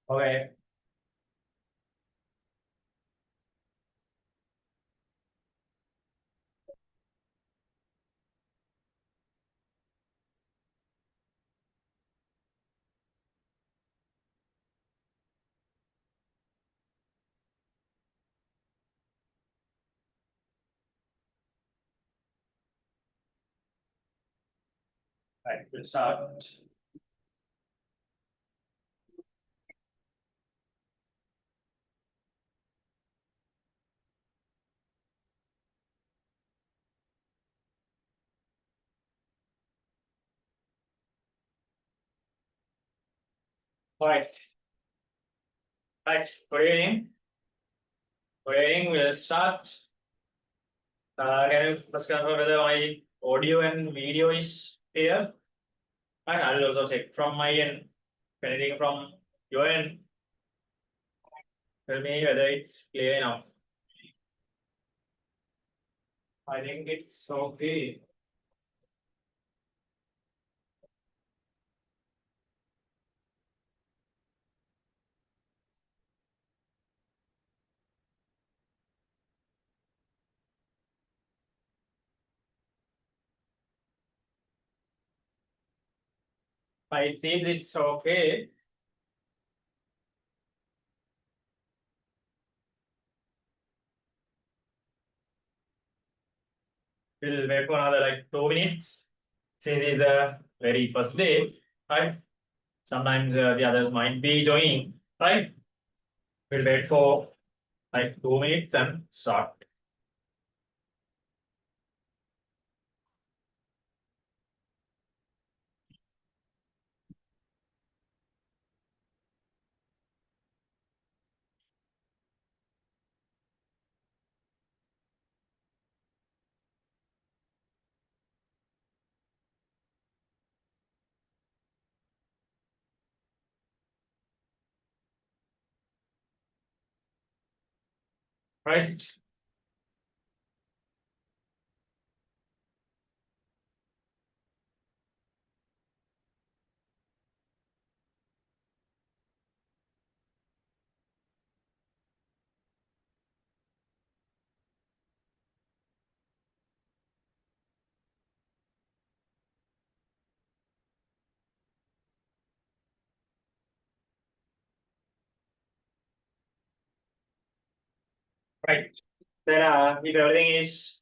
Okay. Right, we'll start. All right. Right. Good evening. Good evening. We'll start. Can you first confirm whether my audio and video is clear? And I will also check from my end. Anything from your end? Tell me whether it's clear enough. I think it's okay. It seems it's okay. We'll wait for another like 2 minutes. Since it's the very first day, right? Sometimes the others might be joining, right? We'll wait for like 2 minutes and start. Right. Right. Then if everything is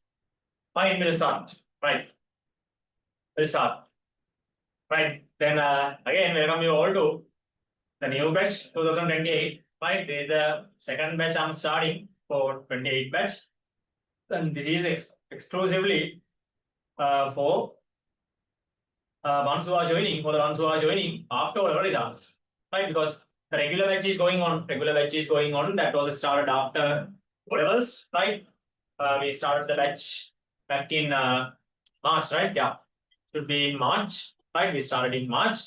fine, we'll start. Right. We'll start. Right. Then again, welcome you all to the new batch 2028. Right. This is the second batch I'm starting for 28 batch. And this is exclusively for ones who are joining, for the ones who are joining after our results. Right. Because the regular batch is going on. Regular batch is going on. That was started after O-levels. Right. We started the batch back in March, right? Yeah, should be in March, right? We started in March,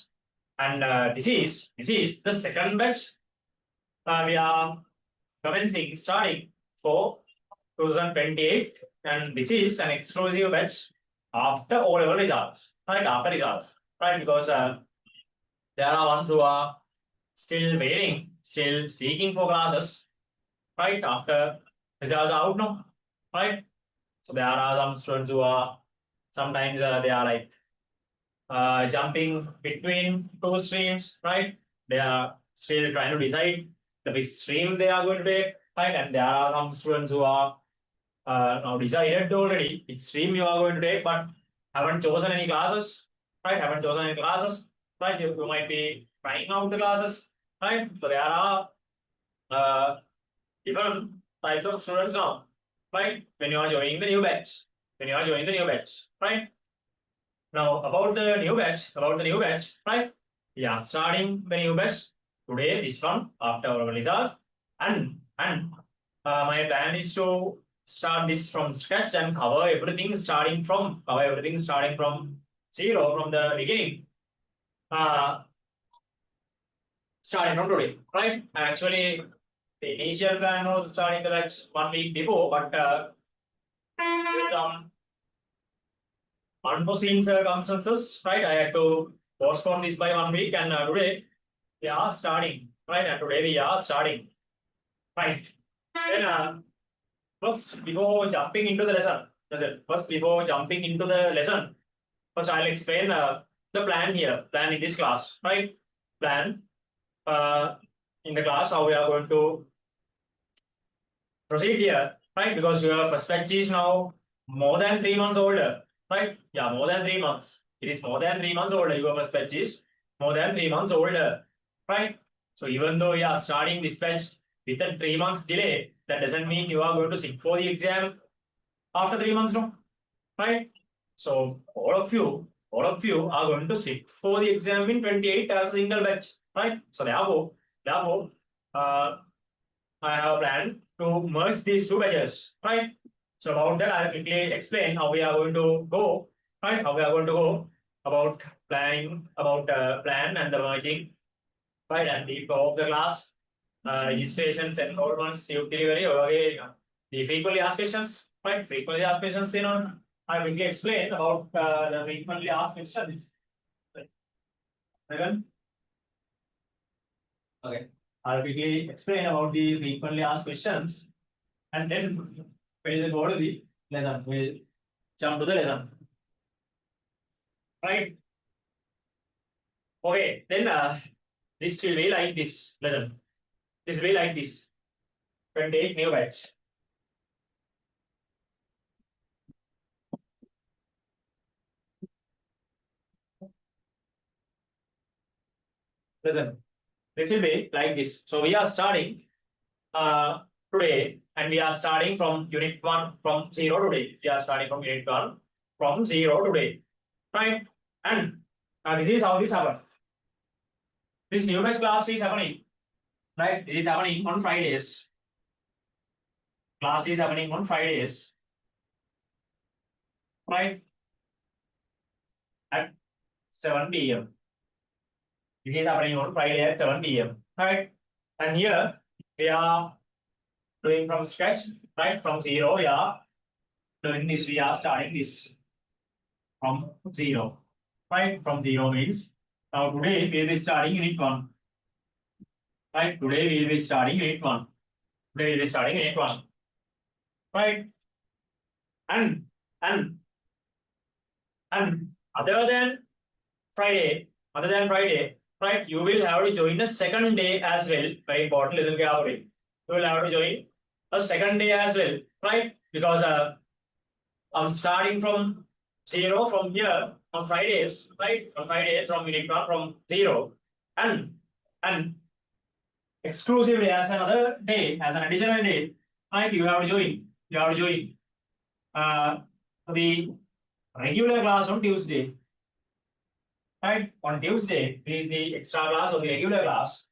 and this is the second batch. We are starting for 2028, and this is an exclusive batch after all level results, right? After results, right? Because there are ones who are still waiting, still seeking for classes, right? After results are out now, right? So there are some students who are sometimes they are like jumping between two streams, right? They are still trying to decide the which stream they are going to take, right? And there are some students who are now decided already which stream you are going to take, but haven't chosen any classes, right? Haven't chosen any classes, right? You might be trying out the classes, right? So there are uh, different types of students now, right? When you are joining the new batch, right? Now about the new batch, right? Yeah, starting the new batch today, this one after our results, and my plan is to start this from scratch and cover everything starting from zero from the beginning. Starting from today, right? Actually, the initial plan was starting the batch 1 week before, but with unforeseen circumstances, right? I had to postpone this by 1 week, and today we are starting right? And today we are starting, right? Then first before jumping into the lesson, first I'll explain the plan here, plan in this class, right? Plan in the class how we are going to proceed here, right? Because your first batch is now more than 3 months older, right? Yeah, more than 3 months. It is more than 3 months older. Your first batch is more than 3 months older, right? So even though you are starting this batch with a 3 months delay, that doesn't mean you are going to sit for the exam after 3 months, no, right? So all of you are going to sit for the exam in 28 as a single batch, right? So therefore, uh, I have a plan to merge these two batches, right? So about that, I'll quickly explain how we are going to go, right? How we are going to go about planning, about plan and the merging, right? And the flow of the class, registrations, enrollments, tube delivery, okay, the frequently asked questions, right? Frequently asked questions, I will explain about the frequently asked questions. Right. Okay. I'll quickly explain about the frequently asked questions and then we'll go to the lesson. We'll jump to the lesson. Right? Okay, then this will be like this lesson. This will be like this. 28 new batch. Lesson. This will be like this. So we are starting today, and we are starting from unit 1 from 0 today. We are starting from unit 1 from 0 today. Right? And this is how this happens. This new batch class is happening. Right? It is happening on Fridays. Class is happening on Fridays. Right? At 7 p.m. It is happening on Friday at 7 p.m. Right? And here we are doing from scratch, right? From 0, we are doing this, we are starting this from 0. Right? From 0 means now today we will be starting unit 1. Right? Today we will be starting unit 1. Today we will be starting unit 1. Right? And and other than Friday, right? You will have to join the second day as well. Very important, listen carefully. You will have to join a second day as well, right? Because I'm starting from 0 from here on Fridays, right? On Fridays from unit 1 from 0, and exclusively as another day, as an additional day, right? You have to join. You have to join the regular class on Tuesday. Right? On Tuesday, there is the extra class or the regular class.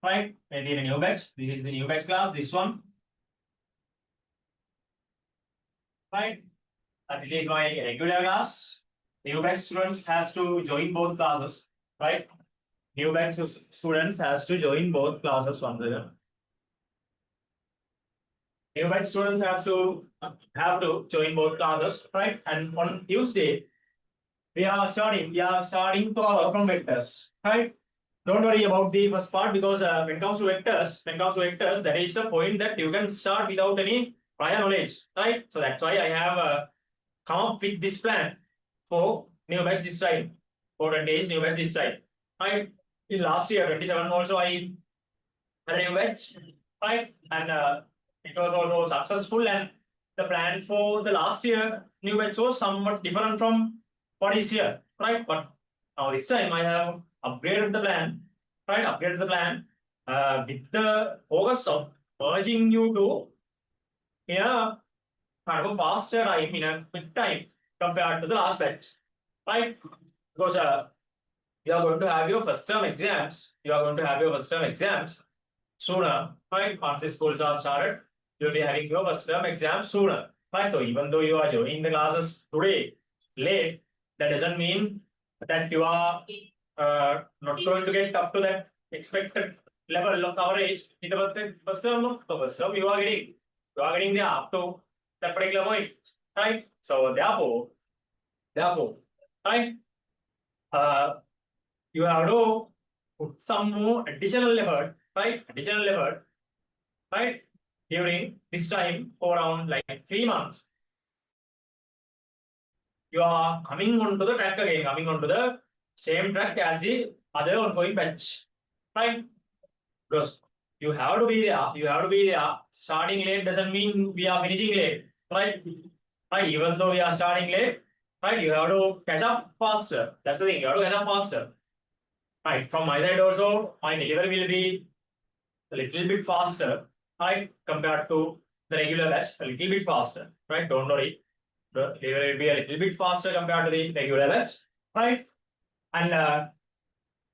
Right? Maybe in a new batch. This is the new batch class, this one. Right? And this is my regular class. New batch students has to join both classes. Right? New batch students has to join both classes one another. New batch students have to join both classes, right? And on Tuesday, we are starting to cover from vectors, right? Don't worry about the first part because when it comes to vectors, that is a point that you can start without any prior knowledge, right? So that's why I have come up with this plan for new batch this time, for 20 new batch this time, right? In last year, 27 also I had a new batch, right? And it was also successful. And the plan for the last year new batch was somewhat different from what is here, right? But now this time I have upgraded the plan, right? Upgraded the plan with the focus of merging you two in a kind of a faster time, in a quick time compared to the last batch, right? Because you are going to have your first term exams. Sooner, right? Once the schools are started, you'll be having your first term exams sooner, right? So even though you are joining the classes today late, that doesn't mean that you are not going to get up to that expected level of coverage in the first term. No, the first term you are getting there up to that particular point, right? So therefore, right? You have to put some more additional effort, right? Additional effort, right? During this time for around like 3 months, you are coming onto the track again, coming onto the same track as the other ongoing batch, right? Because you have to be there, you have to be there. Starting late doesn't mean we are finishing late, right? Right, even though we are starting late, right, you have to catch up faster. That's the thing, you have to catch up faster. Right, from my side also, my delivery will be a little bit faster, right, compared to the regular batch, a little bit faster, right? Don't worry, the delivery will be a little bit faster compared to the regular batch, right? And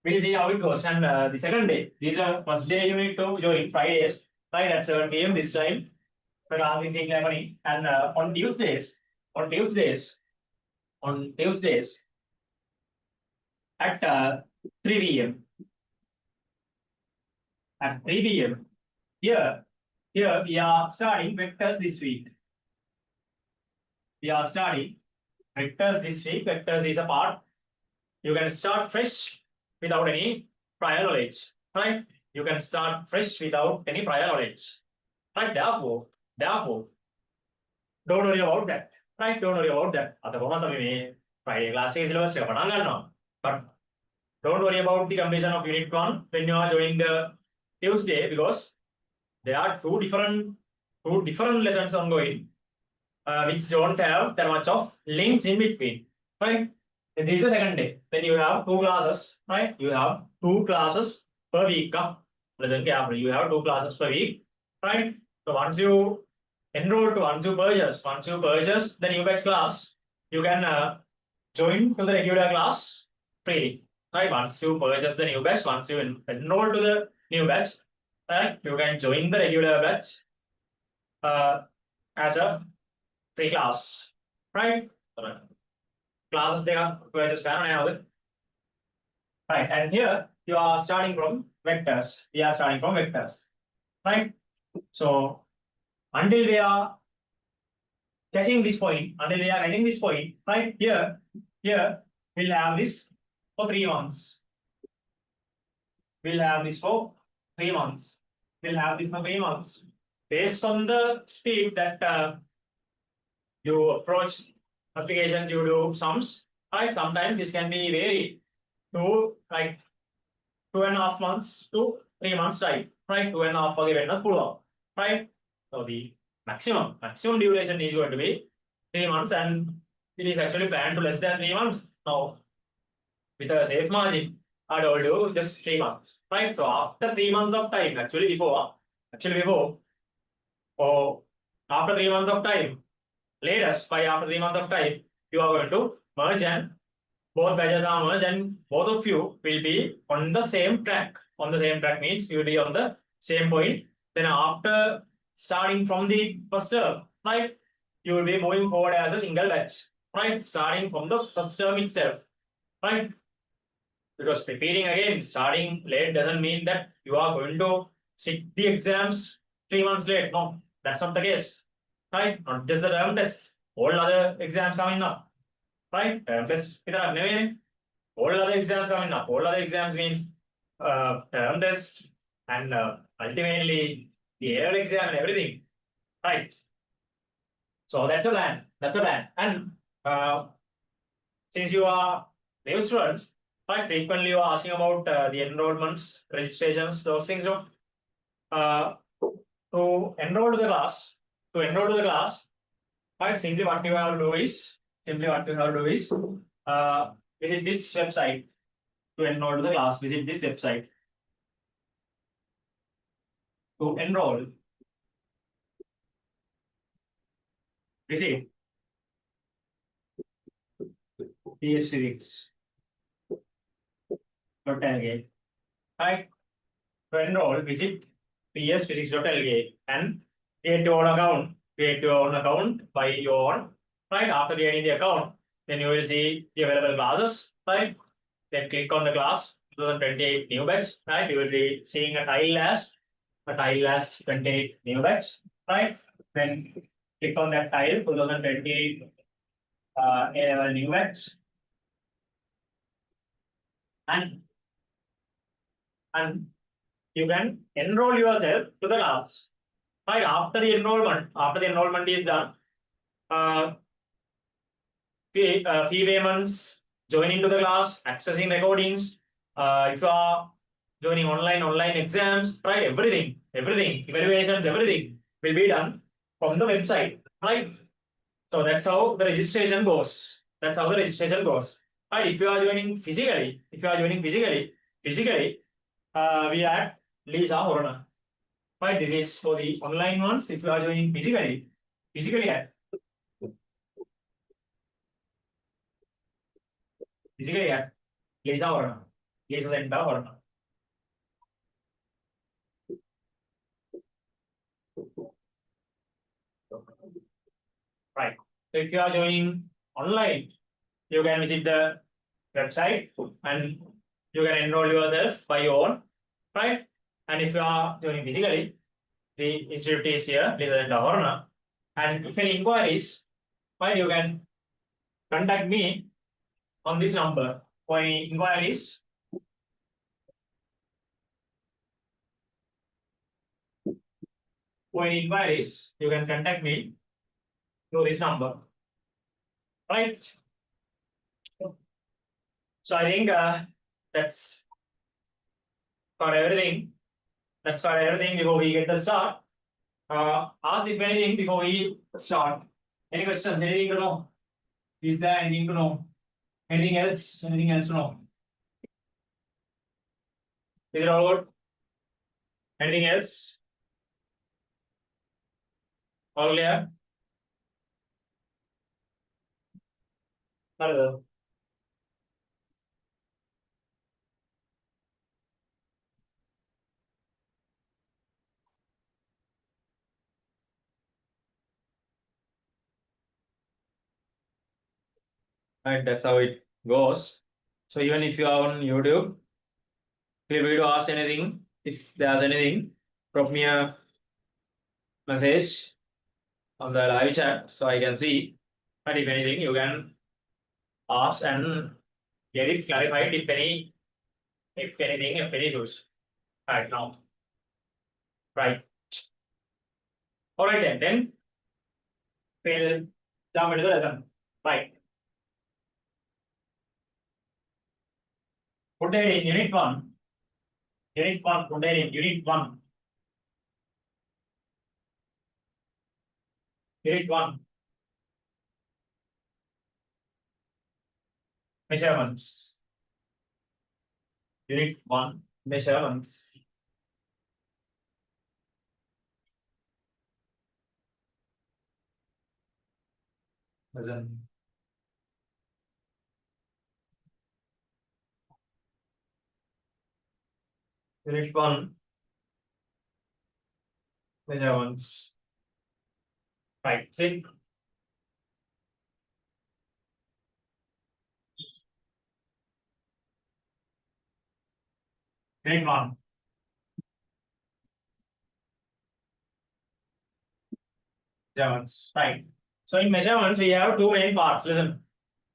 we'll see how it goes. And the second day, this is the first day you need to join Fridays, right, at 7 p.m. this time. And on Tuesdays, on Tuesdays, on Tuesdays at 3 p.m. At 3 p.m. Here we are starting vectors this week. We are studying vectors this week. Vectors is a part. You can start fresh without any prior knowledge, right? You can start fresh without any prior knowledge, right? Therefore, don't worry about that, right? Don't worry about that. At the moment, Friday class syllabus but don't worry about the completion of unit 1 when you are joining the Tuesday, because there are two different lessons ongoing, which don't have that much of links in between, right? Then this is the second day. Then you have 2 classes, right? You have 2 classes per week. Listen carefully. You have 2 classes per week, right? So once you purchase the new batch class, you can join to the regular class freely, right? Once you purchase the new batch, once you enroll to the new batch, right, you can join the regular batch as a free class, right? Classes they are purchased right, and here you are starting from vectors. We are starting from vectors, right? So until we are catching this point, right? Here we'll have this for 3 months. We'll have this for 3 months. We'll have this for 3 months. Based on the speed that you approach applications, you do sums, right? Sometimes this can be varied to like 2.5 months to 3 months time, right? 2.5 right? So the maximum duration is going to be 3 months, and it is actually planned to less than 3 months. Now, with a safe margin, I told you just 3 months, right? So after 3 months of time, actually before, or after 3 months of time, latest by after 3 months of time, you are going to merge, and both batches are merged, and both of you will be on the same track. On the same track means you will be on the same point. Then after starting from the first term, right, you will be moving forward as a single batch, right? Starting from the first term itself, right? Because repeating again, starting late doesn't mean that you are going to sit the exams 3 months late. No, that's not the case, right? Not just the term tests, all other exams coming up, right? Term tests, all other exams coming up. All other exams means term test and ultimately the air exam and everything, right? So that's a plan. And since you are new students, right, frequently you are asking about the enrollments, registrations, those things. So, to enroll to the class, right, simply what you have to do is, visit this website to enroll to the class. Visit this website to enroll. Visit psphysics.lk, right? To enroll, visit psphysics.lk and create your own account by your own, right? After creating the account, then you will see the available classes, right? Then click on the class 2028 new batch, right? You will be seeing a tile as 28 new batch, right? Then click on that tile 2028 A-level new batch, and you can enroll yourself to the class. Right, after the enrollment is done, fee payments, joining to the class, accessing recordings, if you are joining online exams, right, everything, evaluations, everything will be done from the website, right? So that's how the registration goes. Right, if you are joining physically, we are at Leesa Horona. Right, this is for the online ones. If you are joining physically at Leesa Horona, Leesa Center Horona. Right. So if you are joining online, you can visit the website and you can enroll yourself by your own, right? And if you are joining physically, the institute is here, Leesa Center Horona. And if any inquiries, right, you can contact me on this number for any inquiries. You can contact me through this number. Right. So I think that's got everything. Before we get the start. Ask if anything before we start. Any questions? Anything to know? Is there anything to know? Anything else? Anything else to know? Is it all good? Anything else? All clear? Hello. Right, that's how it goes. So even if you are on YouTube, feel free to ask anything. If there's anything, drop me a message on the live chat so I can see. But if anything, you can ask and get it clarified if any issues. Right now. Right. All right then we'll jump into the lesson. Right. Today in unit 1. Unit 1, today in unit 1. Unit 1. Measurements. Unit 1, measurements. Listen. Unit 1, measurements. Right, see. Unit 1. Measurements. Right. So in measurements, we have two main parts. Listen.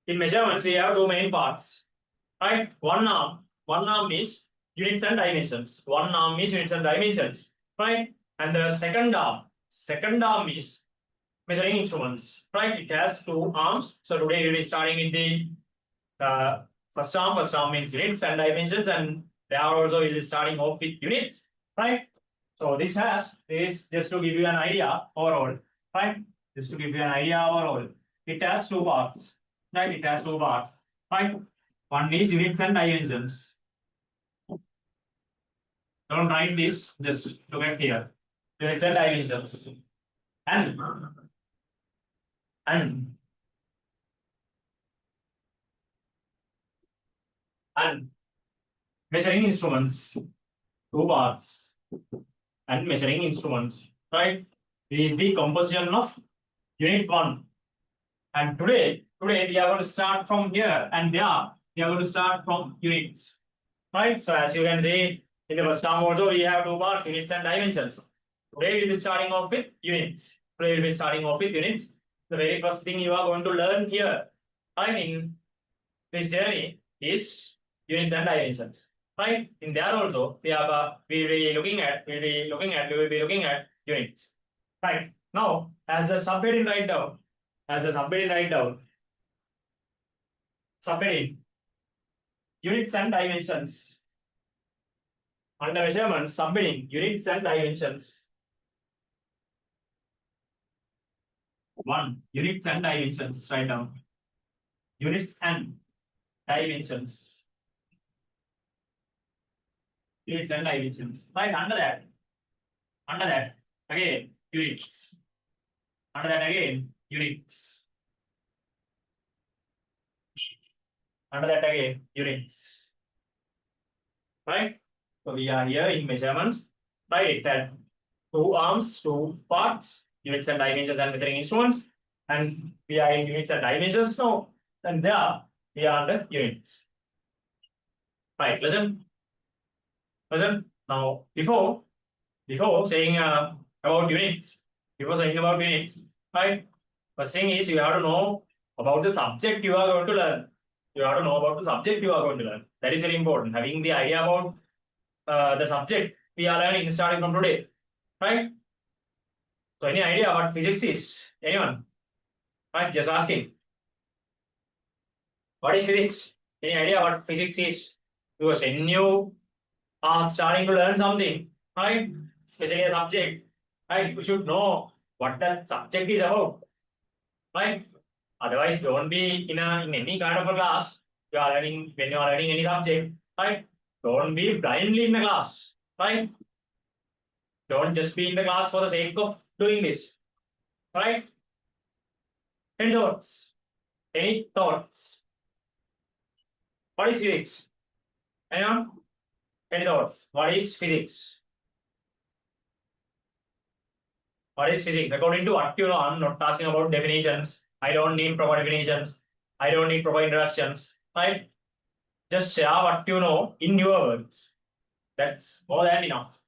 In measurements, we have two main parts. Right? One arm is units and dimensions. Right? And the second arm is measuring instruments. Right? It has two arms. So today we will be starting with the first arm. First arm means units and dimensions, and there also will be starting off with units. Right? So this just to give you an idea overall. Right? Just to give you an idea overall. It has two parts. Right? It has two parts. Right? One is units and dimensions. Don't write this, just look at here. Units and dimensions. And measuring instruments. Two parts. And measuring instruments. Right? This is the composition of unit 1. And today we are going to start from here and there. We are going to start from units. Right? So as you can see, in the first term also we have two parts, units and dimensions. Today we'll be starting off with units. The very first thing you are going to learn here, right, in this journey is units and dimensions. right? In there also, we will be looking at units. Right. Now, as the subheading write down, subheading, units and dimensions. Under measurement, subheading, units and dimensions. 1. Units and dimensions. Write down. Units and dimensions. Units and dimensions. Right, under that, again, units. Under that again, units. Under that again, units. Right? So we are here in measurements. Right, that 2 arms, 2 parts, units and dimensions and measuring instruments. And we are in units and dimensions now. And there we are under units. Right, listen. Now, before saying about units, right? First thing is you have to know about the subject you are going to learn. That is very important. Having the idea about the subject we are learning starting from today, right? So, any idea what physics is? Anyone? Right? Just asking. What is physics? Any idea what physics is? Because when you are starting to learn something, right? Especially a subject, right? You should know what that subject is about, right? Otherwise, don't be in any kind of a class. When you are learning any subject, right? Don't be blindly in the class, right? Don't just be in the class for the sake of doing this, right? Any thoughts? What is physics? Anyone? Any thoughts? What is physics? What is physics? According to what you know, I'm not asking about definitions. I don't need proper definitions. I don't need proper introductions, right? Just share what you know in your words. That's more than enough.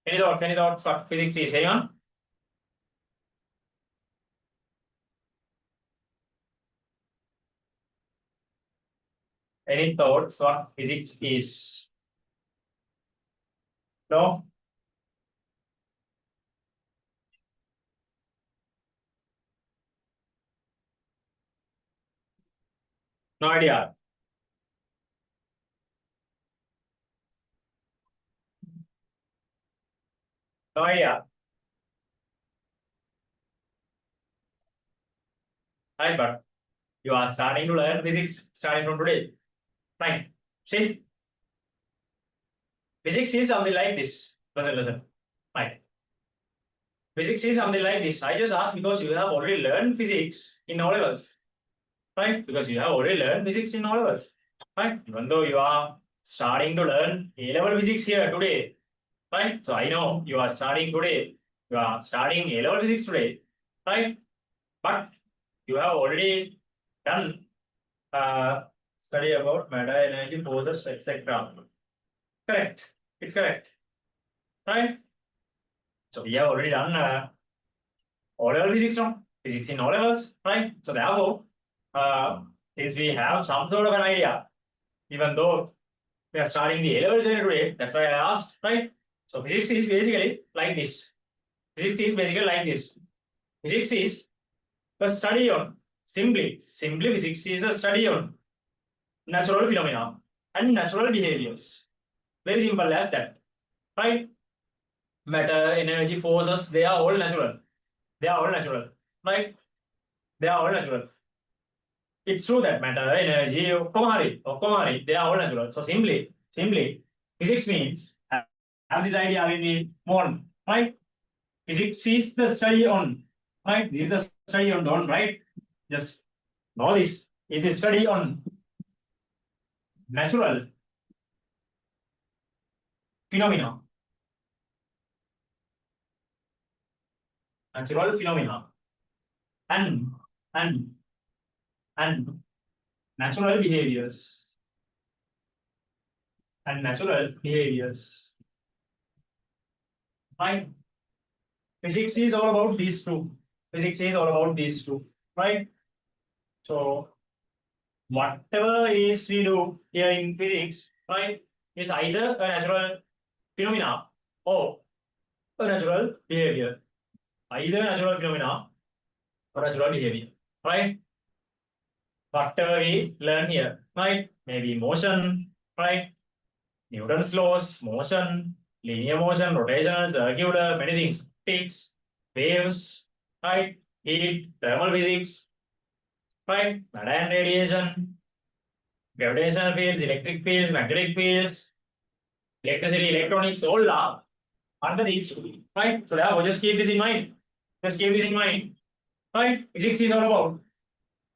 Any thoughts what physics is? Anyone? Any thoughts what physics is? No? No idea. No idea. Right, but you are starting to learn physics starting from today. Right. See? Physics is something like this. Listen. Right. Physics is something like this. I just asked because you have already learned physics in O levels. Right? Because you have already learned physics in O levels. Right? Even though you are starting to learn A level physics here today. Right? So I know you are starting today. You are starting A level physics today. Right? But you have already done study about matter, energy, forces, etc. Correct. It's correct. Right? So we have already done O-level physics now. Physics in O-levels, right? So therefore, since we have some sort of an idea, even though we are starting the A-level journey today, that's why I asked, right? So physics is basically like this. Physics is a study on, simply physics is a study on natural phenomena and natural behaviors. Very simple as that, right? Matter, energy, forces, they are all natural, right? They are all natural. It's true that matter, energy, or they are all natural. So simply, physics means have this idea when we born, right? Physics is the study on, right? This is the study on, don't, right? Just know this is the study on natural phenomena. Natural phenomena and natural behaviors. Right? Physics is all about these two. Right? So whatever is we do here in physics, right, is either a natural phenomena or a natural behavior. Either natural phenomena or natural behavior, right? Whatever we learn here, right? Maybe motion, right? Newton's laws, motion, linear motion, rotational, circular, many things. Optics, waves, right? Heat, thermal physics, right? Matter and radiation, gravitational fields, electric fields, magnetic fields, electricity, electronics, all are under these two, right? So therefore, just keep this in mind. Just keep this in mind, right? Physics is all about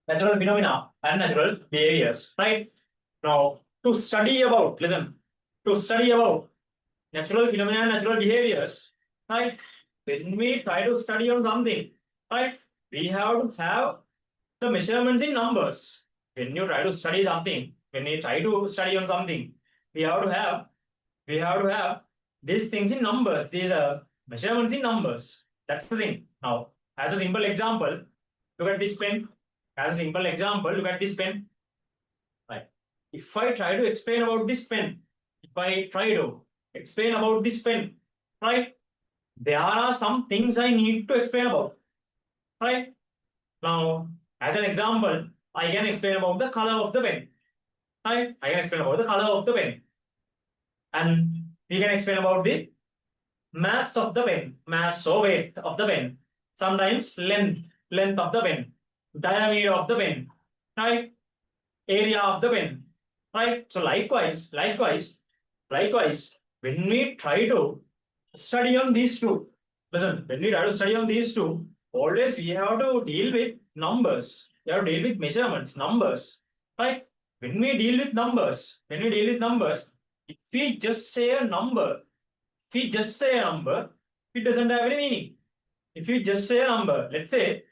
natural phenomena and natural behaviors, right? Now, to study about, listen, to study about natural phenomena and natural behaviors, right? When we try to study on something, right, we have to have the measurements in numbers. When you try to study something, when you try to study on something, we have to have these things in numbers. These are measurements in numbers. That's the thing. Now, as a simple example, look at this pen. As a simple example, look at this pen. Right. If I try to explain about this pen, if I try to explain about this pen, right, there are some things I need to explain about. Right. Now, as an example, I can explain about the color of the pen. Right. I can explain about the color of the pen. And we can explain about the mass of the pen, mass or weight of the pen. Sometimes length of the pen, diameter of the pen, right? Area of the pen, right? So likewise, when we try to study on these two, listen, when we try to study on these two, always we have to deal with numbers. We have to deal with measurements, numbers, right? When we deal with numbers, if we just say a number, it doesn't have any meaning. If you just say a number, let's say,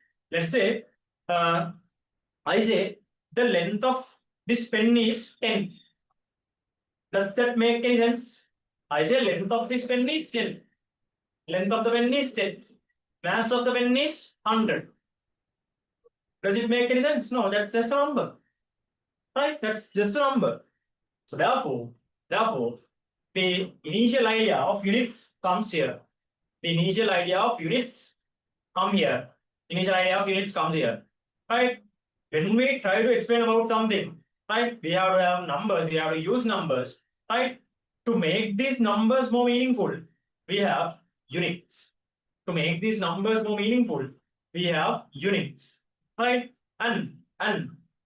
I say the length of this pen is 10. Does that make any sense? I say length of this pen is 10. Length of the pen is 10. Mass of the pen is 100. Does it make any sense? No, that's just a number. Right? That's just a number. So therefore, the initial idea of units comes here. The initial idea of units come here. Initial idea of units comes here. Right? When we try to explain about something, right, we have to have numbers, we have to use numbers, right? To make these numbers more meaningful, we have units. To make these numbers more meaningful, we have units, right? And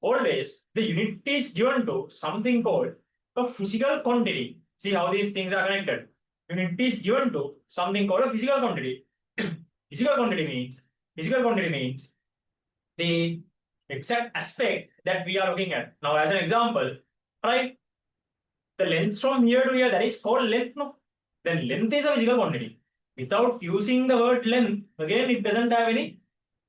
always the unit is given to something called a physical quantity. See how these things are connected. Unit is given to something called a physical quantity. Physical quantity means the exact aspect that we are looking at. Now, as an example, right, the length from here to here, that is called length, no? Then length is a physical quantity. Without using the word length, again, it doesn't have any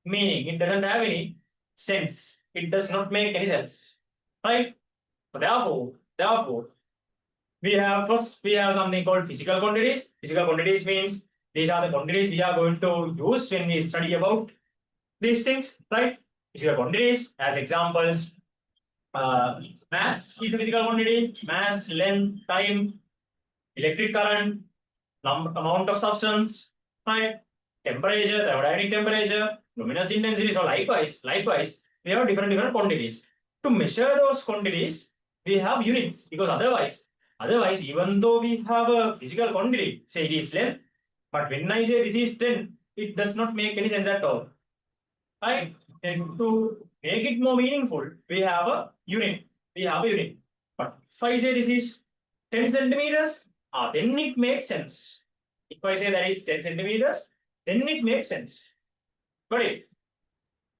meaning. It doesn't have any sense. It does not make any sense, right? So therefore, we have something called physical quantities. Physical quantities means these are the quantities we are going to use when we study about these things, right? Physical quantities as examples. Mass is a physical quantity. Mass, length, time, electric current, amount of substance, right? Temperature, thermodynamic temperature, luminous intensity. So likewise, we have different quantities. To measure those quantities, we have units, because otherwise, even though we have a physical quantity, say it is length, but when I say this is 10, it does not make any sense at all. Right? And to make it more meaningful, we have a unit. But if I say this is 10 centimeters, then it makes sense. If I say that is 10 centimeters, then it makes sense. Got it?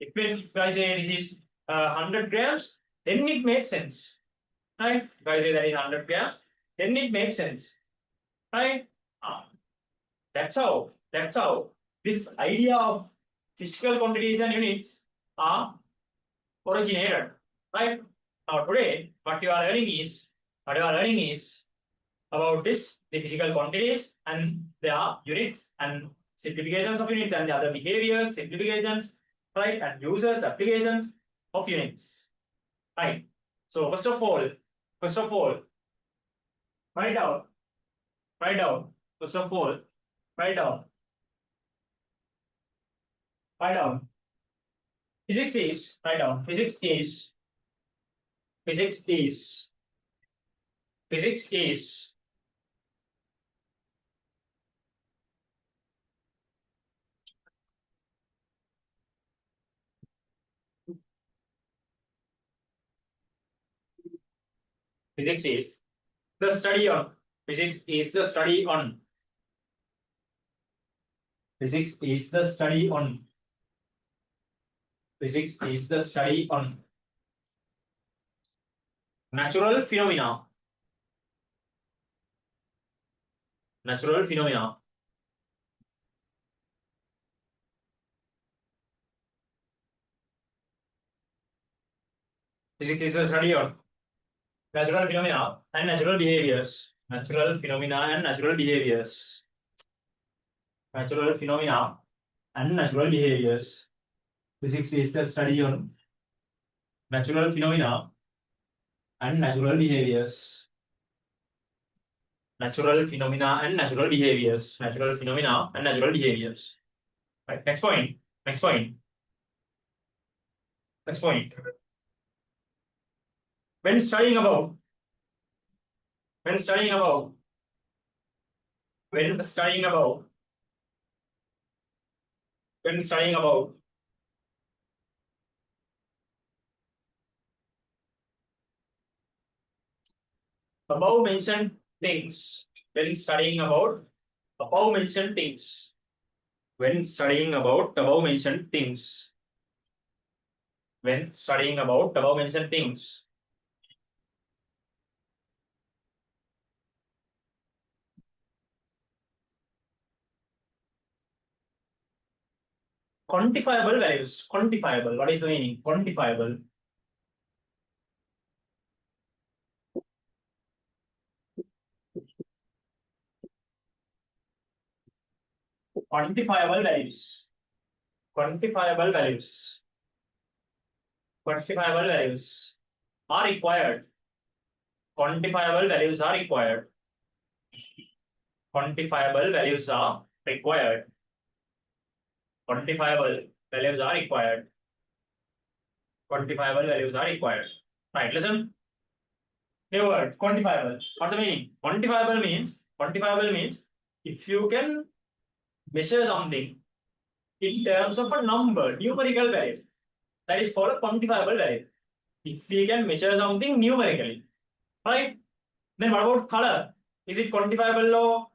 If I say this is 100 grams, then it makes sense. Right? If I say that is 100 grams, then it makes sense. Right? That's how this idea of physical quantities and units are originated. Right? Now today, what you are learning is about this, the physical quantities and their units and simplifications of units and the other behaviors, simplifications, right, and users, applications of units. Right. So first of all, write down. First of all, write down. Physics is, write down. Physics is physics is physics is physics is the study on. Physics is the study on. Physics is the study on. Physics is the study on natural phenomena. Natural phenomena. Physics is the study on natural phenomena and natural behaviors. Natural phenomena and natural behaviors. Natural phenomena and natural behaviors. Physics is the study on natural phenomena and natural behaviors. Natural phenomena and natural behaviors. Natural phenomena and natural behaviors. Right. Next point. Next point. Next point. When studying about when studying about when studying about when studying about above mentioned things, when studying about above mentioned things, when studying about above mentioned things, when studying about above mentioned things, quantifiable values. Quantifiable. What is the meaning? Quantifiable. Quantifiable values. Quantifiable values. Quantifiable values are required. Quantifiable values are required. Quantifiable values are required. Quantifiable values are required. Quantifiable values are required. Right, listen. New word, quantifiable. What's the meaning? Quantifiable means if you can measure something in terms of a number, numerical value, that is called a quantifiable value. If we can measure something numerically, right? Then what about color? Is it quantifiable or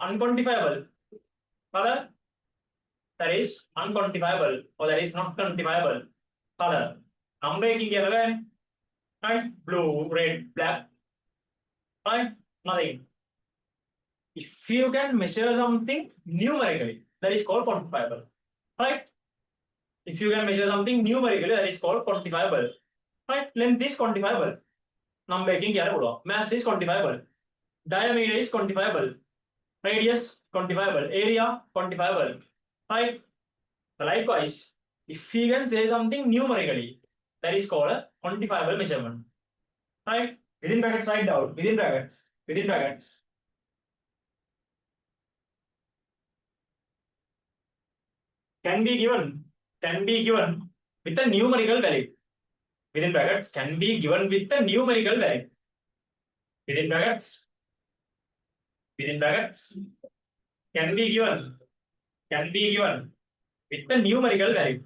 unquantifiable? Color, that is unquantifiable or that is not quantifiable. Color. Number making here, right? Blue, red, black, right? Nothing. If you can measure something numerically, that is called quantifiable, right? If you can measure something numerically, that is called quantifiable, right? Length is quantifiable. Number making here, mass is quantifiable. Diameter is quantifiable. Radius quantifiable. Area quantifiable, right? Likewise, if we can say something numerically, that is called a quantifiable measurement, right? Within brackets, write down. Within brackets. Within brackets. Can be given with a numerical value. Within brackets can be given with a numerical value. Within brackets can be given with a numerical value.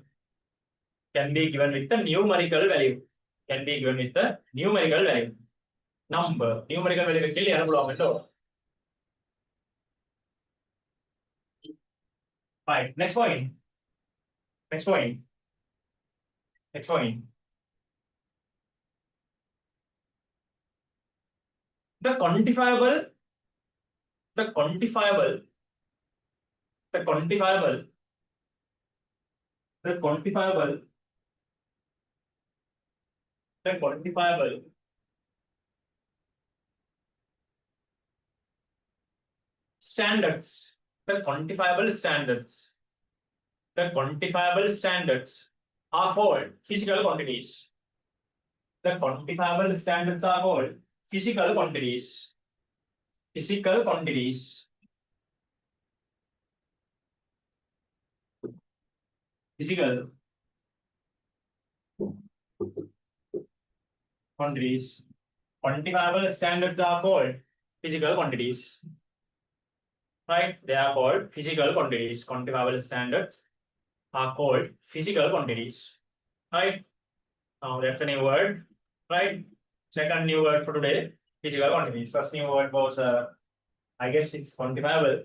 Can be given with a numerical value. Can be given with a numerical value. Number numerical value கேள்வி யார போடுவாங்கோ. Right, next point. Next point. Next point. The quantifiable the quantifiable the quantifiable the quantifiable the quantifiable standards the quantifiable standards the quantifiable standards are called physical quantities. The quantifiable standards are called physical quantities. Physical quantities. Physical quantities. Quantifiable standards are called physical quantities. Right? They are called physical quantities. Quantifiable standards are called physical quantities. Right? Now that's a new word. Right? Second new word for today, physical quantities. First new word was, I guess it's quantifiable.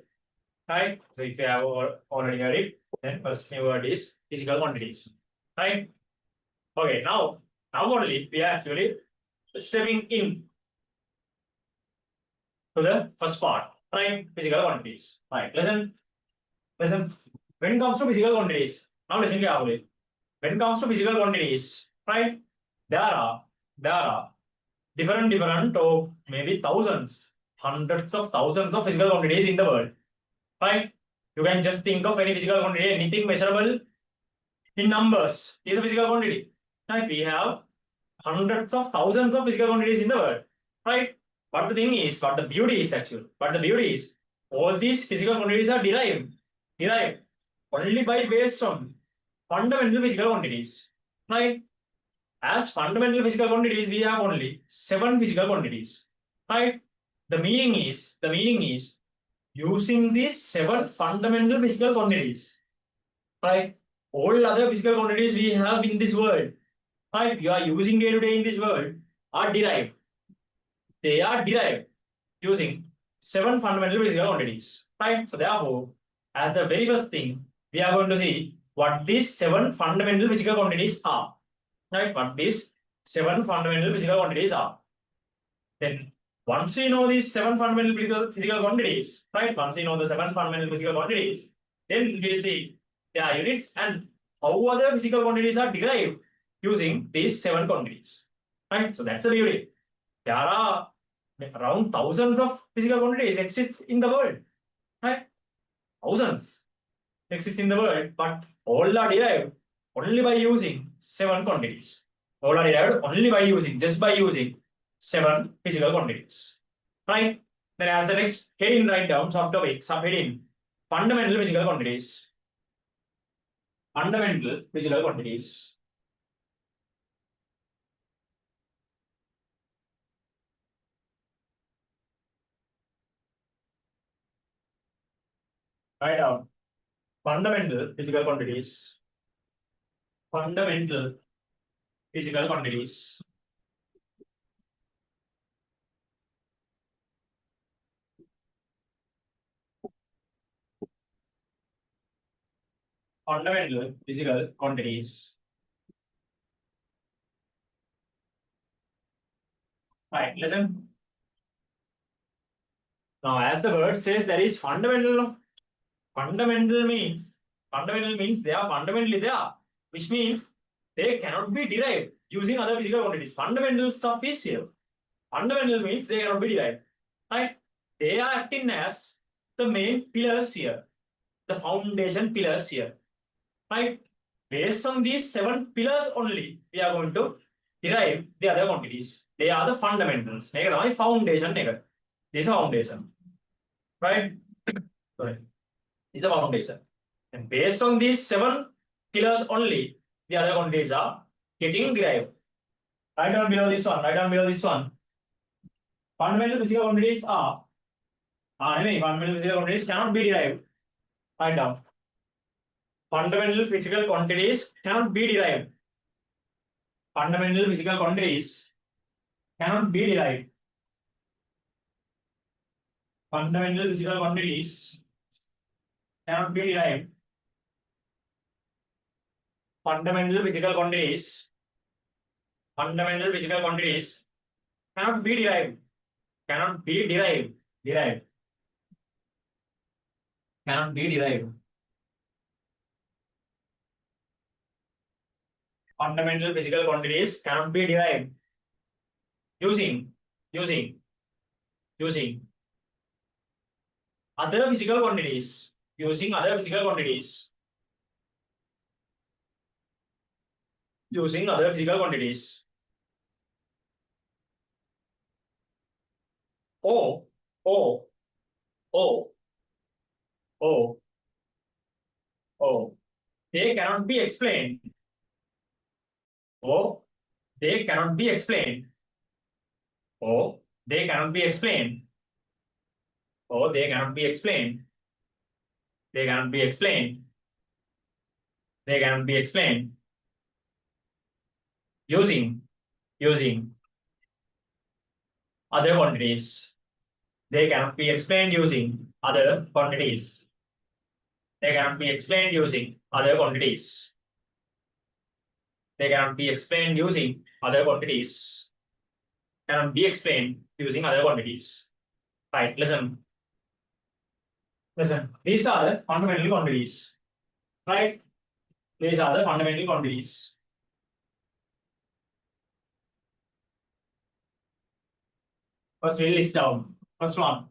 Right? So if you have already heard it, then first new word is physical quantities. Right? Okay, now only we are actually stepping in to the first part, right? Physical quantities. Right. Listen. When it comes to physical quantities, now listen carefully. When it comes to physical quantities, right? There are different or maybe thousands, hundreds of thousands of physical quantities in the world. Right? You can just think of any physical quantity, anything measurable in numbers is a physical quantity. Right? We have hundreds of thousands of physical quantities in the world. Right? But the thing is, what the beauty is, all these physical quantities are derived only by based on fundamental physical quantities. Right? As fundamental physical quantities, we have only 7 physical quantities. Right? The meaning is using these 7 fundamental physical quantities. Right? All other physical quantities we have in this world, right, you are using day to day in this world, are derived. They are derived using 7 fundamental physical quantities. Right? So therefore, as the very first thing, we are going to see what these 7 fundamental physical quantities are. Right? What these 7 fundamental physical quantities are. Then once we know these 7 fundamental physical quantities, right? Once we know the 7 fundamental physical quantities, then we'll see their units and how other physical quantities are derived using these 7 quantities. Right? So that's the beauty. There are around thousands of physical quantities exist in the world. Right? Thousands exist in the world, but all are derived only by using 7 quantities. All are derived only by using 7 physical quantities. Right? Then as the next heading, write down subheading, fundamental physical quantities. Fundamental physical quantities. Write down fundamental physical quantities. Fundamental physical quantities. Fundamental physical quantities. Right, listen. Now, as the word says, there is fundamental. Fundamental means they are fundamentally there, which means they cannot be derived using other physical quantities. Fundamental stuff is here. Fundamental means they cannot be derived. Right? They are acting as the main pillars here, the foundation pillars here. Right? Based on these 7 pillars only, we are going to derive the other quantities. They are the fundamentals. Foundation. This is a foundation. Right? Sorry. This is a foundation. And based on these 7 pillars only, the other quantities are getting derived. Write down below this one. Fundamental physical quantities are fundamental physical quantities cannot be derived. Write down. Fundamental physical quantities cannot be derived. Fundamental physical quantities cannot be derived. Fundamental physical quantities cannot be derived. Fundamental physical quantities cannot be derived. Cannot be derived. Cannot be derived. Fundamental physical quantities cannot be derived using other physical quantities. Using other physical quantities. O, O, O, O, O. They cannot be explained. O, they cannot be explained. O, they cannot be explained. O, they cannot be explained. They cannot be explained. They cannot be explained. Using other quantities. They cannot be explained using other quantities. They cannot be explained using other quantities. They cannot be explained using other quantities. Cannot be explained using other quantities. Right, listen. Listen. These are the fundamental quantities. Right? These are the fundamental quantities. First, we'll list down. First one,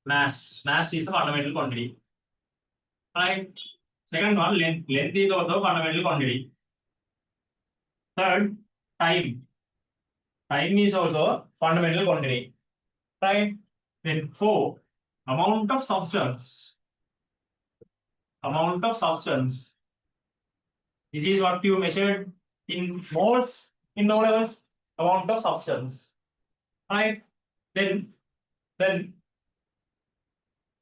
mass. Mass is a fundamental quantity. Right? Second one, length. Length is also a fundamental quantity. Third, time. Time is also a fundamental quantity. Right? Then four, amount of substance. Amount of substance. This is what you measured in moles in O levels. Amount of substance. Right? Then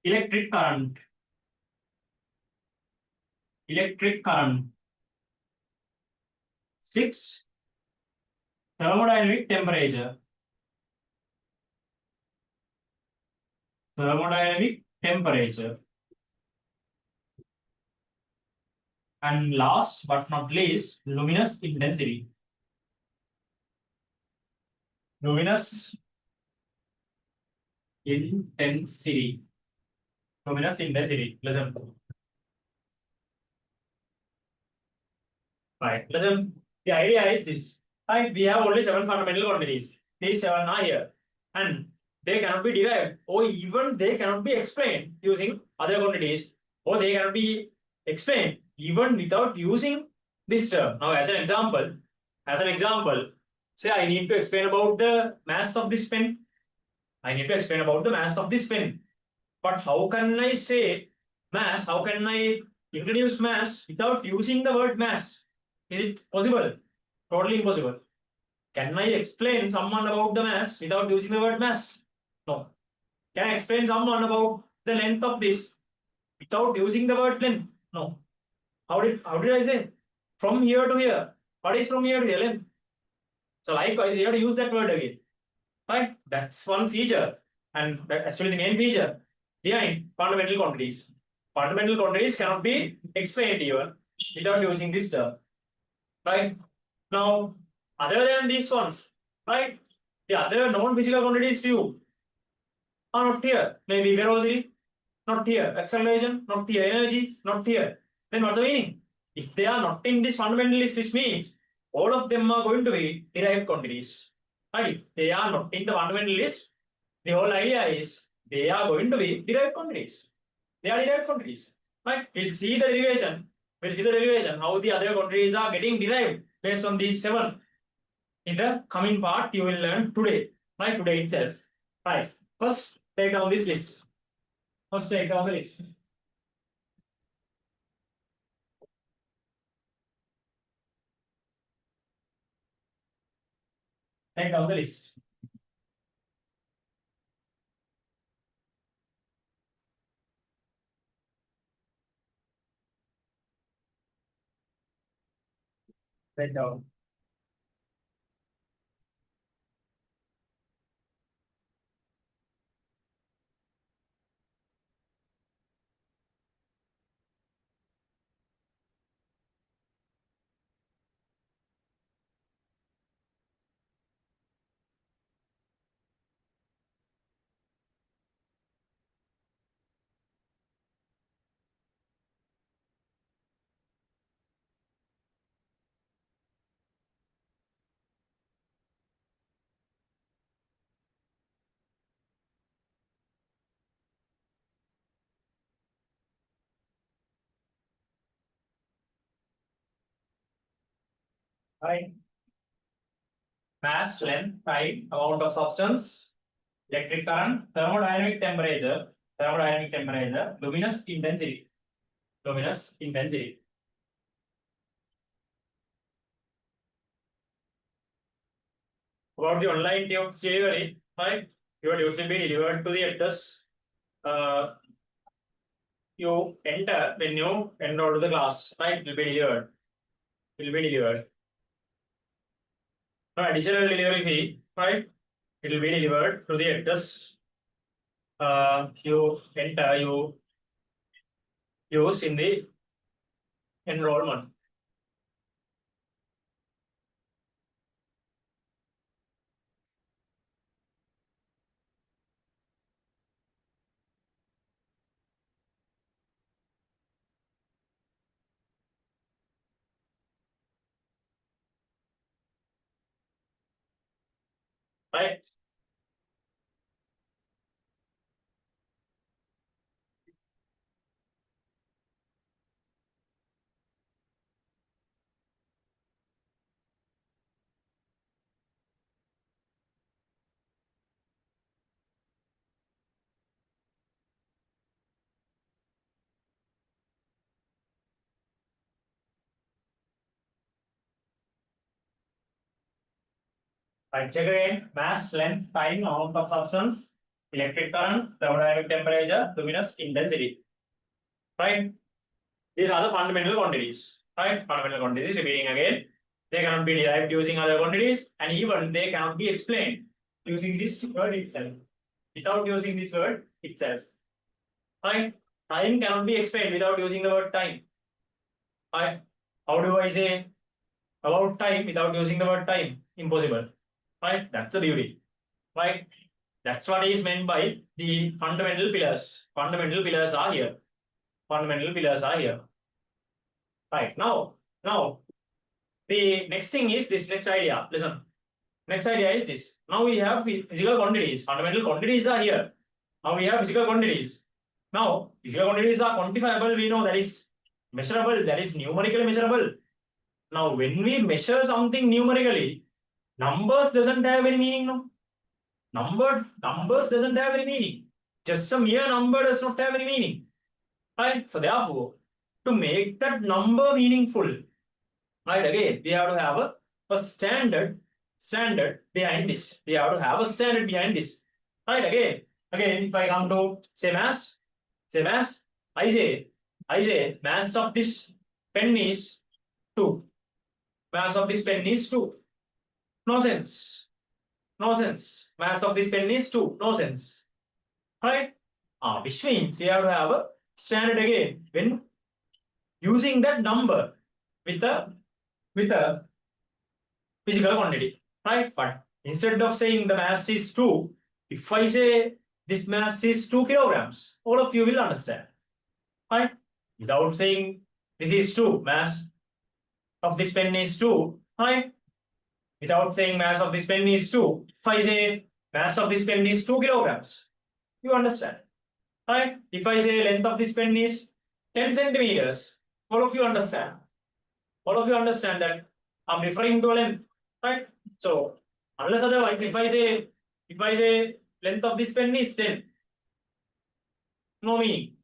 electric current. Electric current. Six, thermodynamic temperature. Thermodynamic temperature. And last but not least, luminous intensity. Luminous intensity. Luminous intensity. Listen. Right. Listen. The idea is this. Right. We have only 7 fundamental quantities. These 7 are here. And they cannot be derived, or even they cannot be explained using other quantities, or they cannot be explained even without using this term. Now, as an example, say I need to explain about the mass of this pen. I need to explain about the mass of this pen. But how can I say mass? How can I introduce mass without using the word mass? Is it possible? Totally impossible. Can I explain someone about the mass without using the word mass? No. Can I explain someone about the length of this without using the word length? No. How did I say? From here to here. What is from here to here? Length. So likewise, you have to use that word again. Right? That's one feature. And that actually the main feature behind fundamental quantities. Fundamental quantities cannot be explained even without using this term. Right? Now, other than these ones, right? The other non-physical quantities too are not here. Maybe velocity, not here. Acceleration, not here. Energy, not here. Then what's the meaning? If they are not in this fundamental list, which means all of them are going to be derived quantities. Right? If they are not in the fundamental list, the whole idea is they are going to be derived quantities. They are derived quantities. Right? We'll see the derivation. We'll see the derivation, how the other quantities are getting derived based on these 7. In the coming part, you will learn today. Right? Today itself. Right. First, take down this list. First, take down the list. Take down the list. Write down. Right. Mass, length, time, amount of substance, electric current, thermodynamic temperature, luminous intensity. About the online tubes delivery, right? Your tubes will be delivered to the address you enter when you enroll to the class, right? It will be delivered. No additional delivery fee, right? It will be delivered to the address you enter, you use in the enrollment. Right? Right, check again. Mass, length, time, amount of substance, electric current, thermodynamic temperature, luminous intensity. Right? These are the fundamental quantities. Right? Fundamental quantities, repeating again. They cannot be derived using other quantities, and even they cannot be explained using this word itself. Without using this word itself. Right? Time cannot be explained without using the word time. Right? How do I say about time without using the word time? Impossible. Right? That's the beauty. Right? That's what is meant by the fundamental pillars. Fundamental pillars are here. Right. Now, the next thing is this next idea. Listen. Next idea is this. Now we have physical quantities. Fundamental quantities are here. Now we have physical quantities. Now, physical quantities are quantifiable. We know that is measurable. That is numerically measurable. Now, when we measure something numerically, numbers doesn't have any meaning. No? Numbers doesn't have any meaning. Just a mere number does not have any meaning. Right? So therefore, to make that number meaningful, right, again, we have to have a standard behind this. We have to have a standard behind this. Right? Again, if I come to say mass, I say mass of this pen is 2. Mass of this pen is 2. No sense. Mass of this pen is 2. No sense. Right? Which means we have to have a standard again when using that number with a physical quantity. Right? But instead of saying the mass is 2, if I say this mass is 2 kilograms, all of you will understand. Right? Without saying this is 2, mass of this pen is 2, right? Without saying mass of this pen is 2, if I say mass of this pen is 2 kilograms, you understand, right? If I say length of this pen is 10 centimeters, all of you understand. All of you understand that I'm referring to a length, right? So, unless otherwise, if I say length of this pen is 10, no meaning.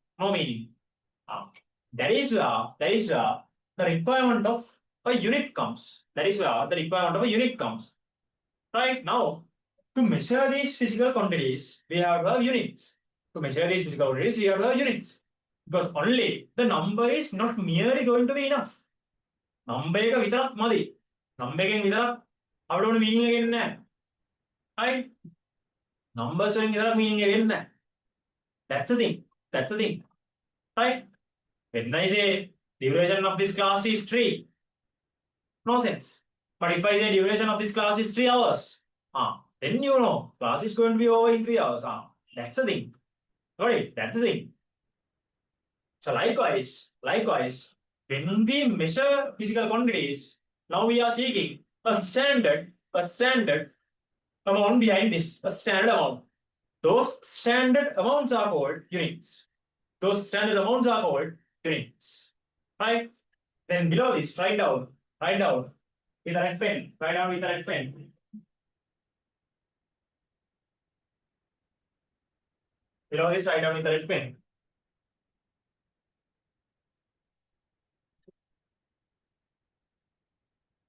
That is where the requirement of a unit comes. Right now, to measure these physical quantities, we have to have units. Because only the number is not merely going to be enough. Number එක විතරක් මදි. Number එකෙන් විතරක් අපිට ඕන meaning එක එන්නේ නැහැ. Right? Numbers වලින් විතරක් meaning එක එන්නේ නැහැ. That's the thing. Right? When I say duration of this class is 3, no sense. But if I say duration of this class is 3 hours, then you know class is going to be over in 3 hours. That's the thing. Right? That's the thing. So likewise, when we measure physical quantities, now we are seeking a standard amount behind this, a standard amount. Those standard amounts are called units. Right? Then below this, write down with a red pen. Below this, write down with the red pen.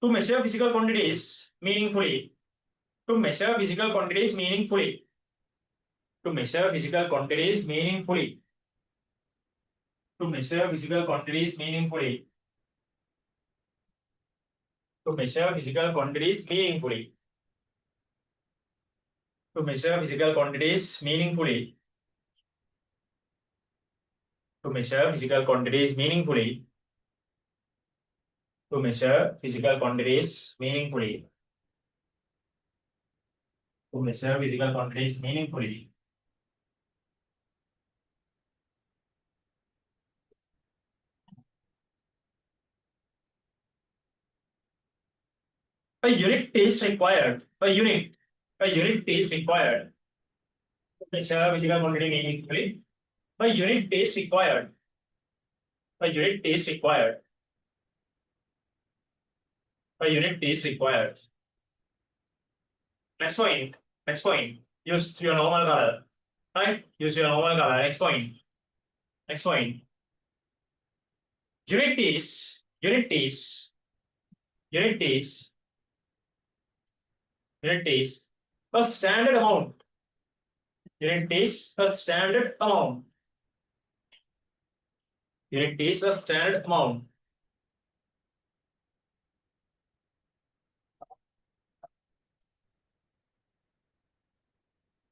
To measure physical quantities meaningfully. To measure physical quantities meaningfully. To measure physical quantities meaningfully. To measure physical quantities meaningfully. To measure physical quantities meaningfully. To measure physical quantities meaningfully. To measure physical quantities meaningfully. To measure physical quantities meaningfully. To measure physical quantities meaningfully. A unit is required. A unit is required. To measure physical quantity meaningfully. A unit is required. A unit is required. A unit is required. Next point. Next point. Use your normal color. Right? Use your normal color. Next point. Next point. Unit is. Unit is. Unit is. Unit is a standard amount. Unit is a standard amount. Unit is a standard amount.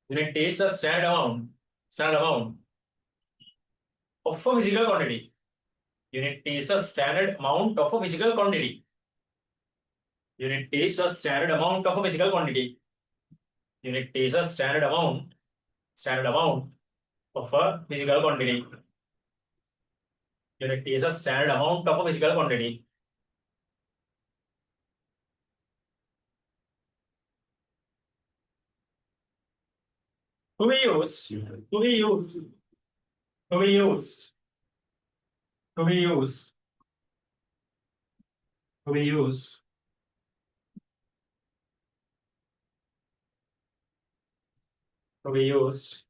Unit is a standard amount. Standard amount of a physical quantity. Unit is a standard amount of a physical quantity. Unit is a standard amount of a physical quantity. Unit is a standard amount of a physical quantity. Unit is a standard amount of a physical quantity. To be used. To be used. To be used. To be used. To be used. To be used.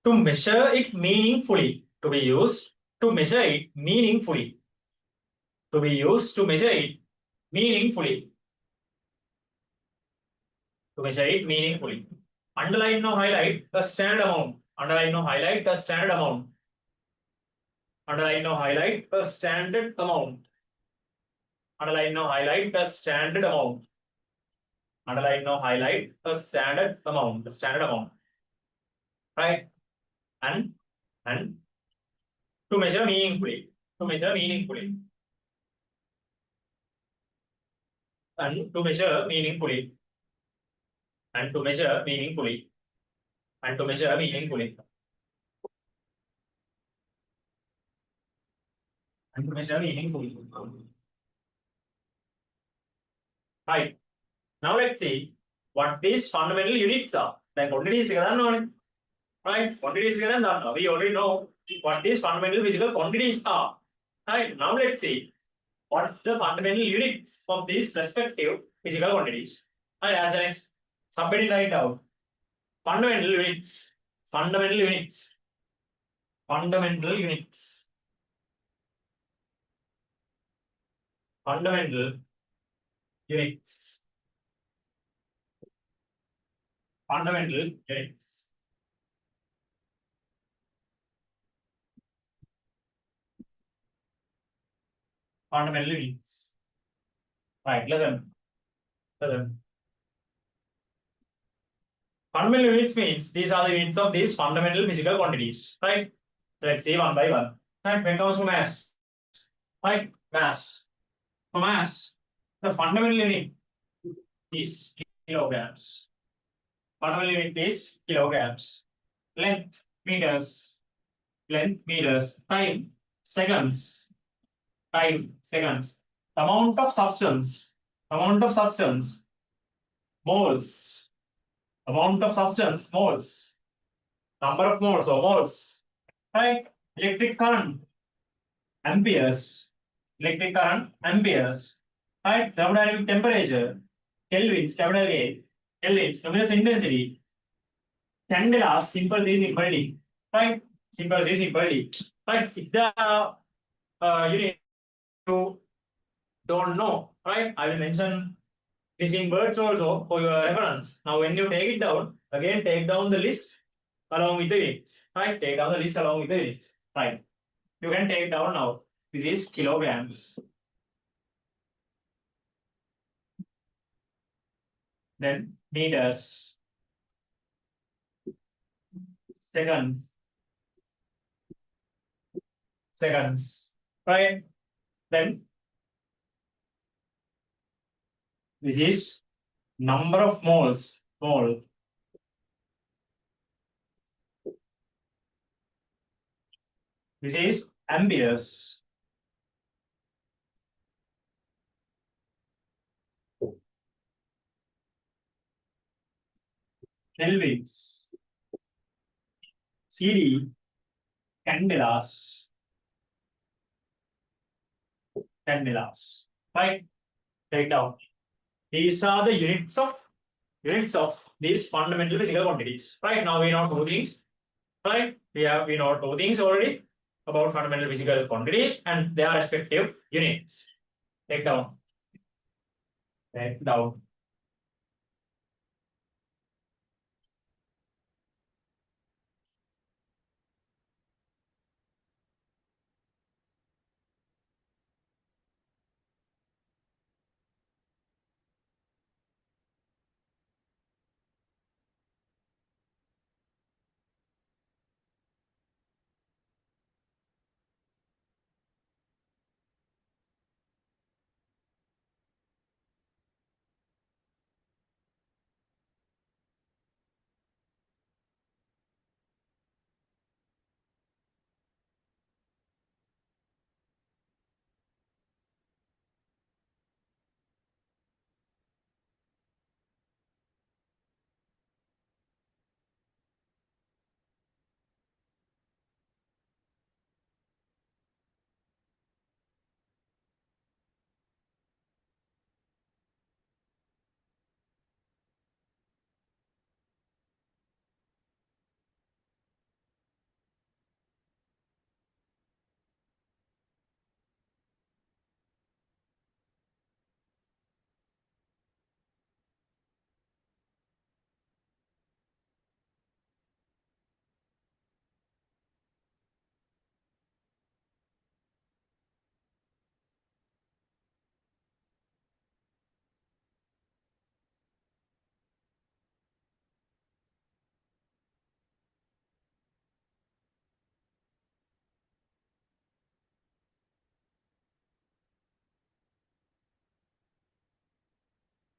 To measure it meaningfully. To be used. To measure it meaningfully. To be used to measure it meaningfully. To measure it meaningfully. Underline no highlight the standard amount. Underline no highlight the standard amount. Underline no highlight the standard amount. Underline no highlight the standard amount. Underline no highlight the standard amount. The standard amount. Right? And to measure meaningfully. To measure meaningfully. And to measure meaningfully. And to measure meaningfully. And to measure meaningfully. And to measure meaningfully. Right. Now let's see what these fundamental units are. Then quantities right? Quantities we already know what these fundamental physical quantities are. Right. Now let's see what the fundamental units of these respective physical quantities. Right. As an next, somebody write down fundamental units. Fundamental units. Fundamental units. Fundamental units. Fundamental units. Fundamental units. Right, listen. Fundamental units means these are the units of these fundamental physical quantities. Right? Let's see one by one. Right, when it comes to mass. Right? Mass. For mass, the fundamental unit is kilograms. Fundamental unit is kilograms. Length, meters. Length, meters. Time, seconds. Time, seconds. Amount of substance. Amount of substance. Moles. Amount of substance. Moles. Number of moles or moles. Right? Electric current. Amperes. Electric current. Amperes. Right? Thermodynamic temperature. Kelvins, capital K, Kelvins, luminous intensity, candela, simple C, simple D, right? Simple C, simple D, right? If the unit you don't know, right? I will mention this in words also for your reference. Now, when you take it down, again take down the list along with the units, right? Take down the list along with the units, right? You can take down now. This is kilograms. Then meters, seconds, right? Then this is number of moles, mole. This is amperes. Kelvins, CD, candelas, right? Take down. These are the units of these fundamental physical quantities. Right now we know two things. Right? We know two things already about fundamental physical quantities and their respective units. Take down. Take down.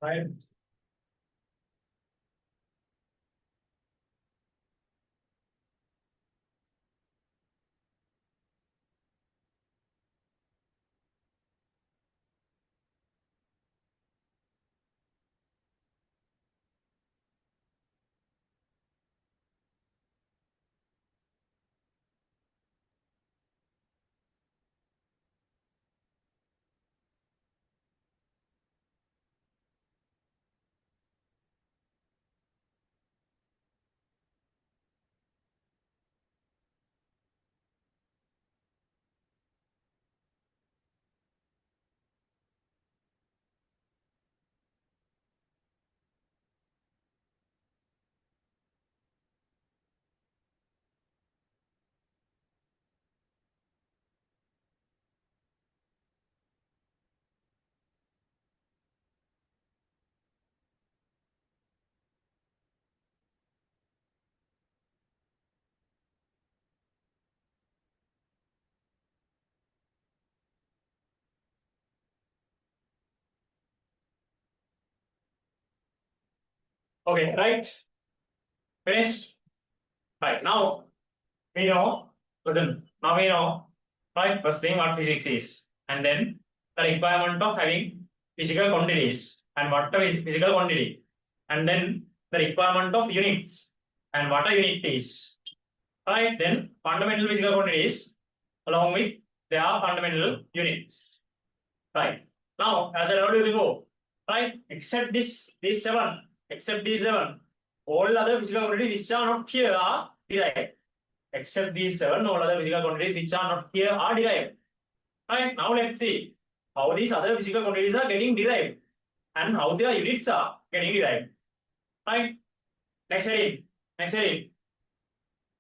Right? Okay, right? Finished? Right. Now we know, listen, now we know, right? First thing what physics is, and then the requirement of having physical quantities and what is physical quantity, and then the requirement of units and what a unit is. Right? Then fundamental physical quantities along with their fundamental units. Right. Now, as I told you before, right? Except these seven, all other physical quantities which are not here are derived. Except these seven, all other physical quantities which are not here are derived. Right? Now let's see how these other physical quantities are getting derived and how their units are getting derived. Right? Next heading.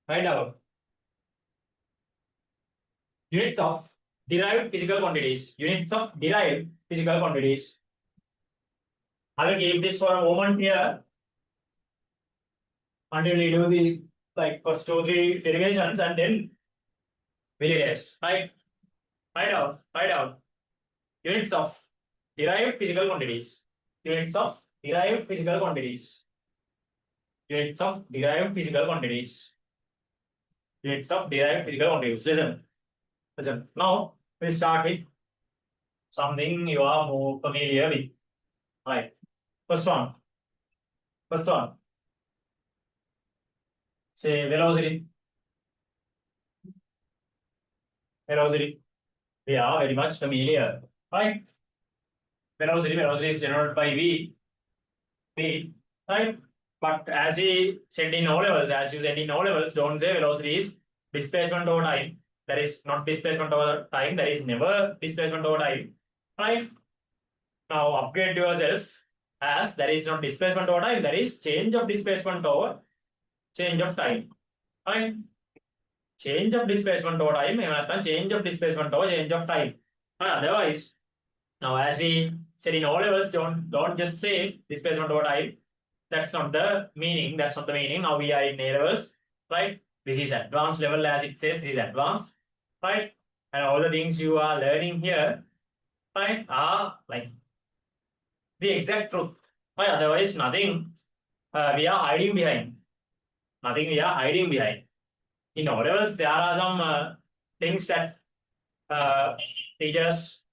Right now. Units of derived physical quantities. I will keep this for a moment here until we do the first 2-3 derivations and then we'll erase. Right? Write out. Units of derived physical quantities. Units of derived physical quantities. Listen. Now we'll start with something you are more familiar with. Right. First one. Say velocity. We are very much familiar. Right? Velocity is denoted by V. Right? But as you said in O levels, don't say velocity is displacement over time. That is not displacement over time. That is never displacement over time. Right? Now upgrade yourself as that is not displacement over time. That is change of displacement over change of time. Right? Change of displacement over time. Change of displacement over change of time. Otherwise, now as we said in O levels, don't just say displacement over time. That's not the meaning. Now we are in A levels, right? This is advanced level as it says. This is advanced, right? And all the things you are learning here, right, are like the exact truth. Right? Otherwise, nothing we are hiding behind. In O levels, there are some things that teachers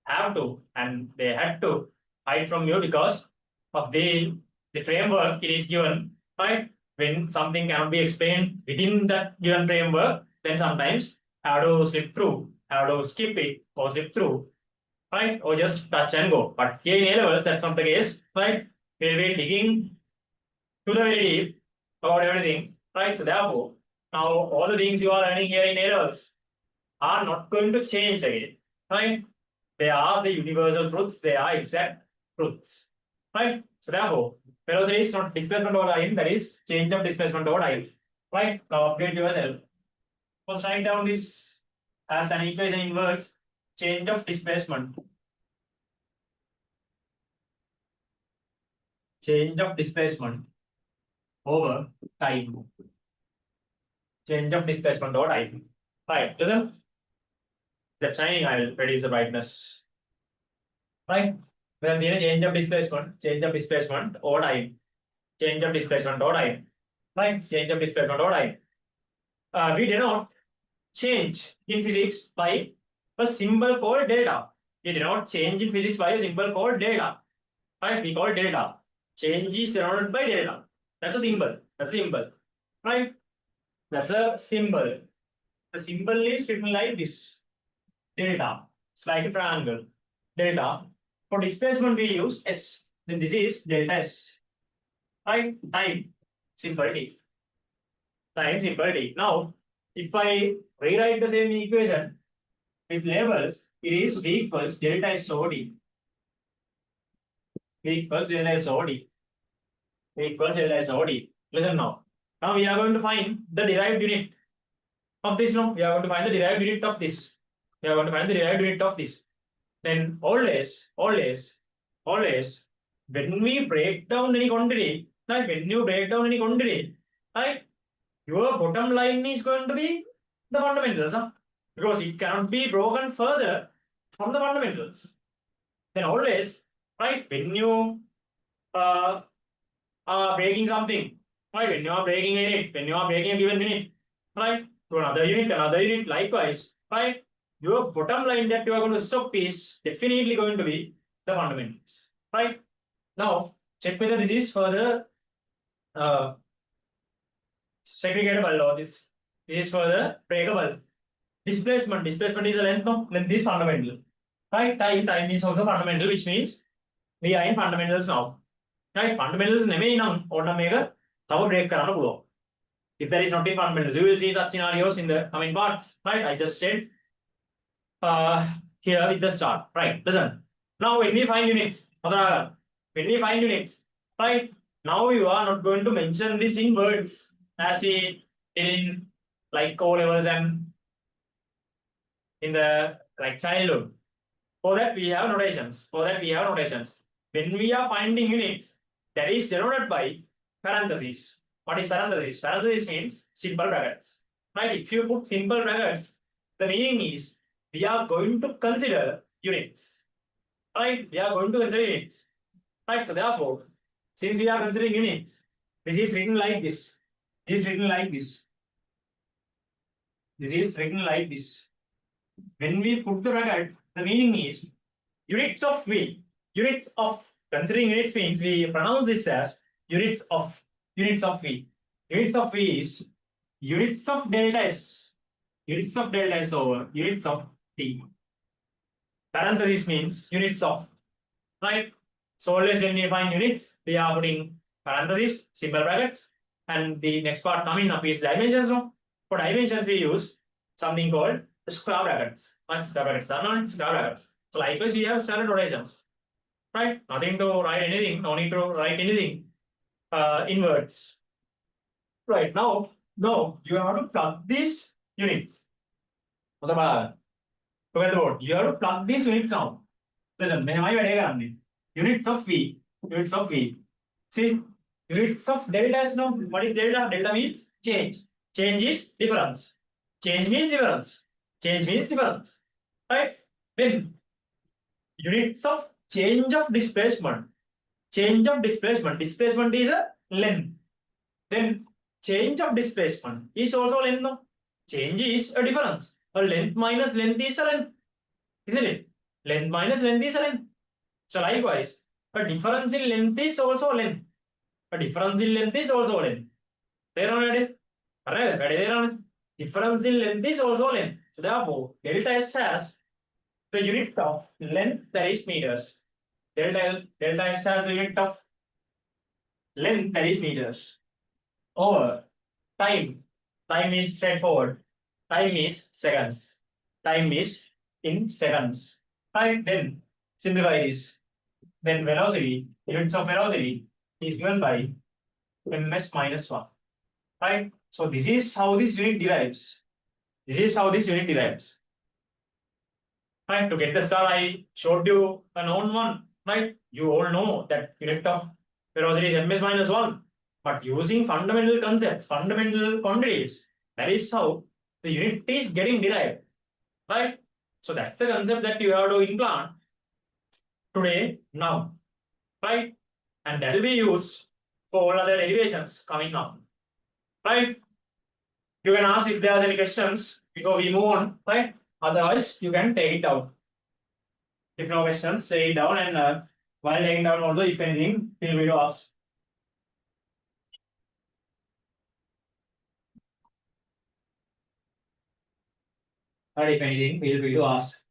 have to and they had to hide from you because of the framework it is given, right? When something cannot be explained within that given framework, then sometimes have to slip through, have to skip it or slip through, right? Or just touch and go. But here in A levels, that's not the case, right? We'll be digging to the very deep about everything, right? So therefore, now all the things you are learning here in A levels are not going to change again, right? They are the universal truths, they are exact truths, right? So therefore, velocity is not displacement over time, that is change of displacement over time, right? Now update yourself. First write down this as an equation in words, change of displacement. Over time. Change of displacement over time. Right, listen. Step signing, I will reduce the brightness. Right? Then there is change of displacement over time. Right? Change of displacement over time. We denote change in physics by a symbol called delta. We denote change in physics by a symbol called delta. Right? We call delta. Change is surrounded by delta. That's a symbol. Right? That's a symbol. The symbol is written like this. Delta. It's like a triangle. Delta. For displacement, we use S. Then this is delta S. Right? Time. Simple T. Now, if I rewrite the same equation with labels, it is V equals delta S over D. Listen now. Now we are going to find the derived unit of this. No, we are going to find the derived unit of this. Then always, when we break down any quantity, right? Right? Your bottom line is going to be the fundamentals, huh? Because it cannot be broken further from the fundamentals. Then always, right? When you are breaking something, right? When you are breaking a given unit, right? To another unit, likewise, right? Your bottom line that you are going to stop is definitely going to be the fundamentals, right? Now, check whether this is further segregatable or this is further breakable. Displacement is the length is fundamental, right? Time is also fundamental, which means We are in fundamentals now. Right? Fundamentals නෙමෙයි නම් ඕනනම් මේක තව break කරන්න පුළුවන්. If there is not in fundamentals, you will see such scenarios in the coming parts. Right? I just said here with the start. Right? Listen. Now when we find units, when we find units, right? Now you are not going to mention this in words as we did in like O levels and in the like childhood. For that we have notations. When we are finding units, that is denoted by parentheses. What is parentheses? Parentheses means simple brackets. Right? If you put simple brackets, the meaning is we are going to consider units. Right? We are going to consider units. Right? So therefore, since we are considering units, this is written like this. This is written like this. This is written like this. When we put the bracket, the meaning is units of V. Units of, considering units means we pronounce this as units of V. Units of V is units of delta S. Units of delta S over units of T. Parenthesis means units of. Right? So always when we find units, we are putting parentheses, simple brackets, and the next part coming up is dimensions. No? For dimensions, we use something called square brackets. Not square brackets are not square brackets. So likewise, we have standard notations. Right? Nothing to write anything, no need to write anything in words. Right, now you have to plug these units. Look at the board. You have to plug these units now. Listen, units of V. See, units of delta is now. What is delta? Delta means change. Change is difference. Change means difference. Right? Then units of change of displacement. Displacement is a length. Then change of displacement is also length. No? Change is a difference. A length minus length is a length. Isn't it? Length minus length is a length. So likewise, a difference in length is also length. Difference in length is also length. Difference in length is also length. So therefore, delta S has the unit of length, that is meters. Delta S has the unit of length, that is meters. Over time. Time is straightforward. Time is seconds. Time is in seconds. Right? Then simplify this. Then velocity, units of velocity is given by ms minus 1. Right? So this is how this unit derives. Right? To get the star, I showed you a known one. Right? You all know that unit of velocity is ms minus 1. But using fundamental concepts, fundamental quantities, that is how the unit is getting derived. Right? So that's a concept that you have to implant today, now. Right? And that will be used for all other derivations coming up. Right? You can ask if there's any questions before we move on. Right? Otherwise, you can take it down. If no questions, take it down, and while taking down also, if anything, feel free to ask. Or if anything, feel free to ask.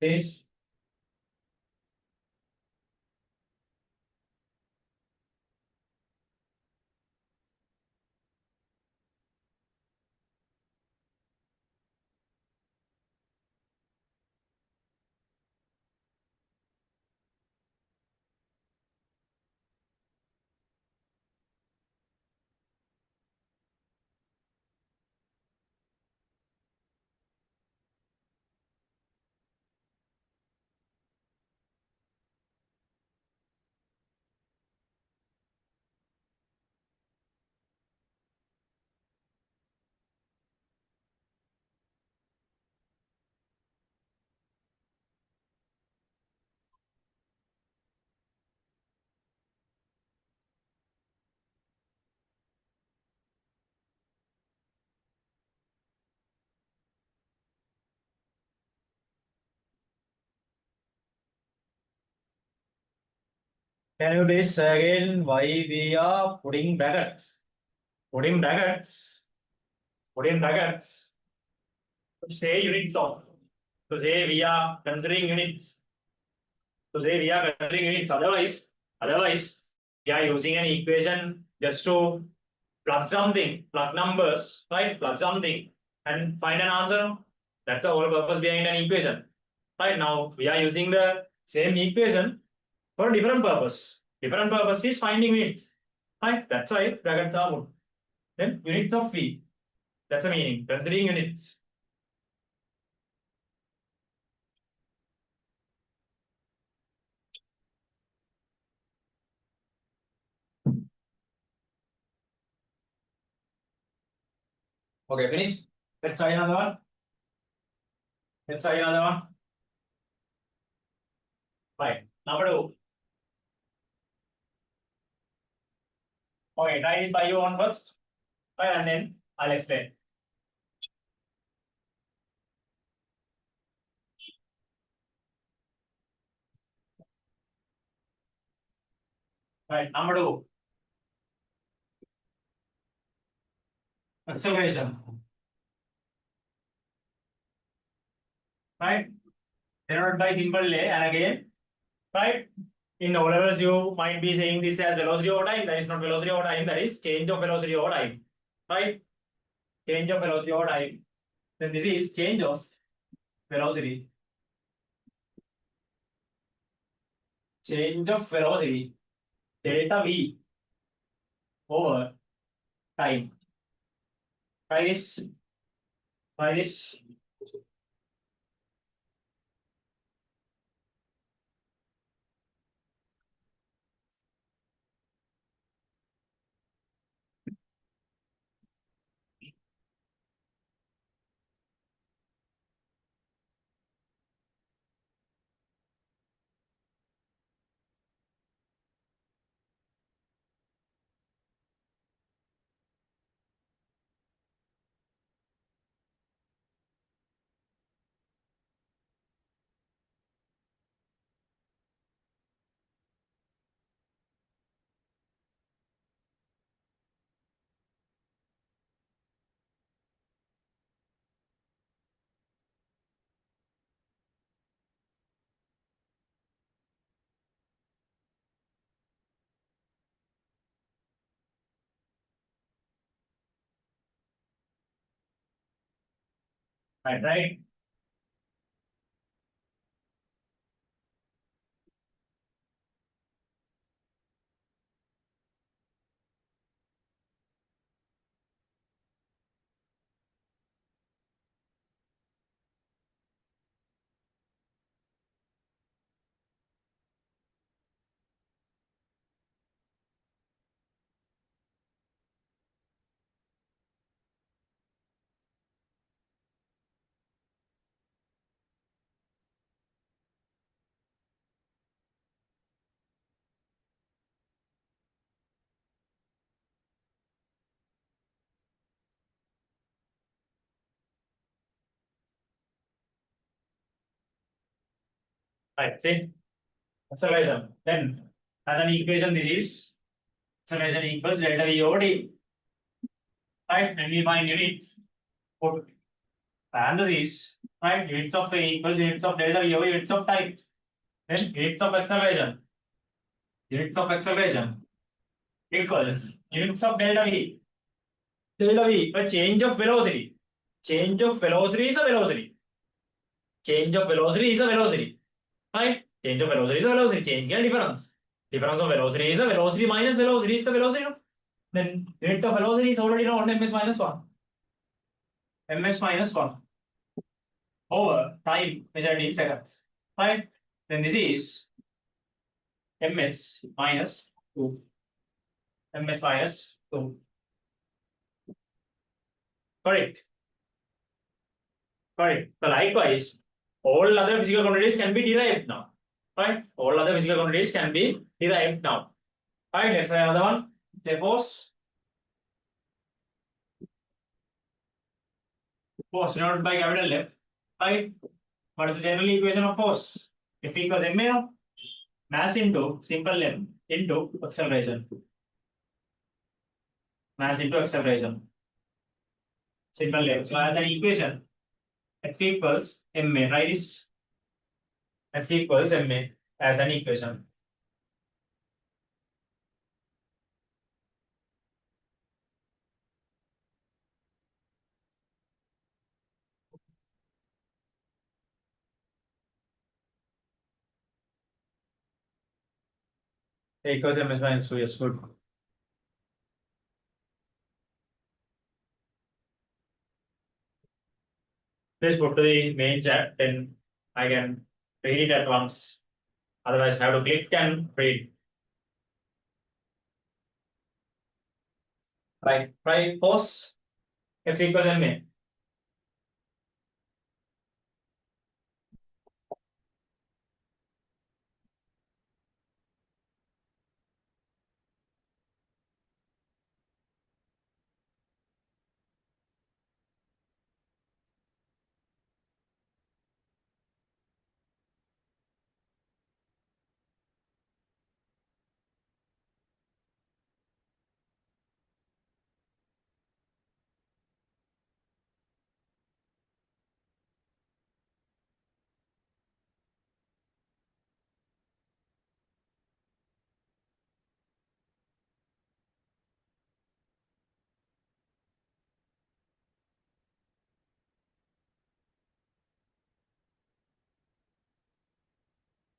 Please. Can you please say again why we are putting brackets? Putting brackets. Putting brackets. To say units of. To say we are considering units. To say we are considering units. Otherwise, we are using an equation just to plug something, plug numbers, right? Plug something and find an answer. That's the whole purpose behind an equation. Right now, we are using the same equation for a different purpose. Different purpose is finding units. Right? That's why brackets are put. Then units of v. That's the meaning. Considering units. Okay, finished. Let's try another one. Let's try another one. Right. Number two. Okay, try it by your own first. Right, and then I'll explain. Right, number two. Acceleration. Right? Denoted by symbol A, and again, right? In O levels, you might be saying this as velocity over time. That is not velocity over time, that is change of velocity over time. Right? Change of velocity over time. Then this is change of velocity. Change of velocity delta V over time. Try this. Try this. Right. Right. See? Acceleration. Then, as an equation, this is acceleration equals delta V over t. Right? When we find units, put parentheses, right? Units of A equals units of delta V over units of time. Then units of acceleration. Units of acceleration equals units of delta V. Delta V, a change of velocity. Change of velocity is a velocity. Change of velocity is a velocity. Right? Change of velocity is a velocity. Change in difference. Difference of velocity is a velocity minus velocity. It's a velocity. Then unit of velocity is already known ms minus 1. ms minus 1 over time measured in seconds. Right? Then this is ms minus 2. ms minus 2. Correct. Correct. So likewise, all other physical quantities can be derived now. Right? All other physical quantities can be derived now. Right? Let's try another one. Suppose force denoted by capital F. Right? What is the general equation of force? F equals ma, mass into simple m into acceleration. Mass into acceleration. Simple. So as an equation, F equals ma. Write this. F equals ma as an equation. Equals ms minus 2. Yes, good. Please put to the main chat, then I can read it at once. Otherwise, I have to click and read. Right. Force F equals ma.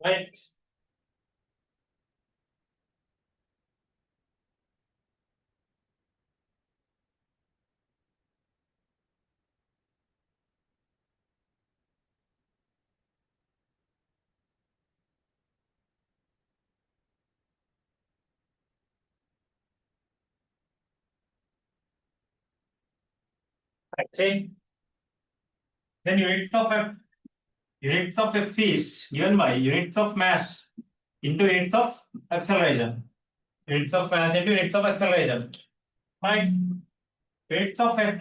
Right. Say then units of F is given by units of mass into units of acceleration. Units of mass into units of acceleration. Right. Units of F.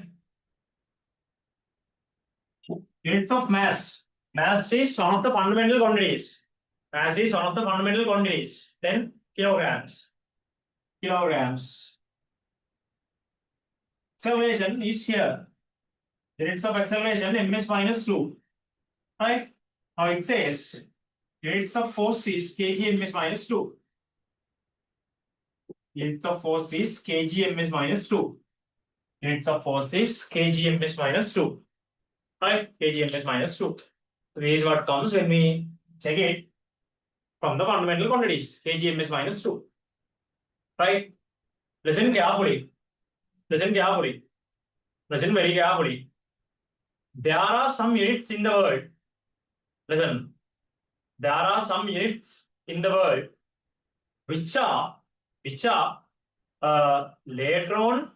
Units of mass. Mass is one of the fundamental quantities. Mass is one of the fundamental quantities. Then kilograms. Kilograms. Acceleration is here. Units of acceleration ms minus 2. Right? Now it says units of force is kg ms minus 2. Units of force is kg ms minus 2. Units of force is kg ms minus 2. Right? Kg ms minus 2. So this is what comes when we check it from the fundamental quantities. Kg ms minus 2. Right? Listen carefully. Listen carefully. Listen very carefully. There are some units in the world. Listen. There are some units in the world which are later on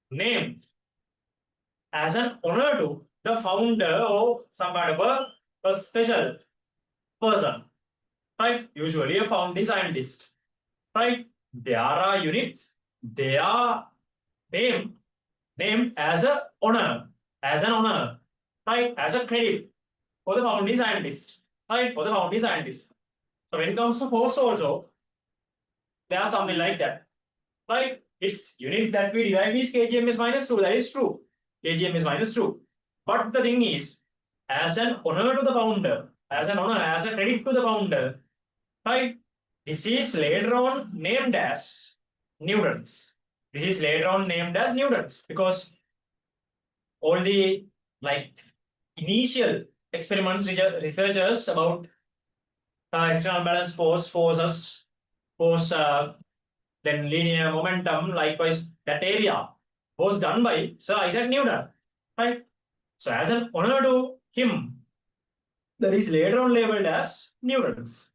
named as an honor to the founder of some kind of a special person, right? Usually a founding scientist, right? There are units, they are named as an honor, right? As a credit for the founding scientist, right? For the founding scientist. So when it comes to force also, there are something like that, right? Its unit that we derive is kgm is minus 2. That is true. kgm is minus 2. But the thing is, as an honor to the founder, as a credit to the founder, right? This is later on named as newtons. This is later on named as newtons because all the like initial experiments, researchers about external balance forces, then linear momentum, likewise, that area was done by Sir Isaac Newton, right? So, as an honor to him, that is later on labeled as newtons.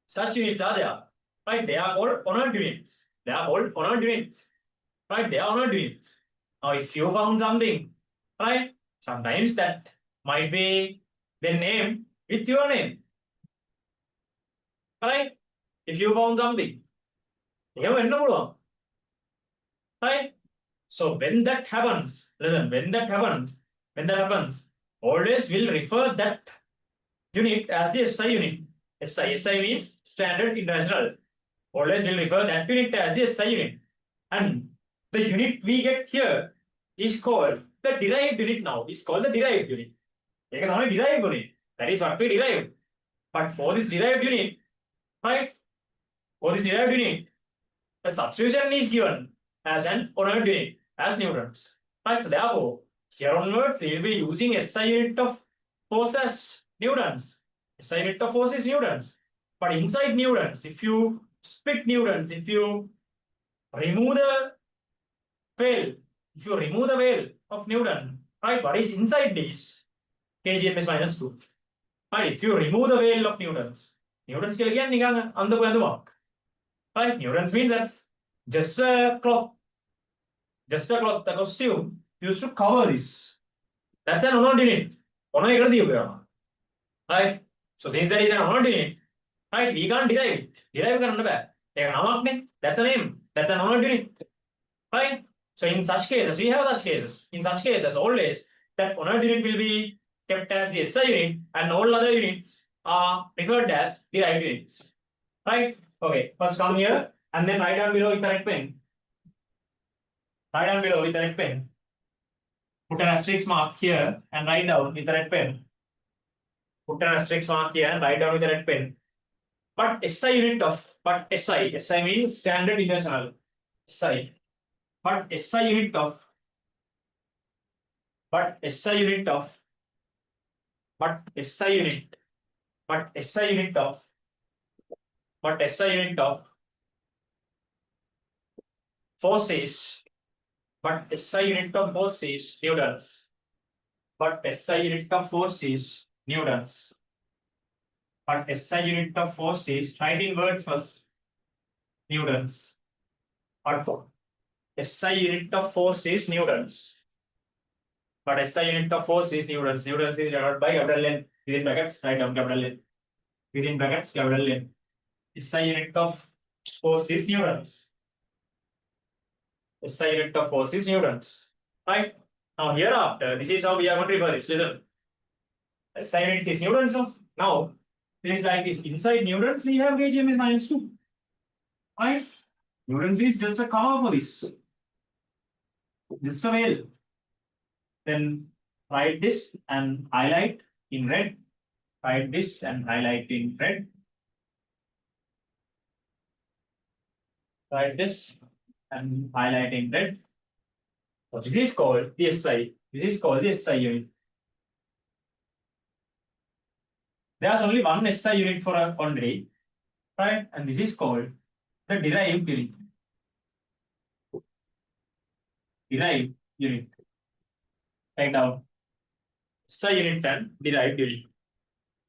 Such units are there, right? They are called honored units. They are called honored units, right? They are honored units. Now, if you found something, right? Sometimes that might be the name with your name, right? If you found something, right? So when that happens, listen, when that happens, always will refer that unit as the SI unit. SI means Standard International always will refer that unit as the SI unit. And the unit we get here is called the derived unit now. It's called the derived unit. Derived unit. That is what we derived. But for this derived unit, right? For this derived unit, the substitution is given as an honoured unit, as newtons. Right? So therefore, here onwards, we will be using SI unit of force as newtons. SI unit of force is newtons. But inside newtons, if you split newtons, if you remove the veil, of Newton, right? What is inside this? KGM is minus 2. Right? If you remove the veil of Newton's scale again, right? Newton's means that's just a cloth. Just a cloth, the costume used to cover this. That's an unknown unit. Right? So since there is an unknown unit, right, we can't derive it. That's a name. That's an unknown unit. Right? So in such cases, we have such cases. In such cases, always that honoured unit will be kept as the SI unit and all other units are referred as derived units. Right? Okay, first come here and then write down below with the red pen. Write down below with the red pen. Put an asterisk mark here and write down with the red pen. Put an asterisk mark here and write down with the red pen. But SI unit of, SI means standard international. SI. But SI unit of, force is, SI unit of force is newtons. SI unit of force is newtons. SI unit of force is, write in words first, newtons. SI unit of force is newtons. SI unit of force is newtons. Newtons is denoted by capital N. Within brackets, write down capital N. Within brackets, capital N. SI unit of force is newtons. SI unit of force is newtons. Right? Now hereafter, this is how we are going to refer this. Listen. SI unit is newtons. Now, it is like this. Inside newtons, we have KGM is minus 2. Right? Newtons is just a cover for this. Just a veil. Then write this and highlight in red. Write this and highlight in red. Write this and highlight in red. So this is called the SI. This is called the SI unit. There's only one SI unit for a quantity, right? And this is called the derived unit. Derived unit. Write down. SI unit and derived unit.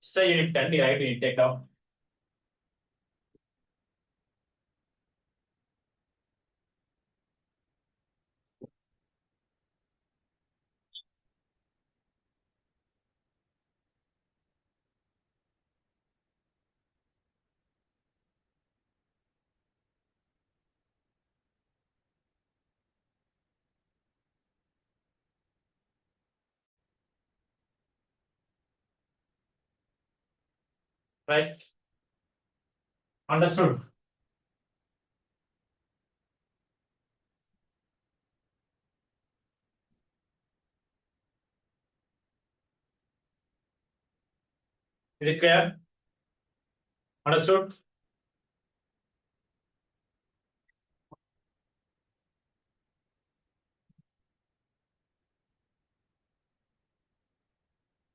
SI unit and derived unit. Take down. Right? Understood? Is it clear? Understood?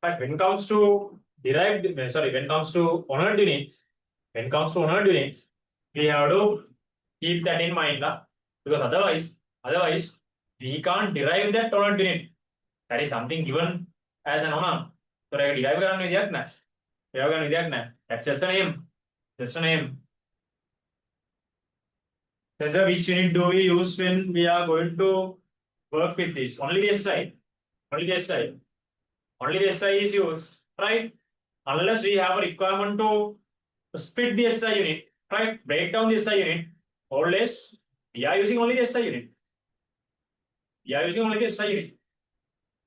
But when it comes to derived, when it comes to honored units, we have to keep that in mind, because otherwise we can't derive that honored unit. That is something given as an honor. So I derive that's just a name. Just a name. That's which unit do we use when we are going to work with this? Only the SI. Only the SI. Only the SI is used, right? Unless we have a requirement to split the SI unit, right? Break down the SI unit. Always we are using only the SI unit.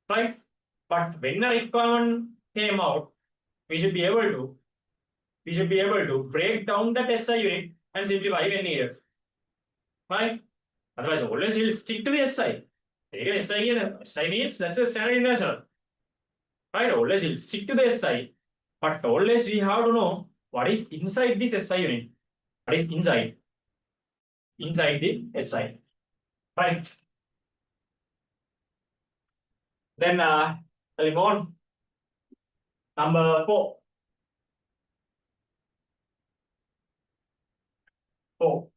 Right? But when a requirement came out, we should be able to break down that SI unit and simplify when needed. Right? Otherwise, always we'll stick to the SI. Again, SI means that's a standard international. Right? Always we'll stick to the SI. But always we have to know what is inside this SI unit. What is inside the SI. Right? Then we move on. Number 4. 4.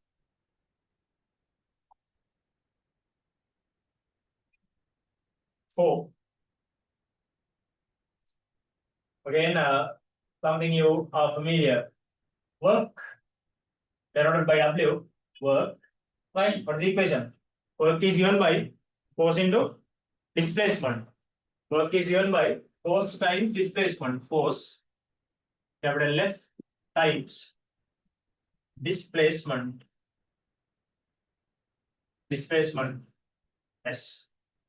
Again, something you are familiar. Work denoted by W. Work. Right? What is the equation? Work is given by force into displacement. Work is given by force times displacement. Force capital F times displacement. S.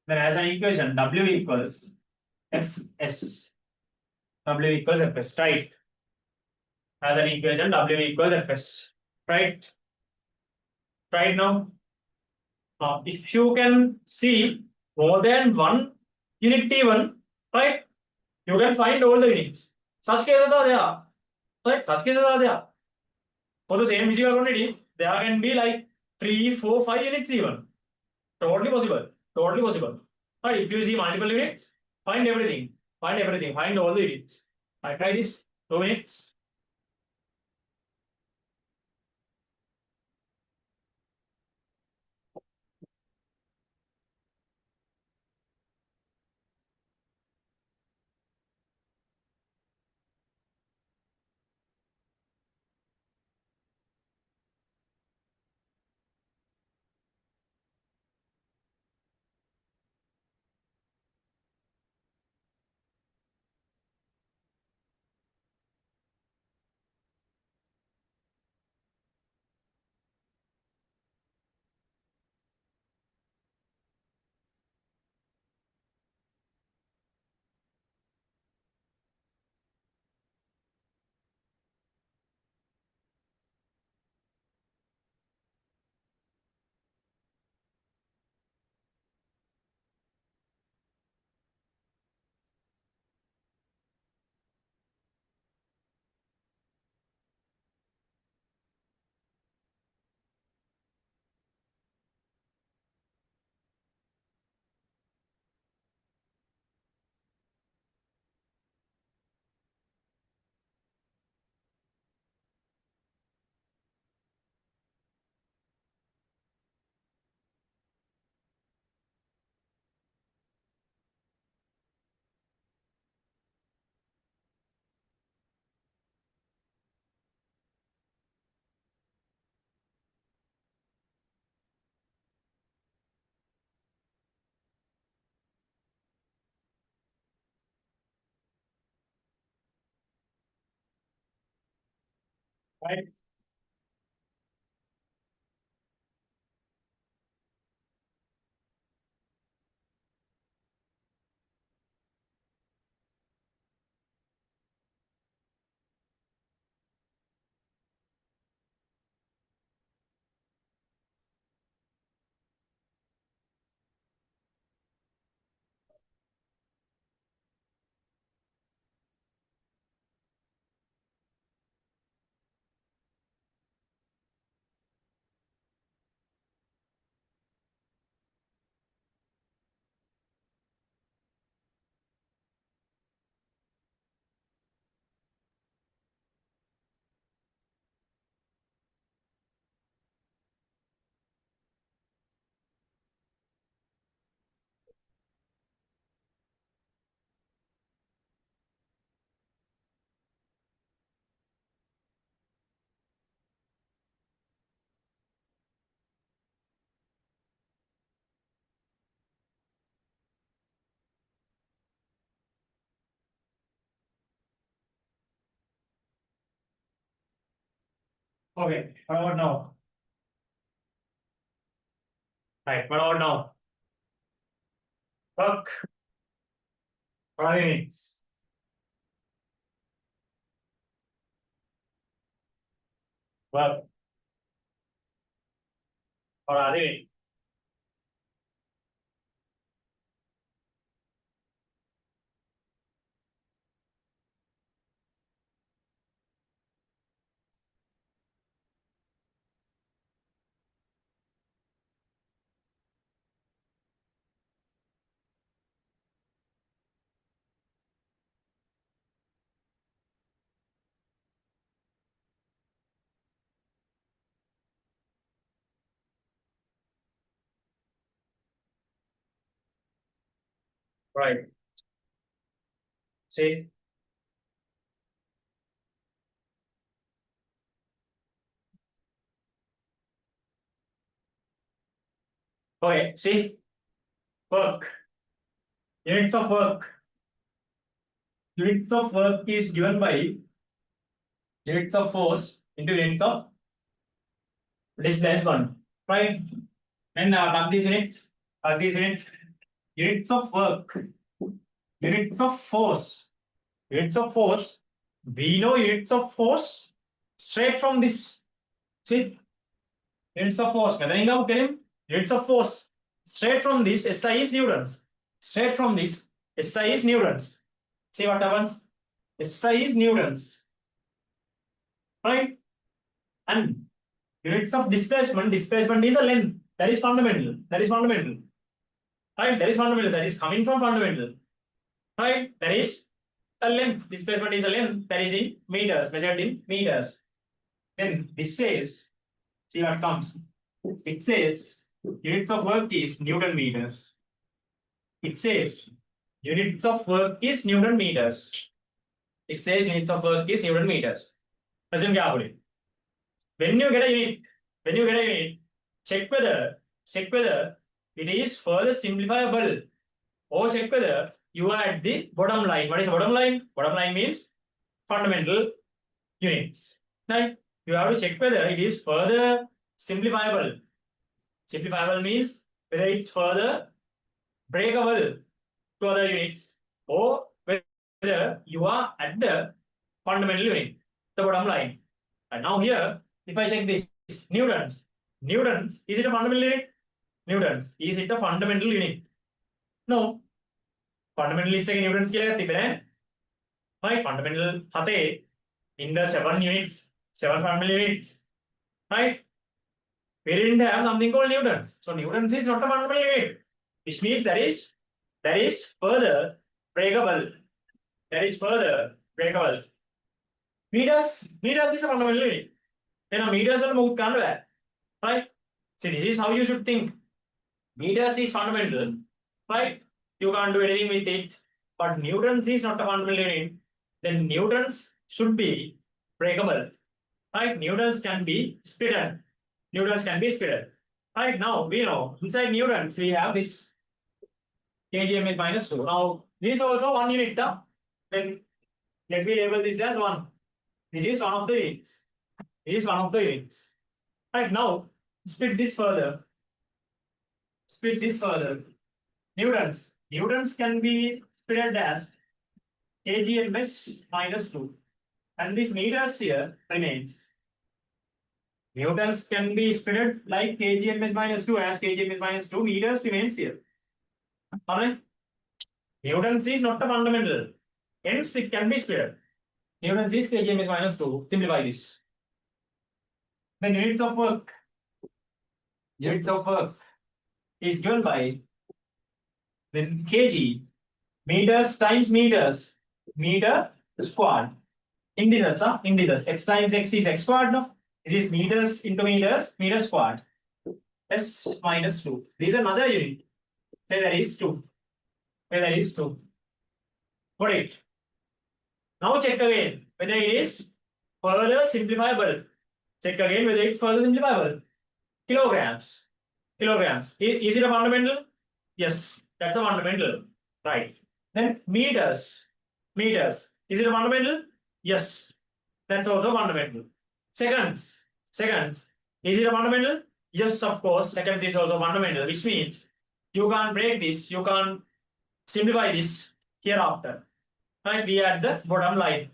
Then as an equation, W equals Fs. W equals Fs, right? As an equation, W equals Fs, right? Right now, if you can see more than one unit T1, right? You can find all the units. Such cases are there, right? Such cases are there. For the same physical quantity, there can be like 3, 4, 5 units even. Totally possible. Totally possible. But if you see multiple units, find everything. Find everything. Find all the units. I try this. 2 minutes. Right? Okay. What about now? Right. What about now? Work. What are the units? Work. or are they winning? Right. See? Okay, see? Work. Units of work. Units of work is given by units of force into units of displacement. Right? And plug these units. Plug these units. Units of work. Units of force. Units of force. We know units of force straight from this. See? Units of force. Units of force. Straight from this, SI is newtons. Straight from this, SI is newtons. See what happens? SI is newtons. Right? And units of displacement, displacement is a length. That is fundamental. That is fundamental. Right? That is fundamental. That is coming from fundamental. Right? That is a length. Displacement is a length. That is in meters, measured in meters. Then this says, see what comes. It says units of work is Newton meters. It says units of work is Newton meters. It says units of work is Newton meters. Listen carefully. When you get a unit, check whether it is further simplifiable, or check whether you are at the bottom line. What is the bottom line? Bottom line means fundamental units. Right? You have to check whether it is further simplifiable. Simplifiable means whether it's further breakable to other units, or whether you are at the fundamental unit, the bottom line. And now here, if I check this, newtons, is it a fundamental unit? Newtons, is it a fundamental unit? No. Fundamental is taking newtons right? Fundamental in the 7 units, 7 fundamental units, right? We didn't have something called newtons. So newtons is not a fundamental unit, which means that is further breakable. That is further breakable. Meters is a fundamental unit. Then meters will move right? See, this is how you should think. Meters is fundamental, right? You can't do anything with it. But newtons is not a fundamental unit. Then newtons should be breakable, right? Newtons can be split. Right, now we know inside newtons we have this kgm is -2. Now this is also 1 unit. Then let me label this as 1. This is one of the units. Right, now split this further. Newtons can be split as kgms -2. And this meters here remains. Newtons can be split like kgm is -2, as kgm is -2, meters remains here. Alright? Newtons is not a fundamental. Hence it can be split. Newtons is kgm is -2. Simplify this. Then units of work is given by then kg, meters times meters, meter squared. Integers. X times x is x squared, no? This is meters into meters, meter squared. S -2. This is another unit. Say that is 2. Got it. Now check again whether it is further simplifiable. Kilograms. Is it a fundamental? Yes, that's a fundamental. Right. Then meters. Is it a fundamental? Yes, that's also fundamental. Seconds. Is it a fundamental? Yes, of course. Seconds is also fundamental, which means you can't break this, you can't simplify this hereafter. Right? We are at the bottom line.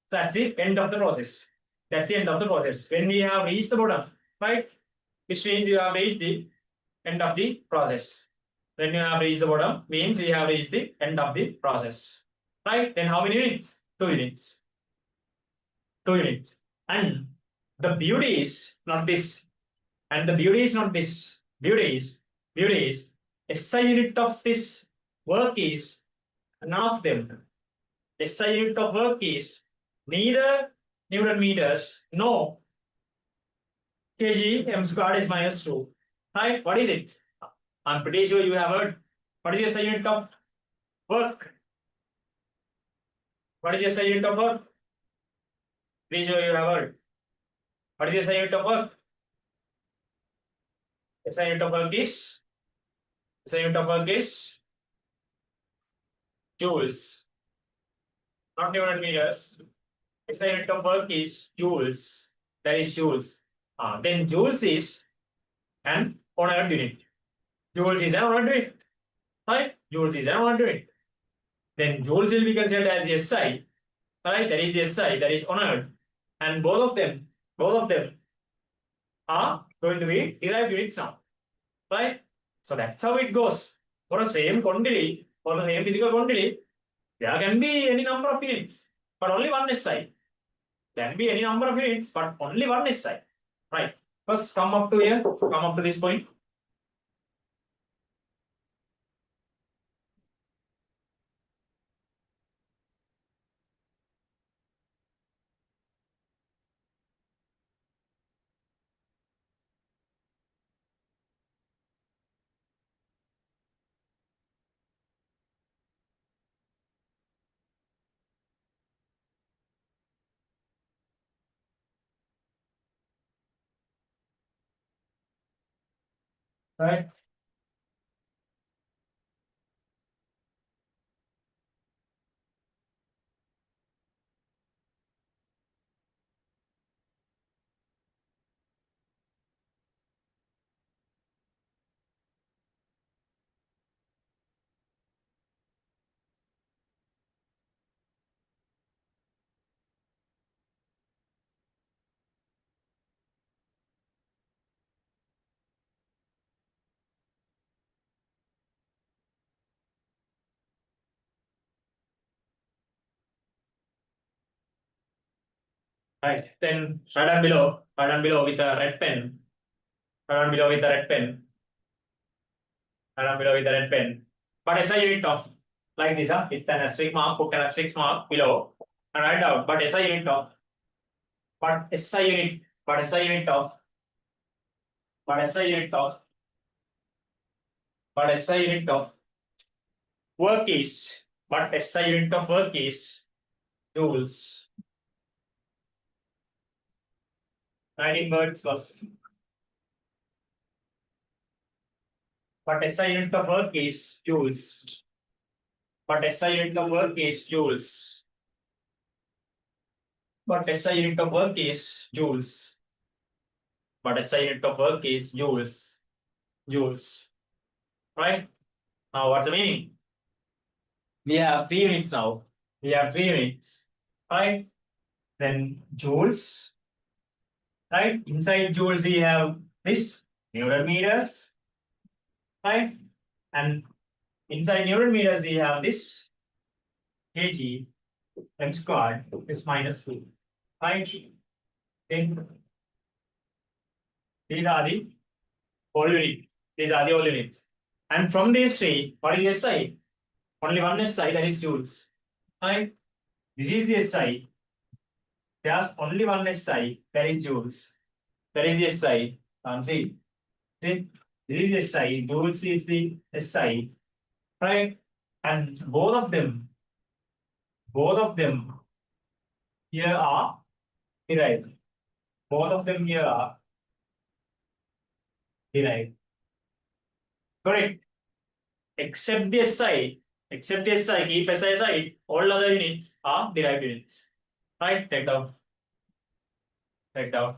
So that's the end of the process. When we have reached the bottom, right? which means you have reached the end of the process. When you have reached the bottom, means you have reached the end of the process. Right? Then how many units? 2 units. 2 units. And the beauty is not this. And the beauty is not this. Beauty is SI unit of this work is none of them. SI unit of work is neither Newton meters, no kg m squared is minus 2. Right? What is it? I'm pretty sure you have heard. What is SI unit of work? What is SI unit of work? Pretty sure you have heard. What is SI unit of work? SI unit of work is SI unit of work is joules, not Newton meters. SI unit of work is joules. That is joules. Then joules is an honored unit. Joules is an honored unit. Right? Joules is an honored unit. Then joules will be considered as the SI. Right? That is the SI. That is honored. And both of them are going to be derived units now. Right? So that's how it goes. For the same quantity, for the same physical quantity, there can be any number of units, but only one SI. There can be any number of units, but only one SI. Right? First, come up to here, come up to this point. Right? Right. Then right down below with a red pen, right down below with a red pen, right down below with a red pen. But SI unit of like this, with an asterisk mark, put an asterisk mark below, and write down. But SI unit of, but SI unit, but SI unit of, but SI unit of, but SI unit of work is, but SI unit of work is joules. Writing words first. But SI unit of work is joules. But SI unit of work is joules. But SI unit of work is joules. But SI unit of work is joules. Joules. Right? Now what's the meaning? We have 3 units now. We have 3 units. Right? Then joules. Right? Inside joules we have this Newton meters. Right? And inside Newton meters we have this kg m squared is minus 2. Right? Then these are the whole units. These are the whole units. And from these 3, what is SI? Only one SI, that is joules. Right? This is the SI. There's only one SI, that is joules. That is the SI. See? See? This is the SI. Joules is the SI. Right? And both of them here are derived. Both of them here are derived. Correct. Except the SI, keep SI aside, all other units are derived units. Right? Take down. Take down.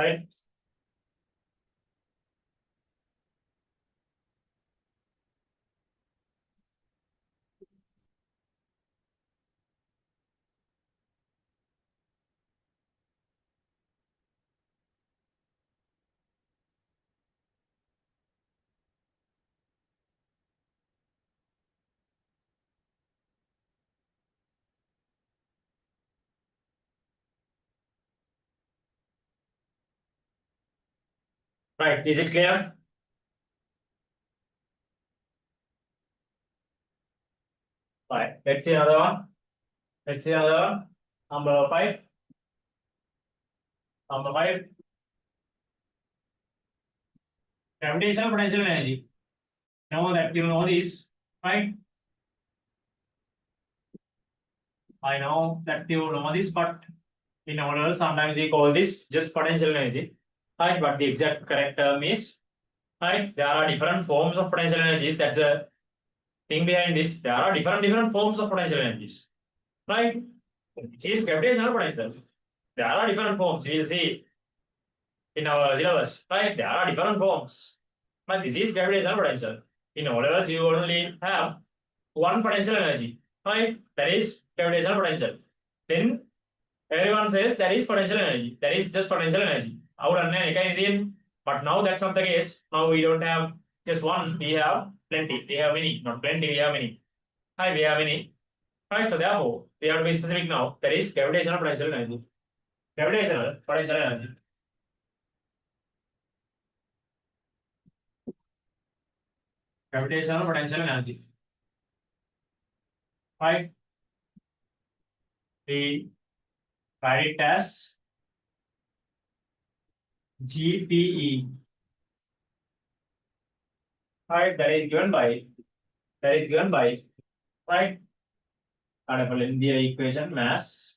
right? Right. Is it clear? Right. Let's see another one. Let's see another one. Number five. Number five. Gravitational potential energy. Now that you know this, right? I know that you know this, but in our world, sometimes we call this just potential energy. Right? But the exact correct term is, right? There are different forms of potential energies. That's a thing behind this. There are different forms of potential energies. Right? Which is gravitational potential. There are different forms. We'll see in our syllabus, right? There are different forms. But this is gravitational potential. In O levels, you only have one potential energy, right? That is gravitational potential. Then everyone says that is potential energy. That is just potential energy. But now that's not the case. Now we don't have just one, we have plenty. We have many, not plenty, we have many. Right, we have many. Right, so therefore, we have to be specific now. That is gravitational potential energy. Gravitational potential energy. Gravitational potential energy. Right? We write it as GPE. Right? That is given by right? In the equation mass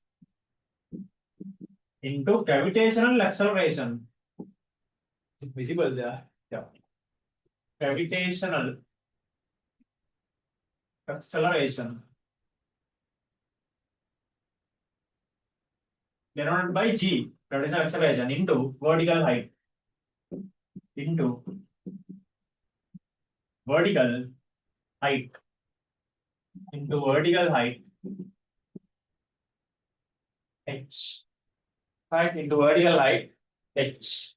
into gravitational acceleration. Is it visible there? Yeah. Gravitational acceleration denoted by G, gravitational acceleration into vertical height into vertical height into vertical height h, right, into vertical height h.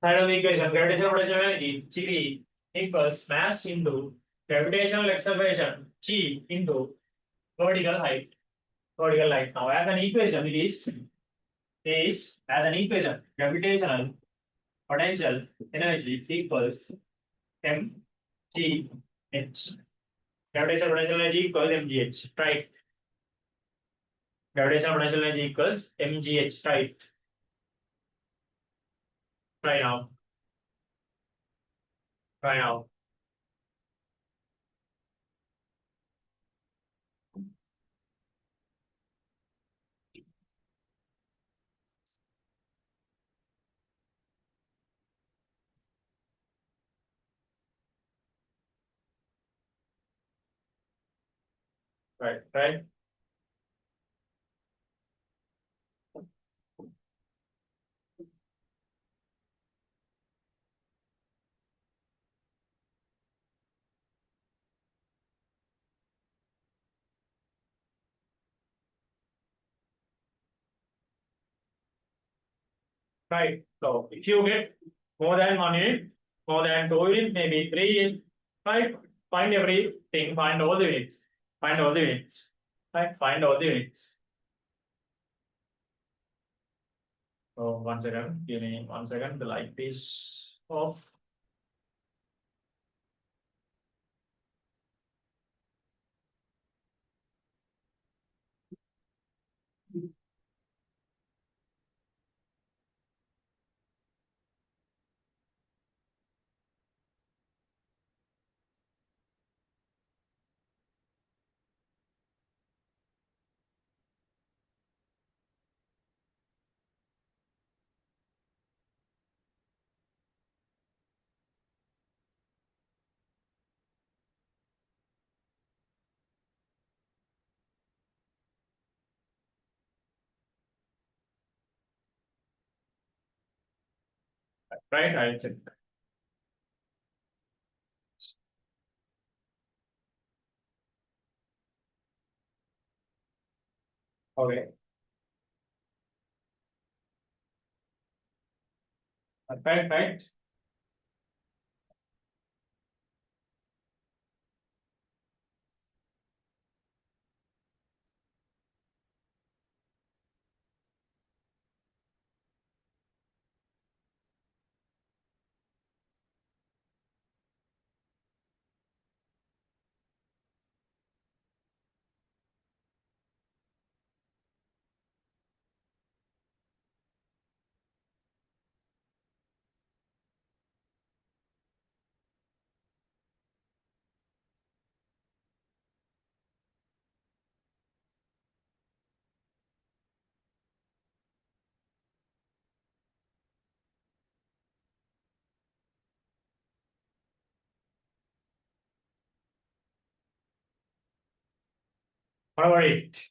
Side of the equation, gravitational potential energy G equals mass into gravitational acceleration G into vertical height. Vertical height. Now, as an equation, it is as an equation, gravitational potential energy equals mgh. Gravitational potential energy equals mgh, right? Gravitational potential energy equals mgh, right? Right now. Right now. Right, right. Right. So if you get more than 1 unit, more than 2 units, maybe 3 units, right? Find everything, find all the units, find all the units, right? Find all the units. So 1 second, give me 1 second, the light is off. Right, I'll check. Okay. Right. What about it?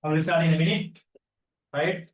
I will start in a minute. Right?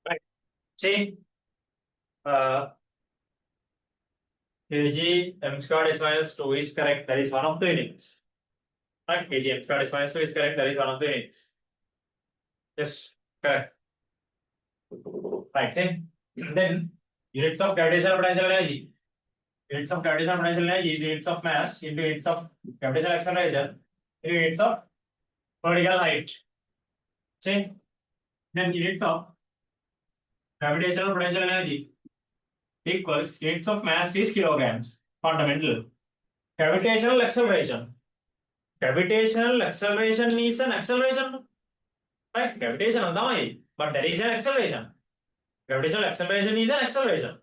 Right. See, uh, kg m squared is minus 2 is correct. That is one of the units. Right? Kg m squared is minus 2 is correct. That is one of the units. Yes, correct. Right. See, then units of gravitational potential energy. Units of gravitational potential energy is units of mass into units of gravitational acceleration into units of vertical height. See, then units of gravitational potential energy equals units of mass is kilograms. Fundamental. Gravitational acceleration. Gravitational acceleration is an acceleration. Right? Gravitation on the way, but there is an acceleration. Gravitational acceleration is an acceleration.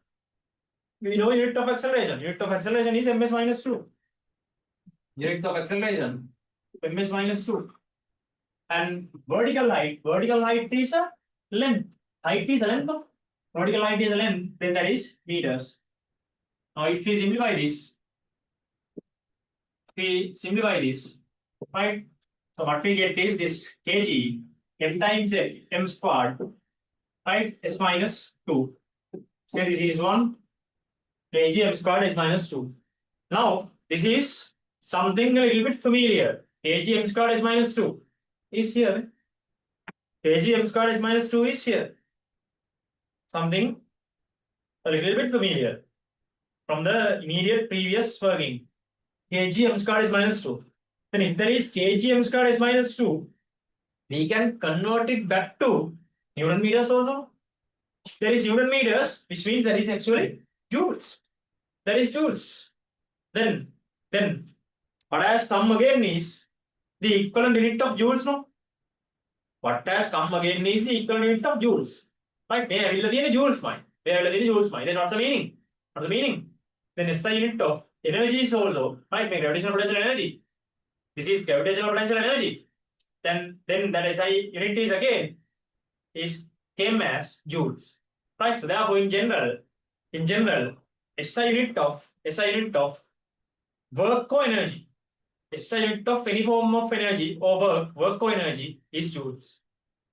We know unit of acceleration. Unit of acceleration is ms minus 2. Units of acceleration ms minus 2. And vertical height is a length. Height is a length of vertical height is a length, then that is meters. Now if we simplify this, right? So what we get is this kg m times m squared, right? S minus 2. So this is 1 kg m squared is minus 2. Now this is something a little bit familiar. Kg m squared is minus 2 is here. Kg m squared is minus 2 is here. Something a little bit familiar from the immediate previous working. Kg m squared is minus 2. Then if there is kg m squared is minus 2, we can convert it back to Newton meters also. There is Newton meters, which means there is actually joules. There is joules. Then what has come again is the equivalent unit of joules, no? What has come again is the equivalent unit of joules. Right? There will be joules mine. There will be joules mine. Then what's the meaning? What's the meaning? Then SI unit of energy is also right. Gravitational potential energy. This is gravitational potential energy. Then that SI unit is again is same as joules. Right? So therefore, in general, SI unit of work or energy. SI unit of any form of energy or work or energy is joules.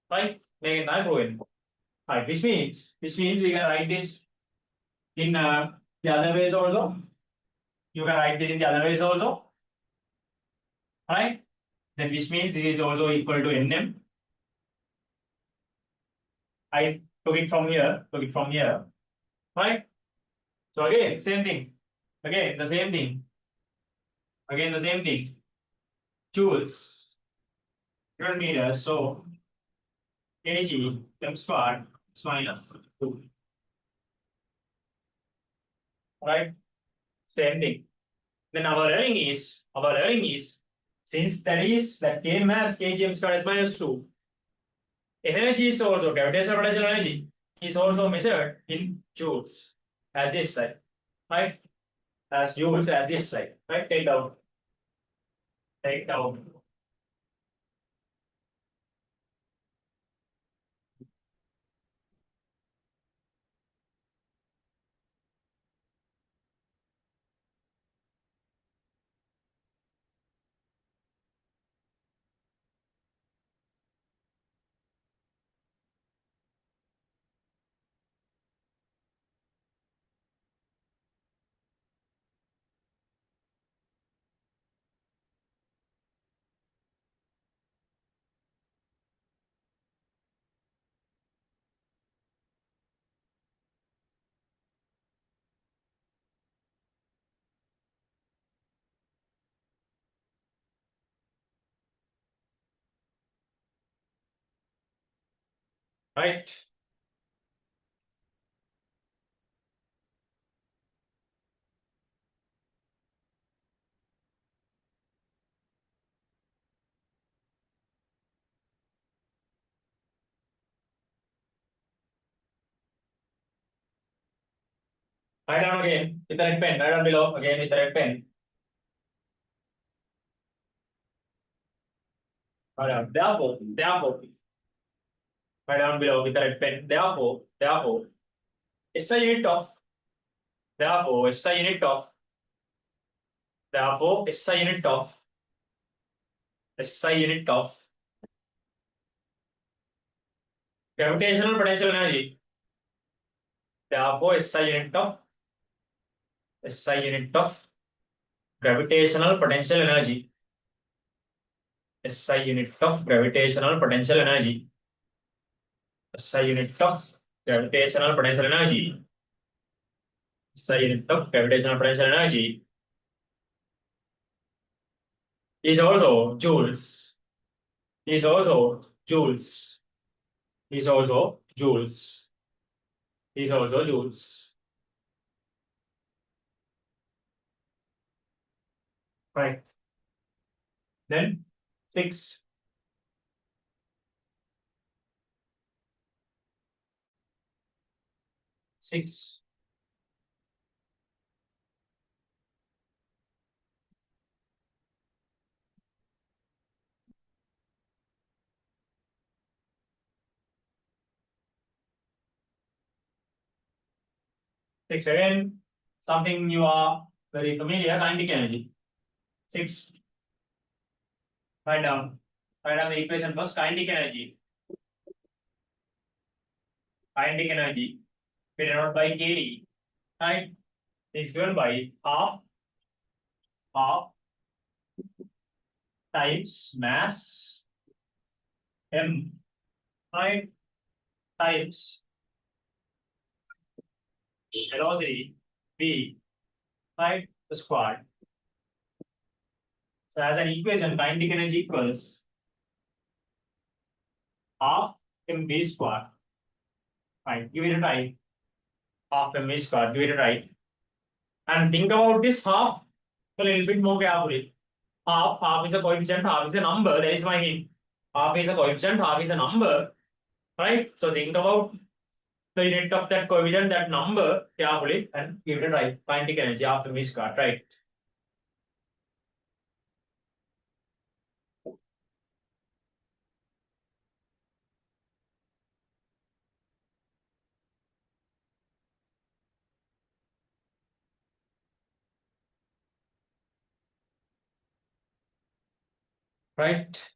Right? Again, I prove it. Right, which means we can write this in the other ways also. You can write this in the other ways also. Right? Then which means this is also equal to Nm. I took it from here, right? So again, same thing. Again, the same thing. Again, the same thing. Joules, meters. So kg m squared is minus 2. Right? Same thing. Then our learning is since that K mass kg m squared is minus 2, energy is also gravitational potential energy is also measured in joules as this side. Right? As joules as this side. Right? Take down. Take down. Right? Write down again with the red pen. Write down below again with the red pen. Write down. Therefore. Write down below with the red pen. Therefore. SI unit of. Therefore, SI unit of. Therefore, SI unit of. SI unit of. Gravitational potential energy. Therefore, SI unit of. SI unit of. Gravitational potential energy. SI unit of gravitational potential energy. SI unit of gravitational potential energy. SI unit of gravitational potential energy is also joules. Is also joules. Is also joules. Is also joules. Right. Then 6. 6. 6 again. Something you are very familiar, kinetic energy. 6. Write down. Write down the equation first. Kinetic energy. Kinetic energy. We denote by KE. Right? Is given by half times mass m, right, times velocity v, right, the square. So as an equation, kinetic energy equals half mv square. Right, give it a try. Half mv square, give it a try. And think about this half a little bit more carefully. Half is a coefficient, half is a number. That is my hint. Half is a coefficient, half is a number. Right? So think about the unit of that coefficient, that number carefully, and give it a try. Kinetic energy after we start, right? Right?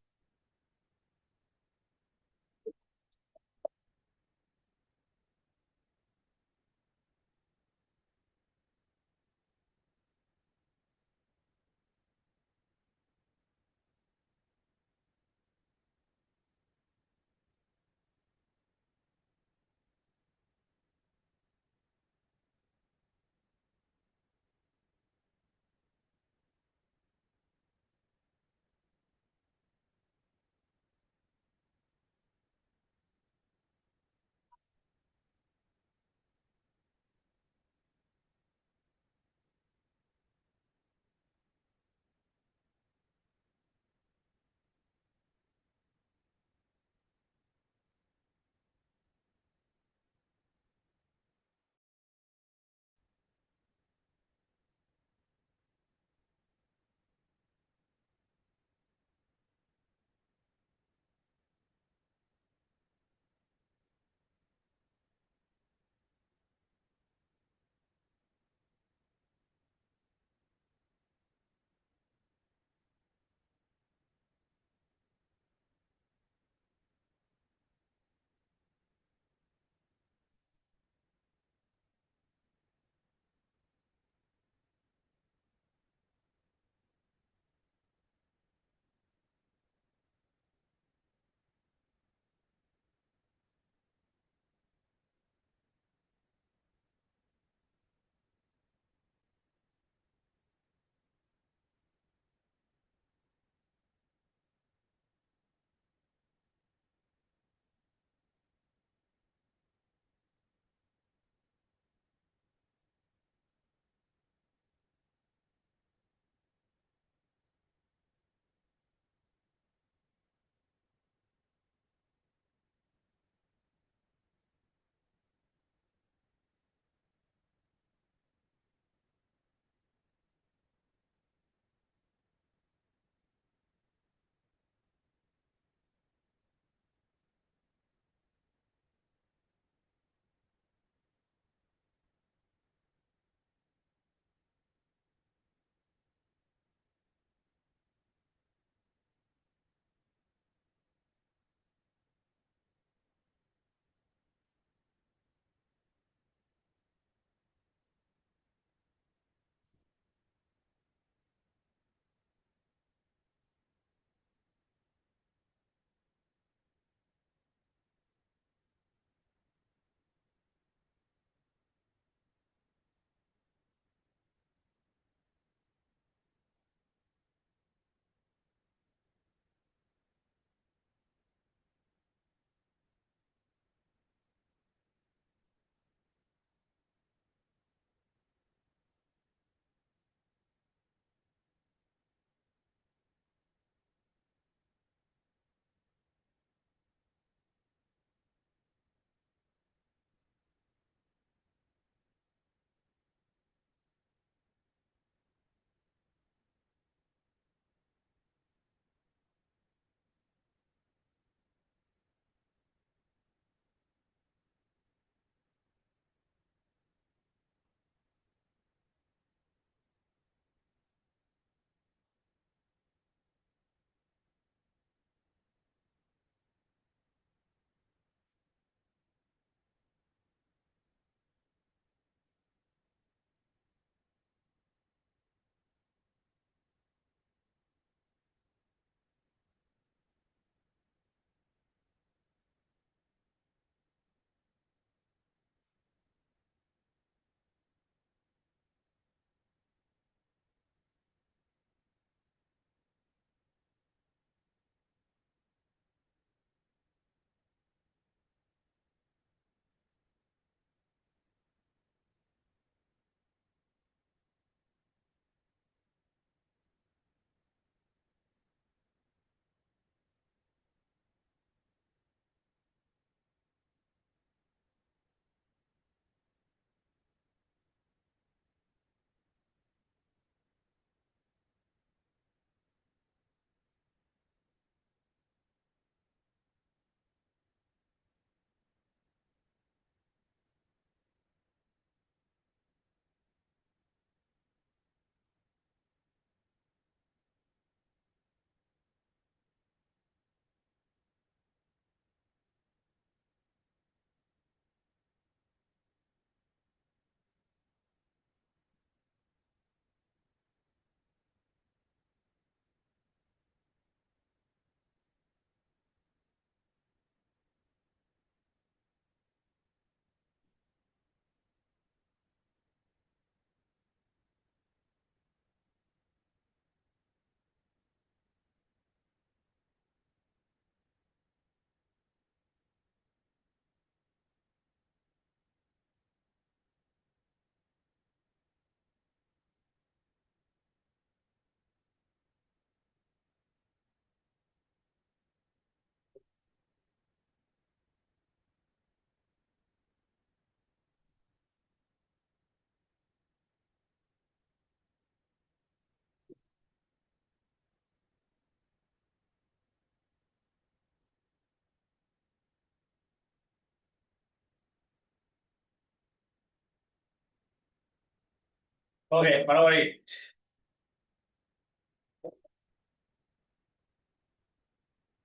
Okay, follow it.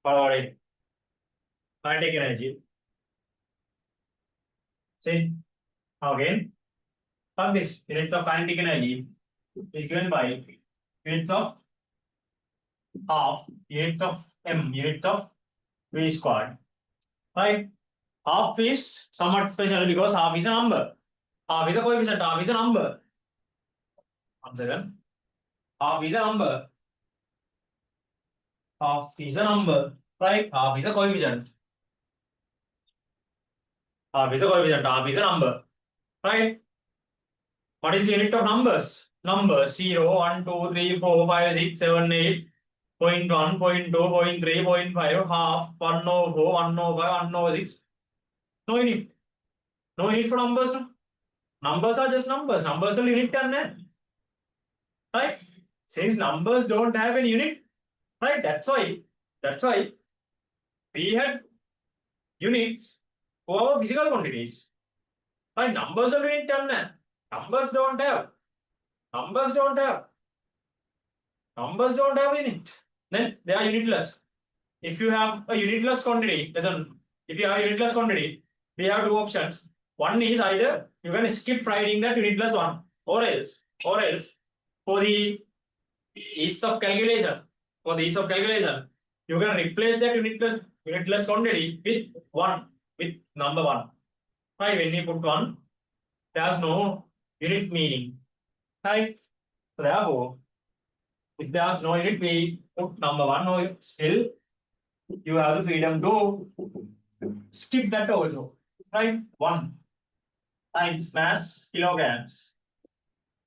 Follow it. Kinetic energy. See, again, fuck this. Units of kinetic energy is given by units of half, units of m, units of v squared. Right? Half is somewhat special because half is a number. Half is a coefficient, half is a number. One second. Half is a number. Half is a number. Right? Half is a coefficient. Half is a coefficient, half is a number. Right? What is the unit of numbers? Numbers 0, 1, 2, 3, 4, 5, 6, 7, 8, 0.1, 0.2, 0.3, 0.5, half, 1/4, 1/5, 1/6. No unit. No unit for numbers. No? Numbers are just numbers. Numbers will unit and right? Since numbers don't have any unit, right? That's why we had units for our physical quantities. Right? Numbers will unit and numbers don't have. Numbers don't have. Numbers don't have unit. Then they are unitless. If you have a unitless quantity, if you have a unitless quantity, we have two options. One is either you can skip writing that unitless one, or else for the ease of calculation, you can replace that unitless quantity with one, with number one. Right? When you put one, there's no unit meaning. Right? So therefore, if there's no unit, we put number one, or still you have the freedom to skip that also. Right? 1 times mass kilograms.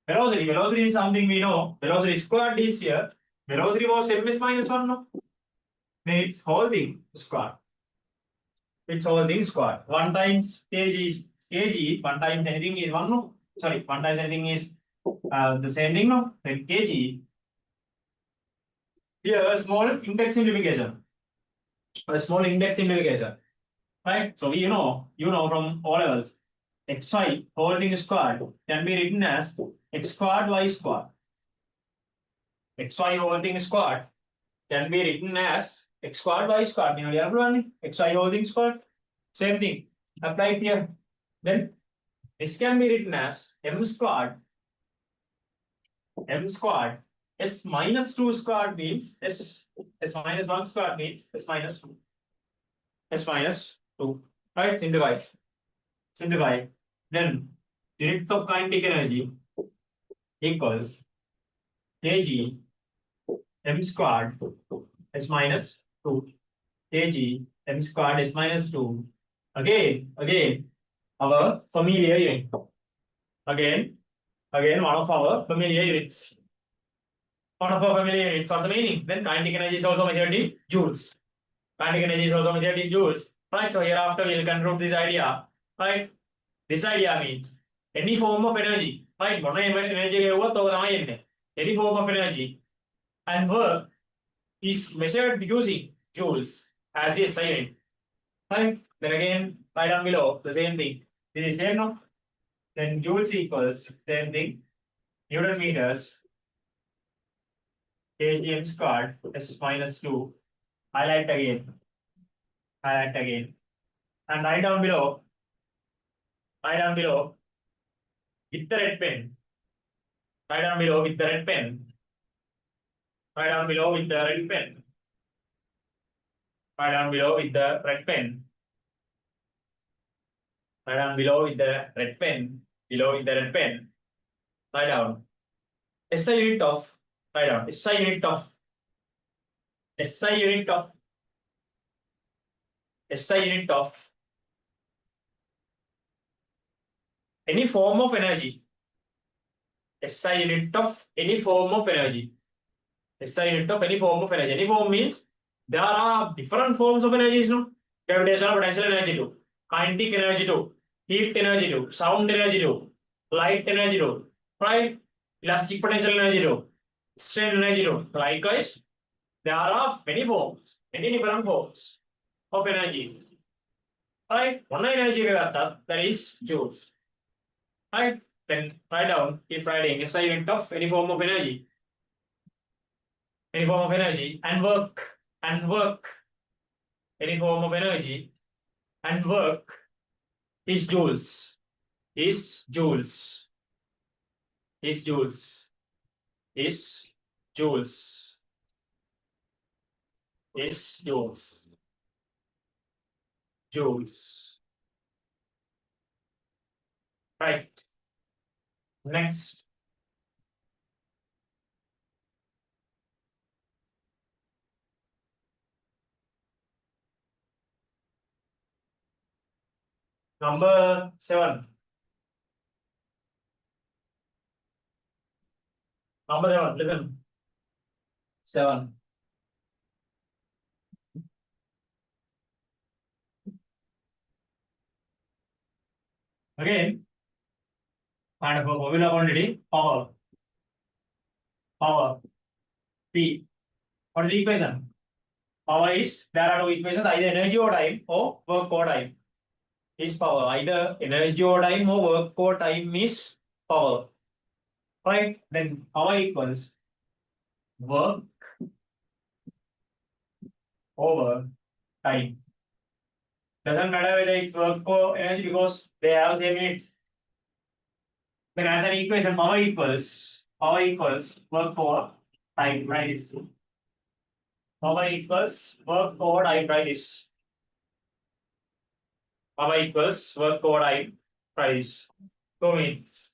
Velocity is something we know. Velocity squared is here. Velocity was ms minus 1, no? Then it's whole thing squared. It's whole thing squared. 1 times kg is kg. 1 times anything is 1, no? Sorry, 1 times anything is the same thing, no? Then kg. Here, a small index simplification. Right? So you know from all levels, xy whole thing squared can be written as x squared y squared. Xy whole thing squared can be written as x squared y squared. You know, everyone, xy whole thing squared. Same thing applied here. Then this can be written as m squared s minus 2 squared means s minus 1 squared means s minus 2. S minus 2. Right? Simplify. Then units of kinetic energy equals kg m squared s minus 2. kg m squared s minus 2. Again, our familiar unit. Again, one of our familiar units. What's the meaning? Then kinetic energy is also measured in joules. Kinetic energy is also measured in joules. Right? So hereafter we'll conclude this idea. Right? This idea means any form of energy. Right? Any form of energy and work is measured using joules as the SI unit. Right? Then again, right down below, the same thing. This is same, no? Then joules equals same thing. Newton meters kg m squared s minus 2. Highlight again. And write down below with the red pen. Write down below with the red pen. Write down below with the red pen. Write down below with the red pen. Write down below with the red pen. Below with the red pen. Write down SI unit of. Write down SI unit of. SI unit of. SI unit of any form of energy. SI unit of any form of energy. SI unit of any form of energy. Any form means there are different forms of energies, no? Gravitational potential energy too, kinetic energy too, heat energy too, sound energy too, light energy too, right? Elastic potential energy too, strain energy too. Likewise, there are many forms, many different forms of energy. Right? One energy that is joules. Right? Then write down, keep writing SI unit of any form of energy. Any form of energy and work. Any form of energy and work is joules. Is joules. Is joules. Is joules. Is joules. Joules. Right. Next. Number 7. Number 7. Listen. 7. Again, find a formula quantity power. Power P. What is the equation? Power is, there are two equations, either energy or time or work or time is power. Either energy or time or work or time is power. Right? Then power equals work over time. Doesn't matter whether it's work or energy because they have same units. Then as an equation, power equals work over time. Right? Power equals work over time. Right? Power equals work over time. Right? 2 minutes.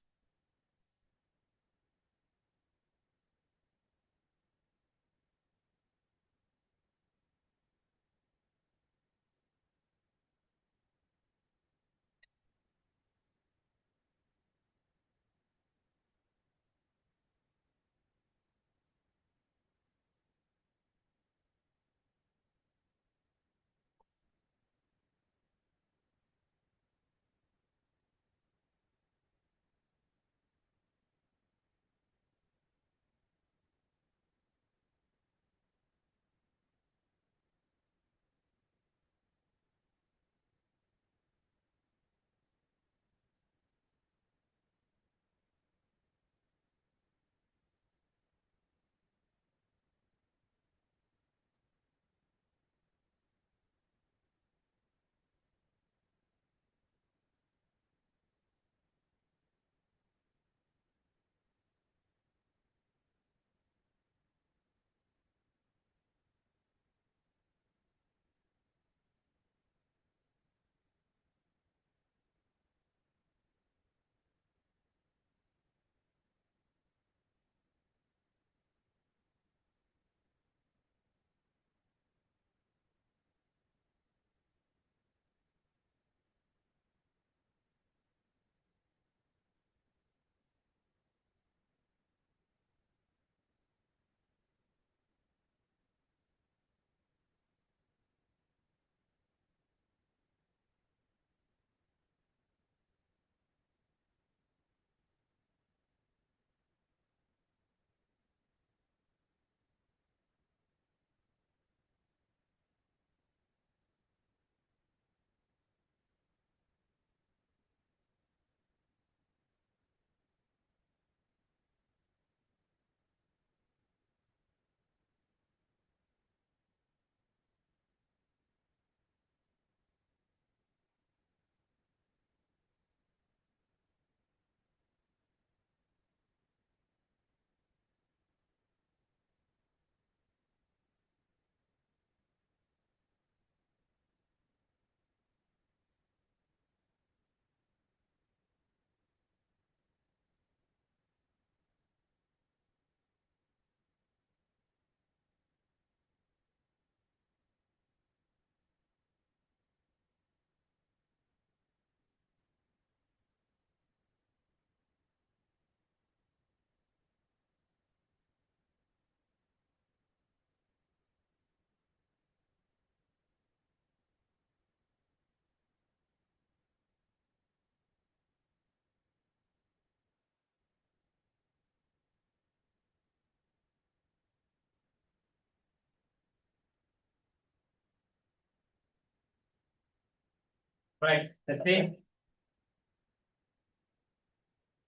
Right. That's it.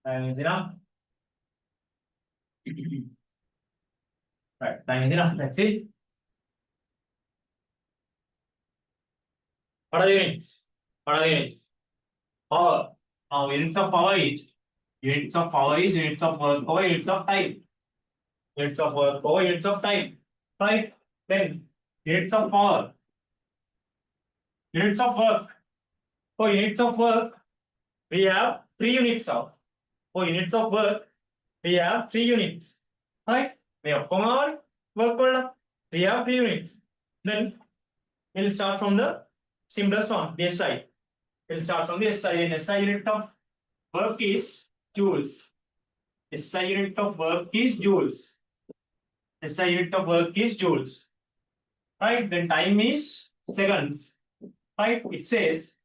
Time is enough. Right, time is enough. That's it. What are the units? What are the units? Power. Now, units of power is units of power is units of work over units of time. Units of work over units of time. Right? Then units of power. Units of work. For units of work, we have 3 units of. For units of work, we have 3 units. Right? We have common work order. We have 3 units. Then we'll start from the simplest one, the SI. We'll start from the SI. And SI unit of work is joules. SI unit of work is joules. SI unit of work is joules. Right? Then time is seconds. Right? It says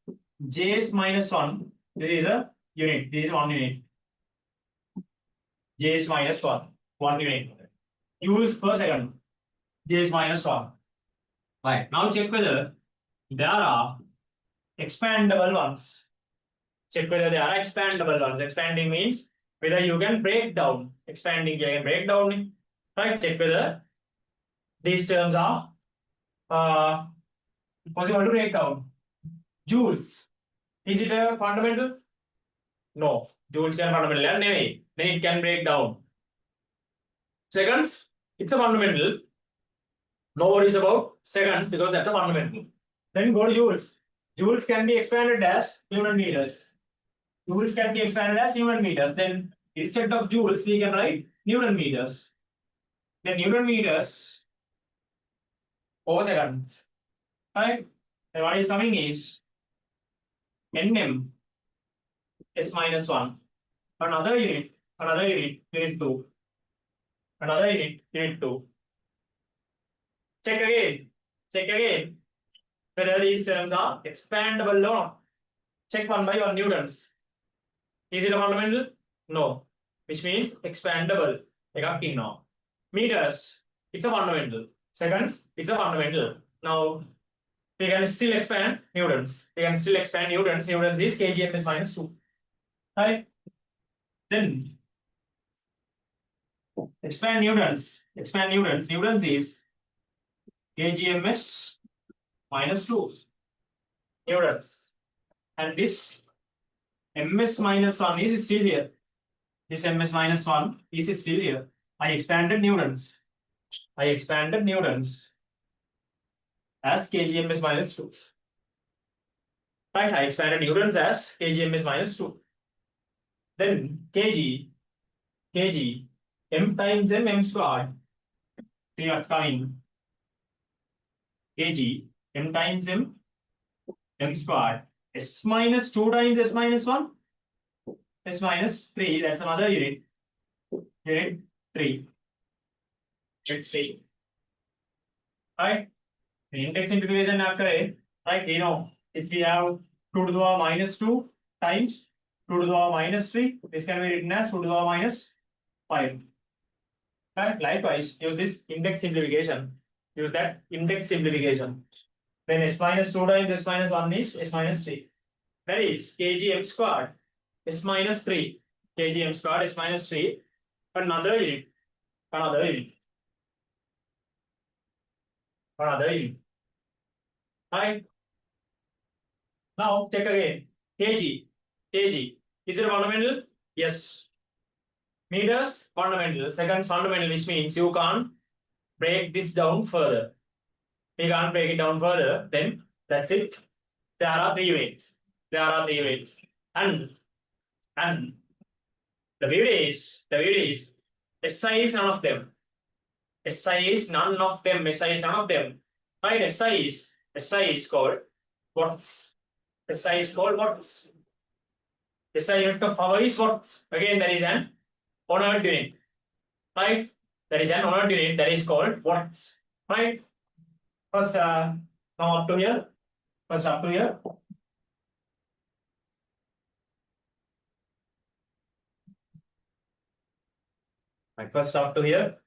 Js minus 1. This is a unit. This is 1 unit. Js minus 1. 1 unit. Joules per second. Js minus 1. Right. Now check whether there are expandable ones. Check whether there are expandable ones. Expanding means whether you can break down. Expanding you can break down. Right? Check whether these terms are possible to break down. Joules. Is it a fundamental? No. Joules can fundamental. Then it can break down. Seconds. It's a fundamental. No worries about seconds because that's a fundamental. Then go to joules. Joules can be expanded as Newton meters. Joules can be expanded as Newton meters. Then instead of joules, we can write Newton meters. Then Newton meters over seconds. Right? Then what is coming is Nm s minus 1. Another unit, unit 2. Another unit 2. Check again. Whether these terms are expandable or not. Check 1 by 1 newtons. Is it a fundamental? No. Which means expandable. Now. Meters, it's a fundamental. Seconds, it's a fundamental. Now, we can still expand newtons. Newtons is kgms minus 2. Right? Then, expand newtons. Newtons is kgms minus 2 newtons. And this ms minus 1 is still here. This ms minus 1 is still here. I expanded newtons as kgms minus 2. Right, I expanded newtons as kgms minus 2. Then kg, m times m squared. See what's coming. Kg, m times m squared. S minus 2 times s minus 1. S minus 3, that's another unit. Unit 3. Unit 3. Right? Index integration after right? You know, if we have 2 to the power minus 2 times 2 to the power minus 3, this can be written as 2 to the power minus 5. Right? Likewise, use this index simplification. Use that index simplification. Then s minus 2 times s minus 1 is s minus 3. That is kg m squared s minus 3. Kg m squared s minus 3. Another unit. Right? Now check again. kg. Is it a fundamental? Yes. Meters, fundamental. Seconds, fundamental, which means you can't break this down further. We can't break it down further, then that's it. There are 3 units. And the beauty is SI is none of them. SI is none of them. Right? SI is called watts. SI unit of power is watts. Again, there is an honored unit. Right? There is an honored unit that is called watts. Right? First, now up to here. Right, first up to here.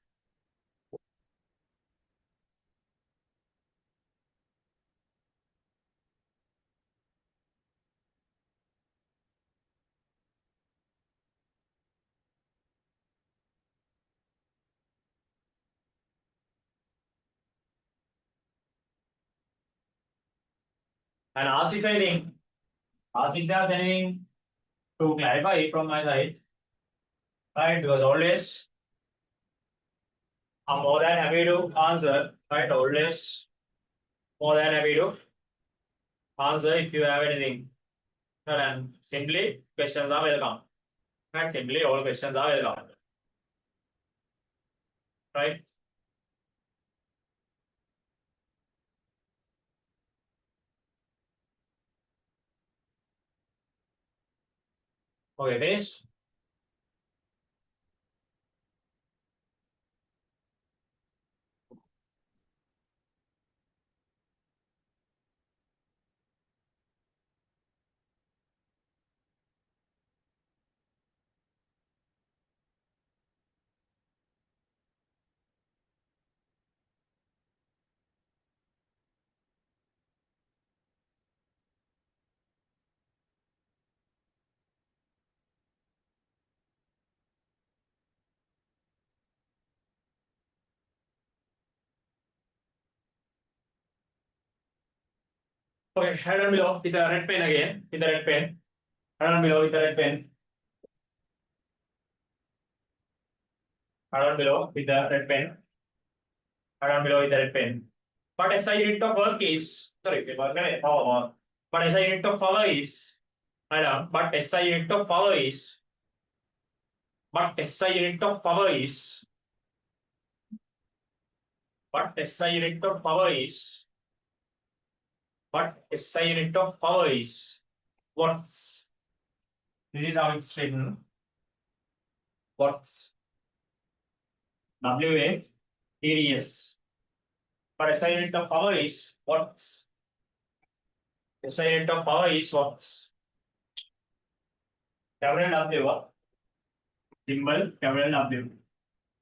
And ask if anything. Ask if there's anything to clarify from my side. Right? Because always I'm more than happy to answer. Right? Always more than happy to answer if you have anything. And simply questions are welcome. Right? Simply all questions are welcome. Right? Okay, finish. Okay, head on below with the red pen again. With the red pen. Head on below with the red pen. Head on below with the red pen. Head on below with the red pen. But SI unit of work is power. But SI unit of power is but SI unit of power is SI unit of power is SI unit of power is SI unit of power is watts. This is how it's written. Watts. WA TDS. But SI unit of power is watts. SI unit of power is watts. Capital W. Symbol capital W.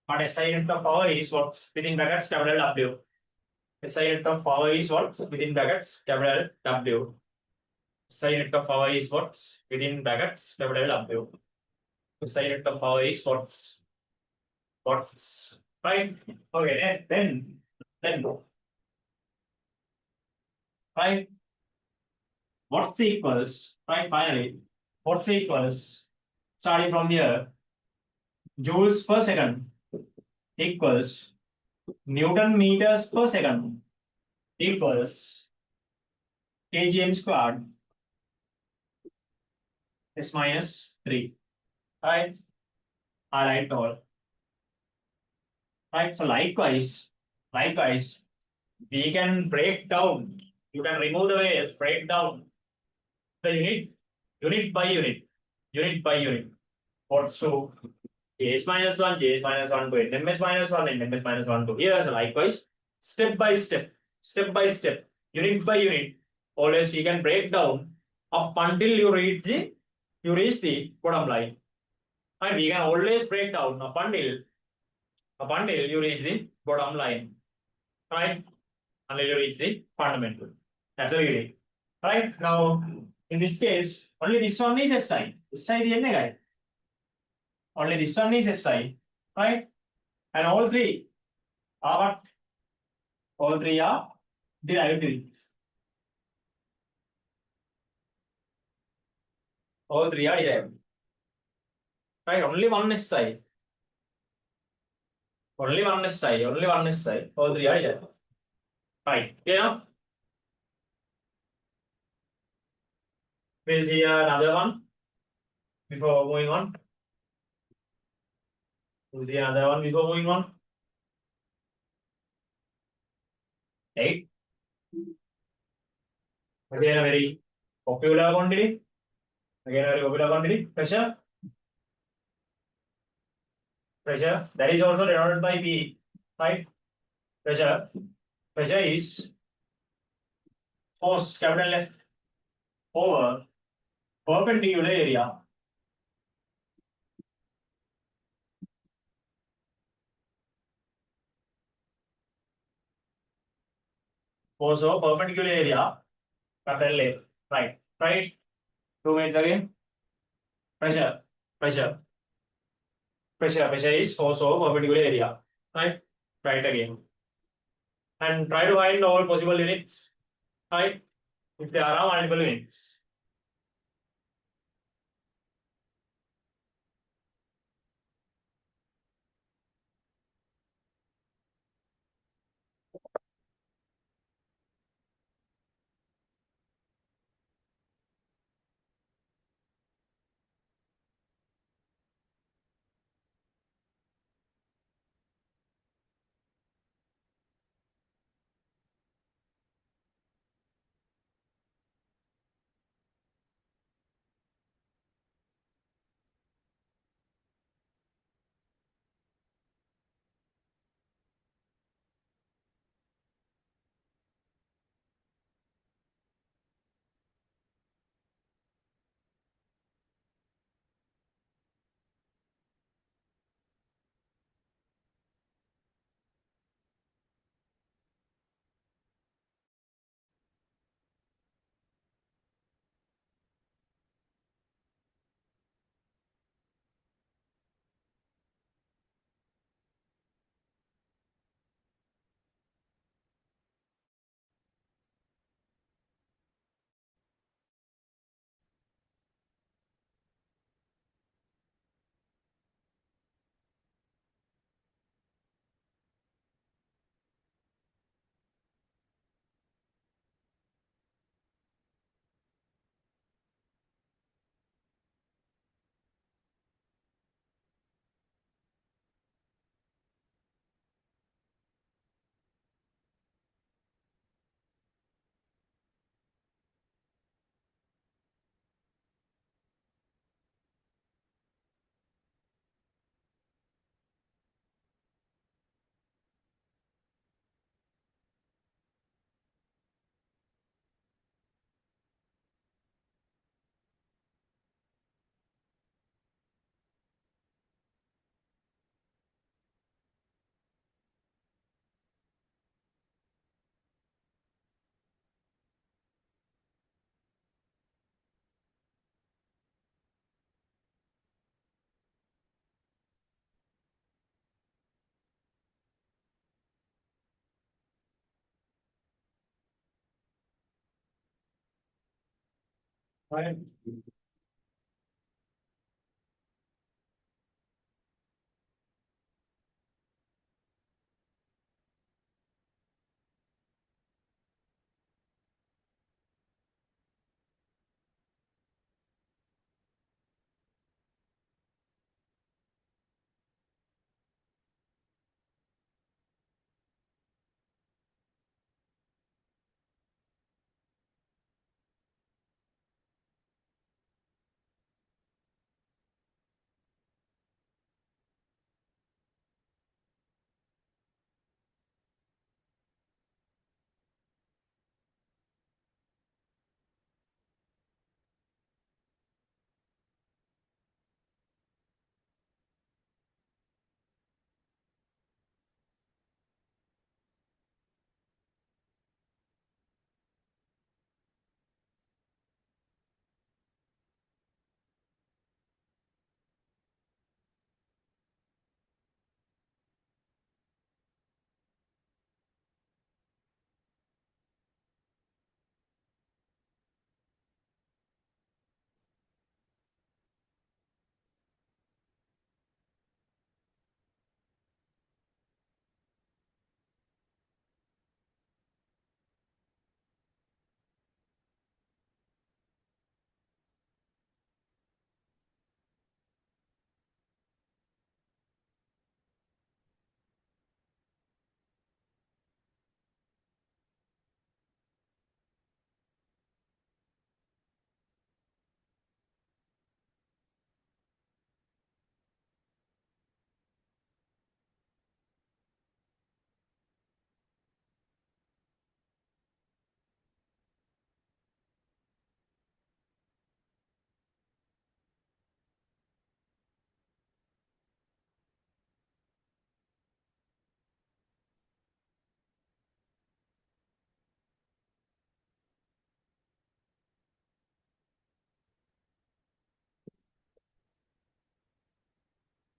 But SI unit of power is watts within brackets capital W. SI unit of power is watts within brackets capital W. SI unit of power is watts within brackets capital W. SI unit of power is watts. Watts. Right? Okay, then right? Watts equals, right? Finally, watts equals starting from here, joules per second equals Newton meters per second equals kgm squared s minus 3. Right? I write all. Right? So likewise, we can break down. You can remove the waves, break down the unit by unit. What's so Js minus 1, Js minus 1 to nms minus 1, nms minus 1 to here. So likewise, step by step, unit by unit, always we can break down up until you reach the bottom line. And we can always break down up until you reach the bottom line. Right? Until you reach the fundamental. That's a unit. Right? Now, in this case, only this one is SI. SI the guy. Only this one is SI, right? And all three are what? All three are derivatives. All three are derivatives. Right? Only one SI. Only one SI. All three are derivatives. Right. Yeah. We'll see another one before moving on. We'll see another one before moving on. 8. Again, a very popular quantity. Pressure. That is also denoted by P. Right? Pressure is force capital F over perpendicular area. Force over perpendicular area, capital A. Right. 2 minutes again. Pressure is force over perpendicular area. Right again. And try to find all possible units. Right. if there are multiple wings. Right.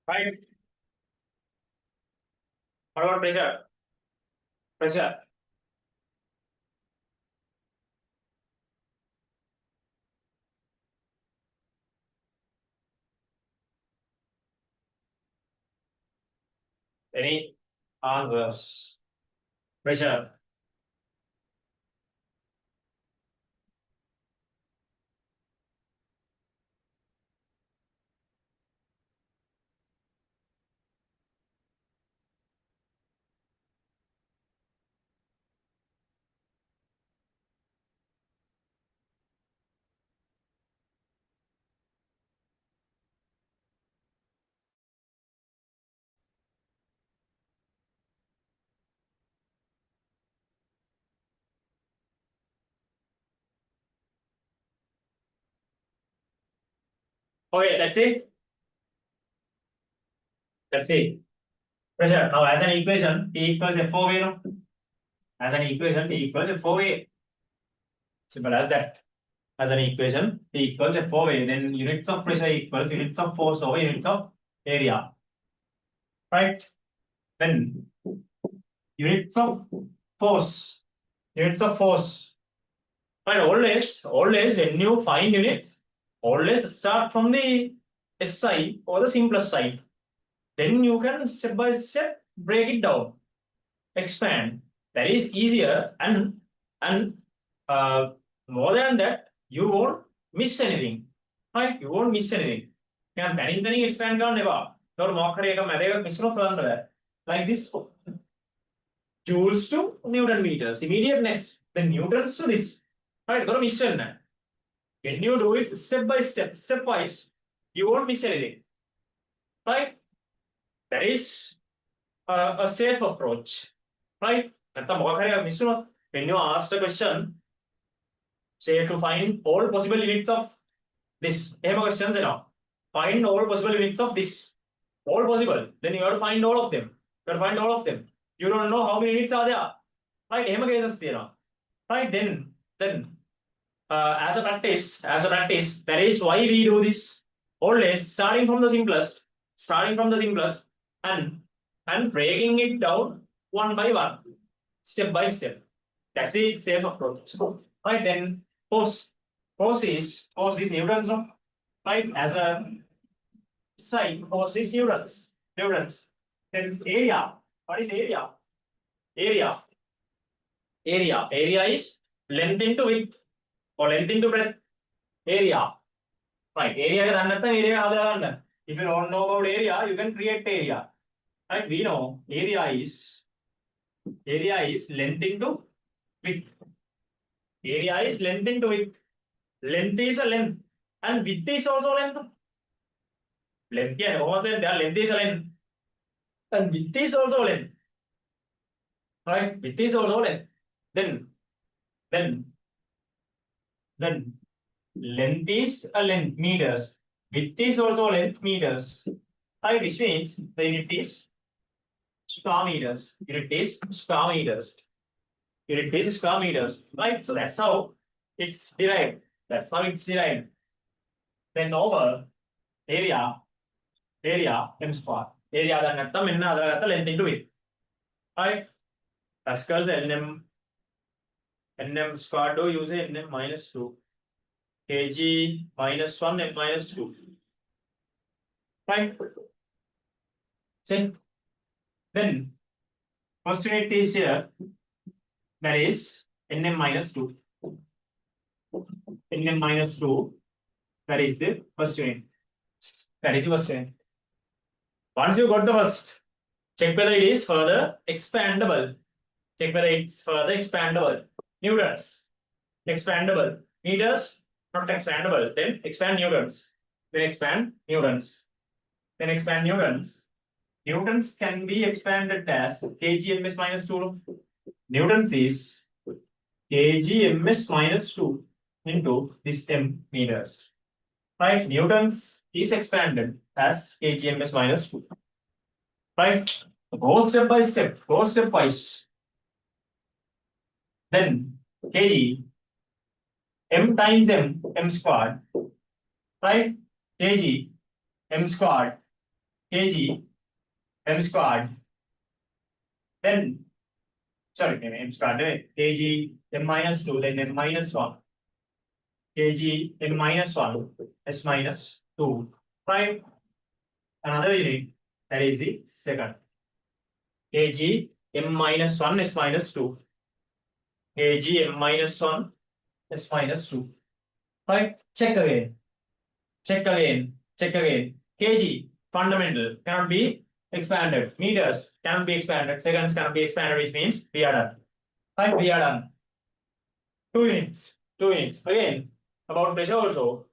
Right. What about pressure? Pressure. Any answers? Pressure. Okay, let's see. Let's see. Pressure. Now, as an equation, P equals F/V. No? As an equation, P equals F/V. Simple as that. As an equation, P equals F/V. Then units of pressure equals units of force over units of area. Right? Then units of force. Units of force. Right? Always when you find units, always start from the SI or the simplest side. Then you can step by step break it down, expand. That is easier, and more than that, you won't miss anything. Right? You won't miss anything. Can anything expand never. Like this. Joules to Newton meters. Immediate next. Then Newtons to this. Right? Don't miss anything. When you do it step by step, stepwise, you won't miss anything. Right? That is a safe approach. Right? When you ask the question, say to find all possible units of this. Questions enough. Find all possible units of this. All possible. Then you have to find all of them. You have to find all of them. You don't know how many units are there. Right? Right? Then as a practice, that is why we do this. Always starting from the simplest, and breaking it down one by one, step by step. That's the safe approach. Right? Then force is Newtons, no? Right? As a side, force is Newtons. Then area. What is area? Area is length into width or length into breadth. Area. Right? Area. If you don't know about area, you can create area. Right? We know area is length into width. Area is length into width. Length is a length, and width is also length. Length is a length, and width is also length. Right? Width is also length. Then length is a length, meters. Width is also length, meters. Right? Which means the unit is square meters. Right? So that's how it's derived. Then over area m square. Area length into width. Right? Pascal's nm square do use nm minus 2. kg minus 1 and minus 2. Right? See? Then first unit is here. That is nm minus 2. nm minus 2. That is the first unit. Once you got the first, check whether it is further expandable. Newtons. Expandable. Meters, not expandable. Then expand newtons. Newtons can be expanded as kg ms minus 2. Newtons is kg ms minus 2 into this m meters. Right? Newtons is expanded as kg ms minus 2. Right? Go step by step. Go stepwise. Then kg m times m squared. Right? kg m squared. kg m squared. Then m squared. kg m minus 2. Then m minus 1. kg m minus 1 s minus 2. Right? Another unit, that is the second. kg m minus 1 s minus 2. kg m minus 1 s minus 2. Right? Check again. Check again. Check again. kg fundamental cannot be expanded. Meters cannot be expanded. Seconds cannot be expanded, which means we are done. Right? We are done. 2 units. 2 units. Again, about pressure also.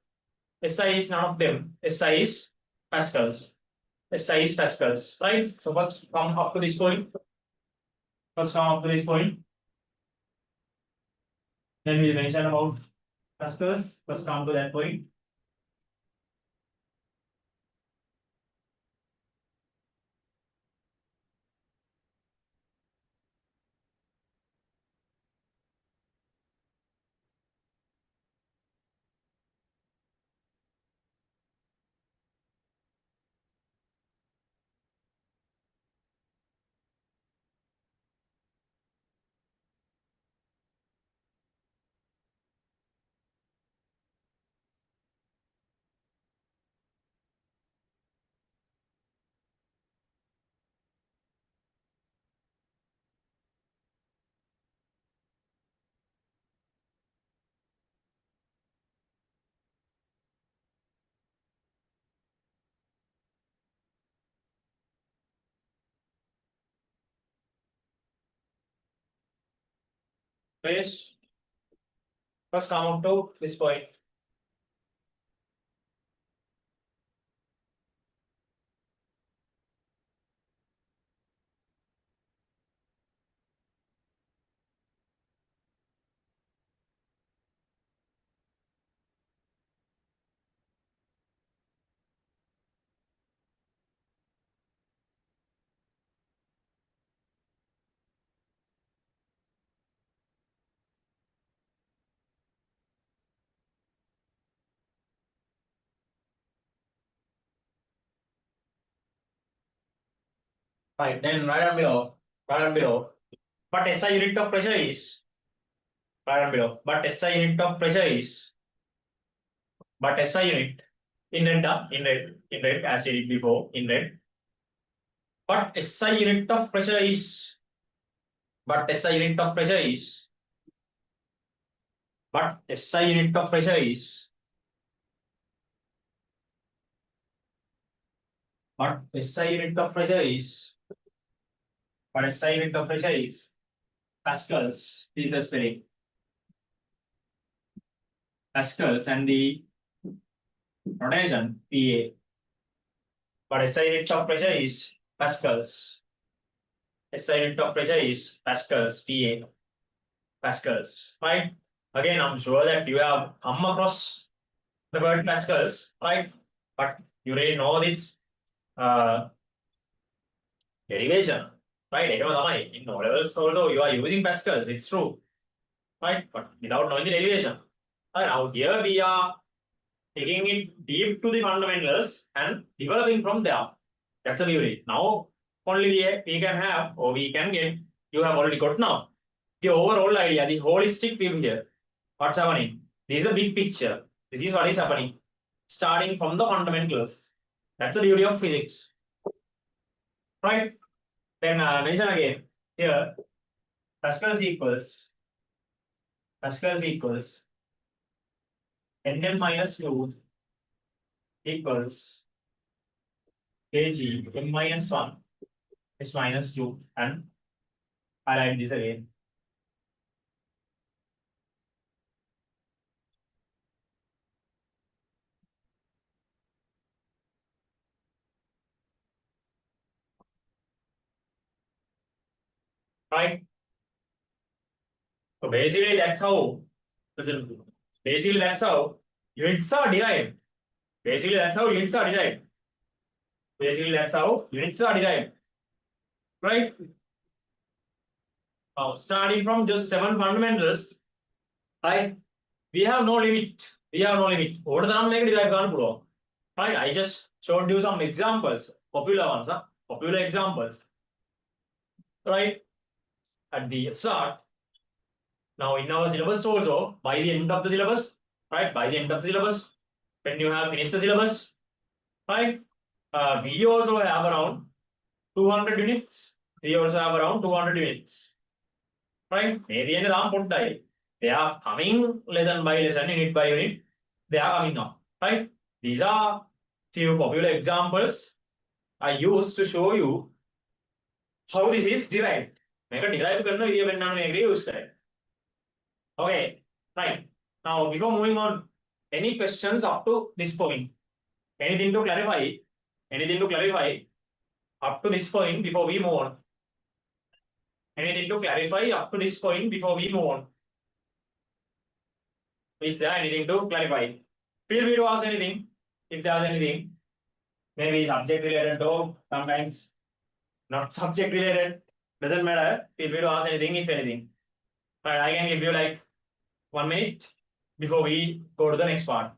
SI is none of them. SI is pascals. SI is pascals. Right? So first come up to this point. First come up to this point. Then we mention about pascals. First come to that point. Please first come up to this point. Right, then right on below. Right on below. But SI unit of pressure is right on below. But SI unit of pressure is SI unit in red, in red, as I did before, in red. But SI unit of pressure is SI unit of pressure is SI unit of pressure is SI unit of pressure is SI unit of pressure is pascals. This is the spelling. Pascals and the notation PA. But SI unit of pressure is pascals. SI unit of pressure is pascals, PA. Pascals, right? Again, I'm sure that you have come across the word pascals, right? But you really know this derivation, right? In O levels, although you are using pascals, it's true, right? But without knowing the derivation. Right, now here we are taking it deep to the fundamentals and developing from there. That's the beauty. Now only we can have, or we can get, you have already got now the overall idea, the holistic view here. What's happening? This is a big picture. This is what is happening. Starting from the fundamentals. That's the beauty of physics. Right? Then mention again. Here, Pascals equals N minus 2 equals kg m minus 1 is minus 2, and I write this again. Right? So basically that's how units are derived. Basically that's how units are derived. Right? Now starting from just 7 fundamentals, right? We have no limit. Over the number negative, right? I just showed you some examples, popular ones, popular examples. Right? At the start. Now in our syllabus also, by the end of the syllabus, right? By the end of the syllabus, when you have finished the syllabus, right? We also have around 200 units, we also have around 200 units. Right? Maybe in the they are coming lesson by lesson, unit by unit. They are coming now. Right? These are few popular examples I used to show you how this is derived. Make a derive karna video benna me use kare. Okay, right. Now before moving on, any questions up to this point? Anything to clarify? Anything to clarify up to this point before we move on? Anything to clarify up to this point before we move on? Is there anything to clarify? Feel free to ask anything if there's anything. Maybe subject related or sometimes not subject related. Doesn't matter. Feel free to ask anything if anything. Right, I can give you like 1 minute before we go to the next part.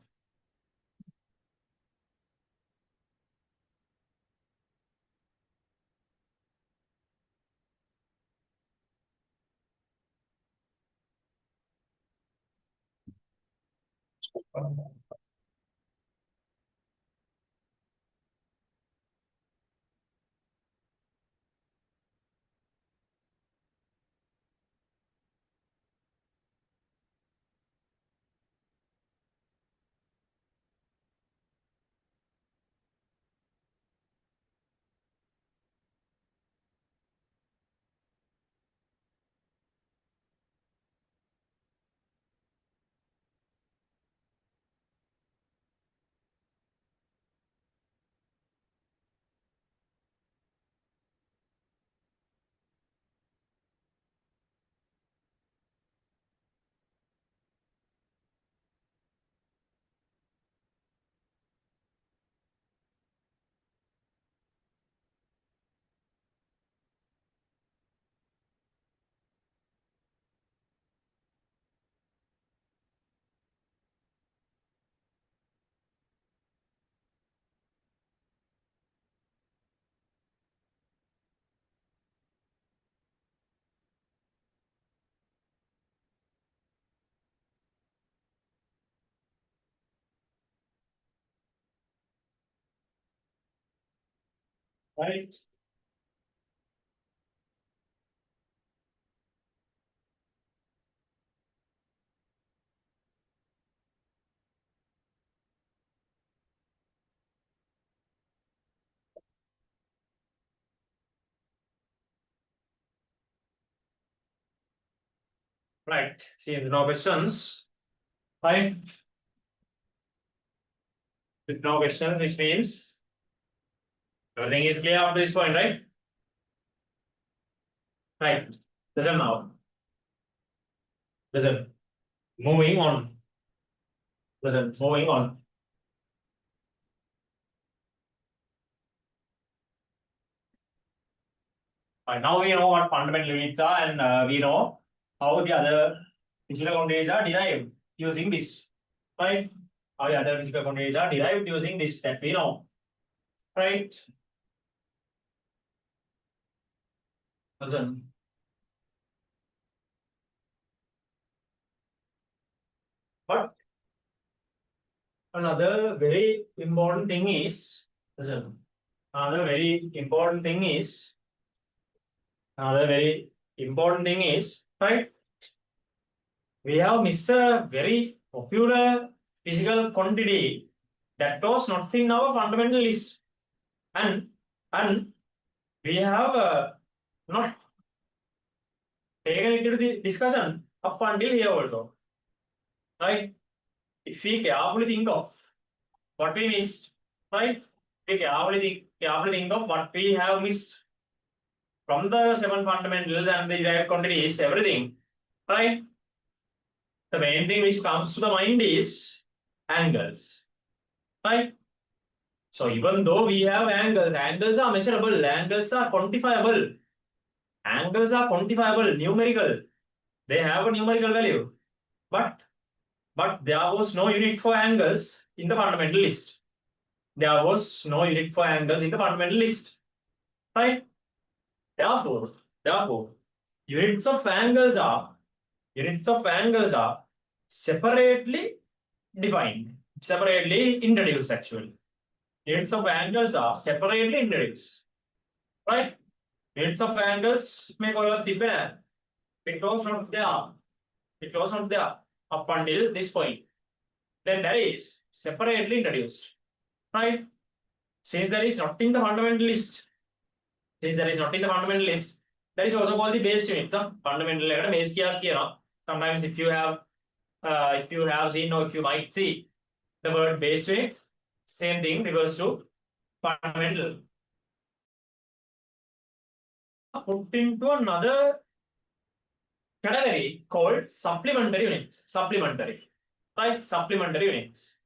Right. Right. See, no questions. Right. With no questions, which means everything is clear up to this point, right? Right. Listen now. Listen. Moving on. Listen. Moving on. Right. Now we know what fundamental units are, and we know how the other physical quantities are derived using this. Right. How the other physical quantities are derived using this that we know. Right. Listen. But another very important thing is, listen. Another very important thing is, right? We have missed a very popular physical quantity that was not in our fundamental list, and we have not taken it into the discussion up until here also, right? If we carefully think of what we missed, right? We carefully think of what we have missed from the 7 fundamentals and the derived quantities, everything, right? The main thing which comes to the mind is angles, right? So even though we have angles, angles are measurable, angles are quantifiable, numerical. They have a numerical value, but there was no unit for angles in the fundamental list. There was no unit for angles in the fundamental list, right? Therefore, units of angles are separately defined, separately introduced actually. Units of angles are separately introduced, right? units of angles may go tippena. It goes from there. It goes from there up until this point. Then that is separately introduced. Right? Since that is not in the fundamental list, since that is not in the fundamental list, that is also called the base units. Fundamental base kiya. Sometimes if you have seen or if you might see the word base units, same thing refers to fundamental. Put into another category called supplementary units. Supplementary, right? Supplementary units,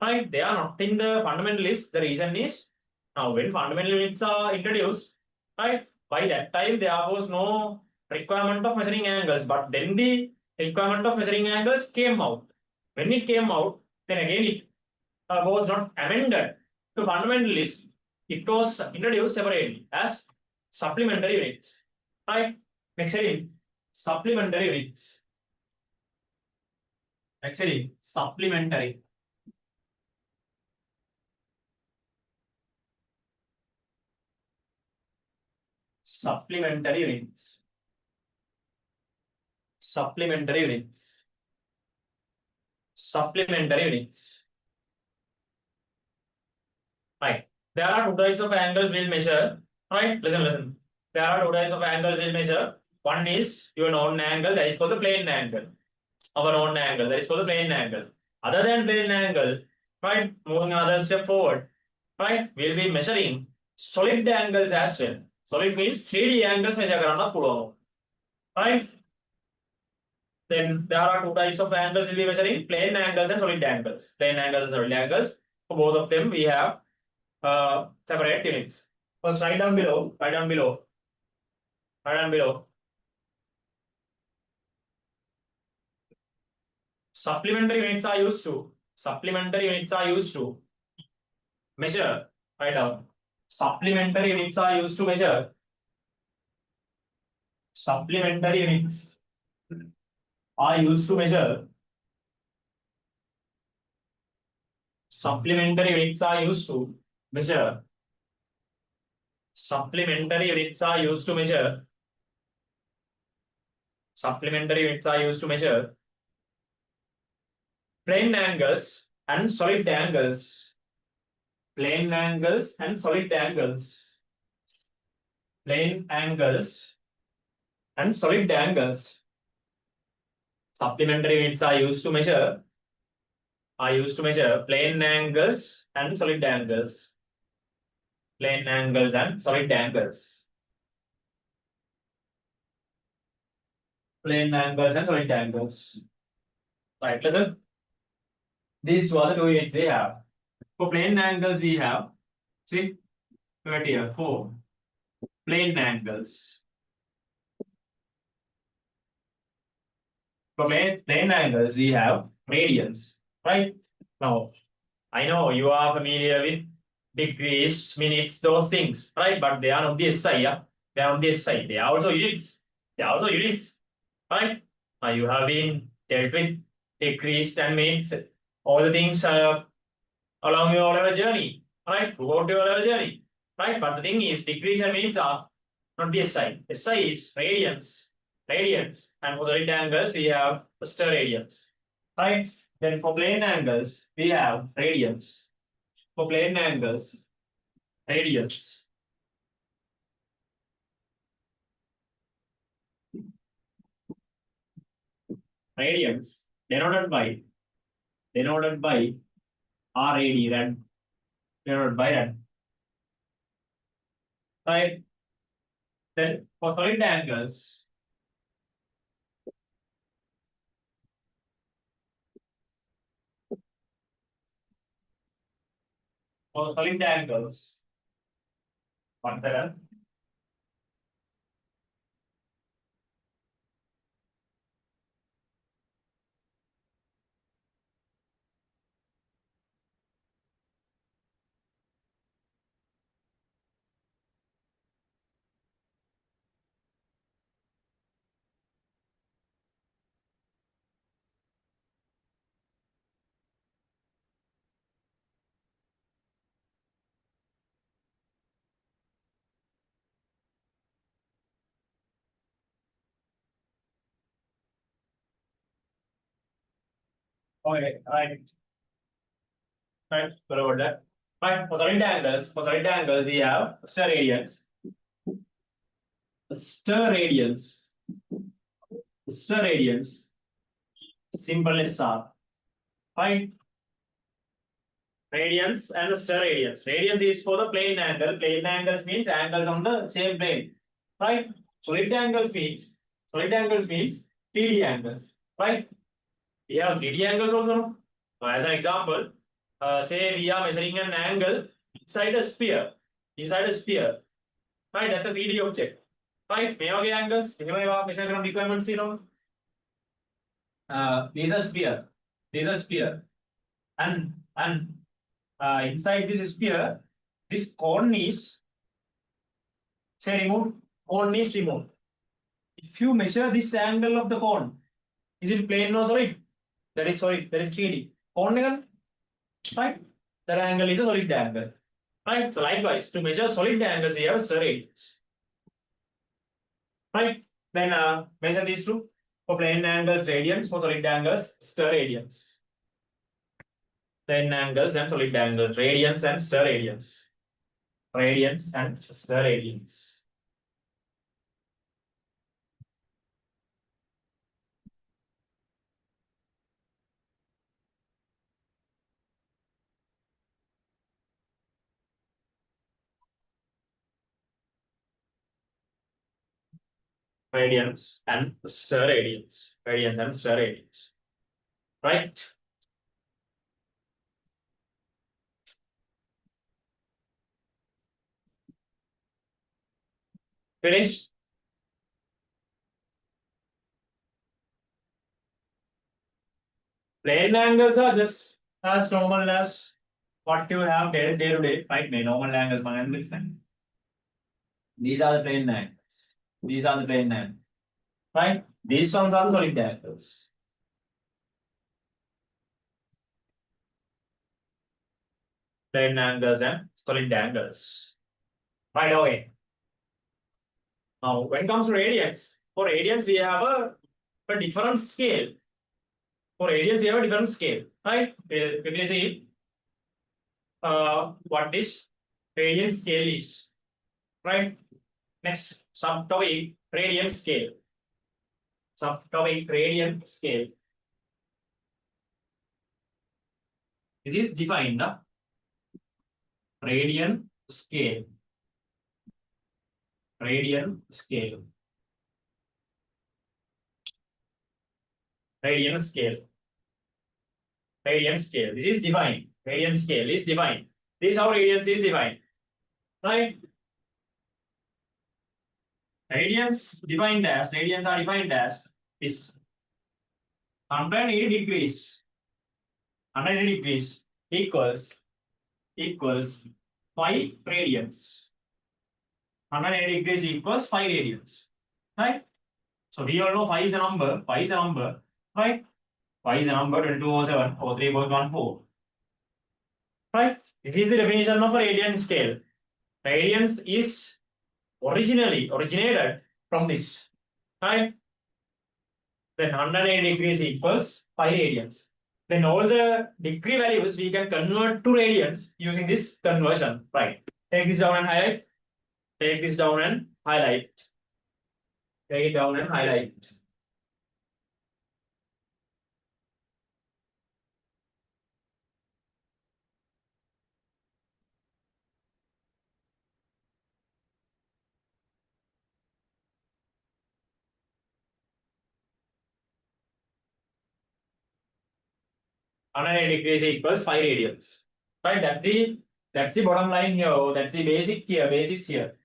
right? They are not in the fundamental list. The reason is now when fundamental units are introduced, right? By that time there was no requirement of measuring angles, but then the requirement of measuring angles came out. When it came out, then again it was not amended to fundamental list. It was introduced separately as supplementary units, right? Next heading, supplementary units. Next heading, supplementary. Supplementary units. Supplementary units. Supplementary units. Right. There are two types of angles we'll measure. Right. Listen. There are two types of angles we'll measure. One is your known angle, that is called the plane angle. Our known angle, that is called the plane angle. Other than plane angle, right? Moving another step forward, right? We'll be measuring solid angles as well. Solid means 3D angles measure karana puluwa. Right? Then there are two types of angles we'll be measuring: plane angles and solid angles. Plane angles and solid angles. For both of them, we have separate units. First, write down below. Write down below. Write down below. Supplementary units are used to. Supplementary units are used to measure. Write down. Supplementary units are used to measure. Supplementary units are used to measure. Supplementary units are used to measure. Supplementary units are used to measure. Supplementary units are used to measure plane angles and solid angles. Plane angles and solid angles. Plane angles and solid angles. Supplementary units are used to measure plane angles and solid angles. Plane angles and solid angles. Plane angles and solid angles. Right, listen. These two are the two units we have. For plane angles, we have, see, right here, 4 plane angles. For plane angles, we have radians, right? Now, I know you are familiar with degrees, minutes, those things, right? But they are not the SI, yeah? They are on the SI. They are also units. They are also units, right? Now, you have been dealt with degrees and minutes, all the things along your level journey, right? Throughout your level journey, right? But the thing is, degrees and minutes are not the SI. SI is radians, and for solid angles, we have steradians, right? Then for plane angles, we have radians. For plane angles, radians. Radians denoted by RAD, rad, denoted by rad, right? Then for solid angles, for solid angles, 1 second. Okay, right. Right, what about that? Right, for solid angles, we have steradians. Steradians. Steradians. Simple as R. Right? Radians and the steradians. Radians is for the plane angle. Plane angles means angles on the same plane. Right? Solid angles means 3D angles. Right? We have 3D angles also. So as an example, say we are measuring an angle inside a sphere. Inside a sphere. Right? That's a 3D object. Right? May have angles. Measure requirements, these are sphere. These are sphere. And inside this sphere, this cone is say removed. Cone is removed. If you measure this angle of the cone, is it plane or solid? That is solid. That is 3D. Cone angle, right? That angle is a solid angle. Right? So likewise, to measure solid angles, we have steradians. Right? Then measure these two. For plane angles, radians. For solid angles, steradians. Plane angles and solid angles, radians and steradians. Radians and steradians. Radians and steradians. Radians and steradians. Right? Finish. Plane angles are just as normal as what you have day to day, right? Normal angles, these are the plane angles. These are the plane angles, right? These ones are the solid angles. Plane angles and solid angles. Right away. Now, when it comes to radians, for radians we have a different scale. For radius, we have a different scale, right? We'll quickly see what this radian scale is, right? Next, subtopic radian scale. Subtopic radian scale. This is defined, radian scale. Radian scale. Radian scale. Radian scale. This is defined. Radian scale is defined. This is how radians is defined, right? Radians are defined as this 180 degrees. 180 degrees equals 5 radians. 180 degrees equals 5 radians, right? So we all know 5 is a number. 5 is a number, right? 5 is a number 2207 or 3.14. Right? This is the definition of a radian scale. Radians is originated from this, right? Then 180 degrees equals 5 radians. Then all the degree values we can convert to radians using this conversion, right? Take this down and highlight. Take this down and highlight. Take it down and highlight. And 180 degrees equals 5 radians. Right? That's the bottom line here. That's the basic here, basis here.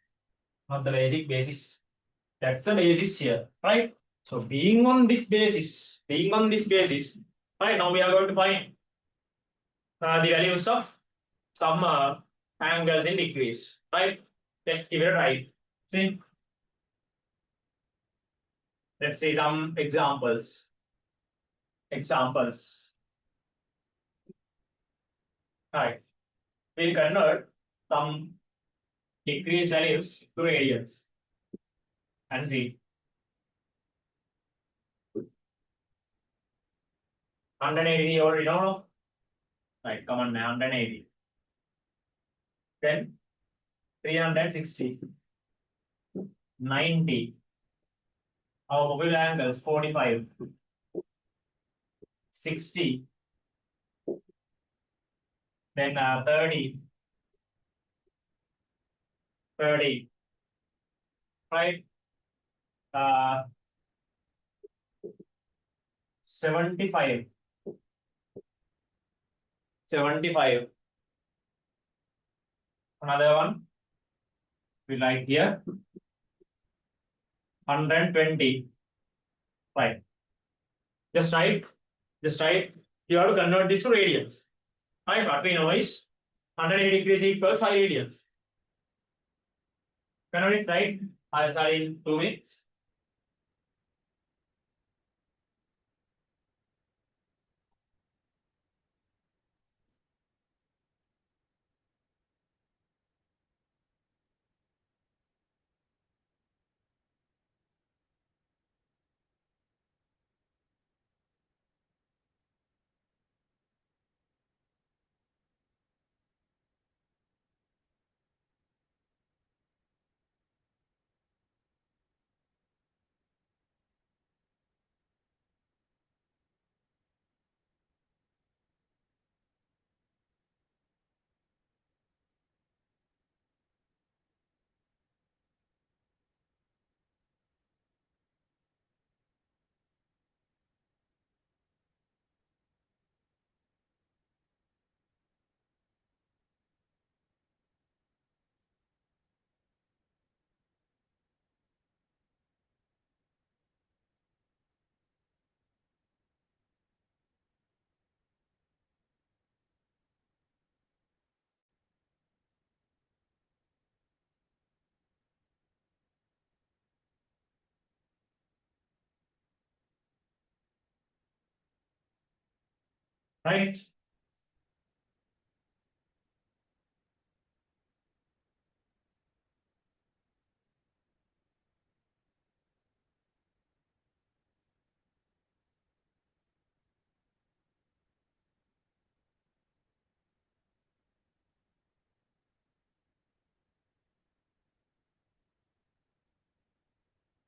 Not the basic basis. That's the basis here, right? So being on this basis, right now we are going to find the values of some angles in degrees, right? Let's give it a try. See, let's see some examples. Right. We'll convert some degrees values to radians and see. 180 you already know. Right, come on, 180. Then 360. 90. Our mobile angles 45. 60. Then 30. 30. Right? 75. 75. Another one. We like here. 120. Right. Just write. Just write. You have to convert this to radians. Right? What we know is 180 degrees equals 5 radians. Convert it, right? I'll start in 2 minutes. Right?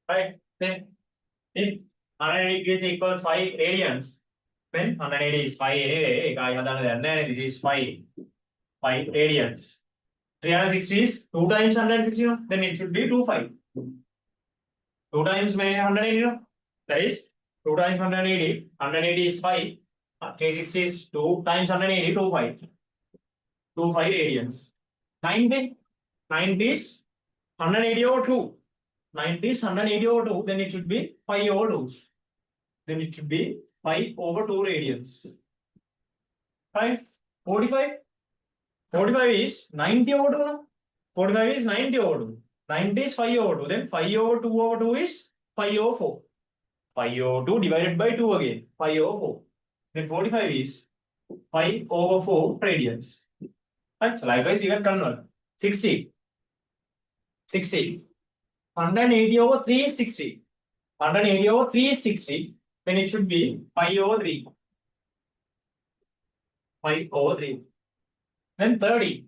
Right? Then if 180 degrees equals 5 radians, then 180 is 5 anyway. This is 5 radians. 360 is 2 times 160, then it should be 25. 2 times 180, that is 2 times 180. 180 is 5. 360 is 2 times 180, 25. 25 radians. 90. 90 is 180 over 2. 90 is 180 over 2, then it should be 5 over 2. Then it should be 5 over 2 radians. Right? 45. 45 is 90 over 2. No? 45 is 90 over 2. 90 is 5 over 2. Then 5 over 2 is 5 over 4. 5 over 2 divided by 2 again. 5 over 4. Then 45 is 5 over 4 radians. Right? So likewise, you can convert. 60. 60. 180 over 3 is 60. 180 over 3 is 60. Then it should be 5 over 3. 5 over 3. Then 30.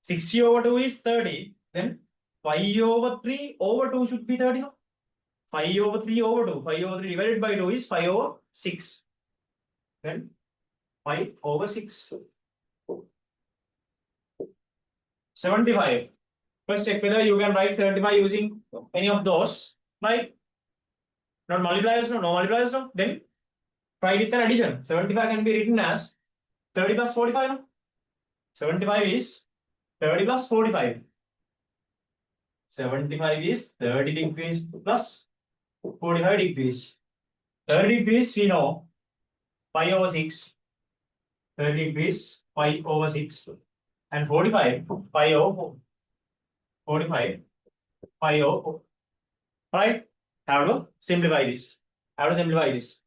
60 over 2 is 30. Then 5 over 3 over 2 should be 30. No? 5 over 3 over 2. 5 over 3 divided by 2 is 5 over 6. Then 5 over 6. 75. First check whether you can write 75 using any of those. Right? Not multipliers, no multipliers, no. Then try with an addition. 75 can be written as 30 plus 45. No? 75 is 30 plus 45. 75 is 30 degrees plus 45 degrees. 30 degrees we know 5 over 6. 30 degrees 5 over 6. And 45 5 over 4. 45 5 over 4. Right? Have to simplify this. Have to simplify this.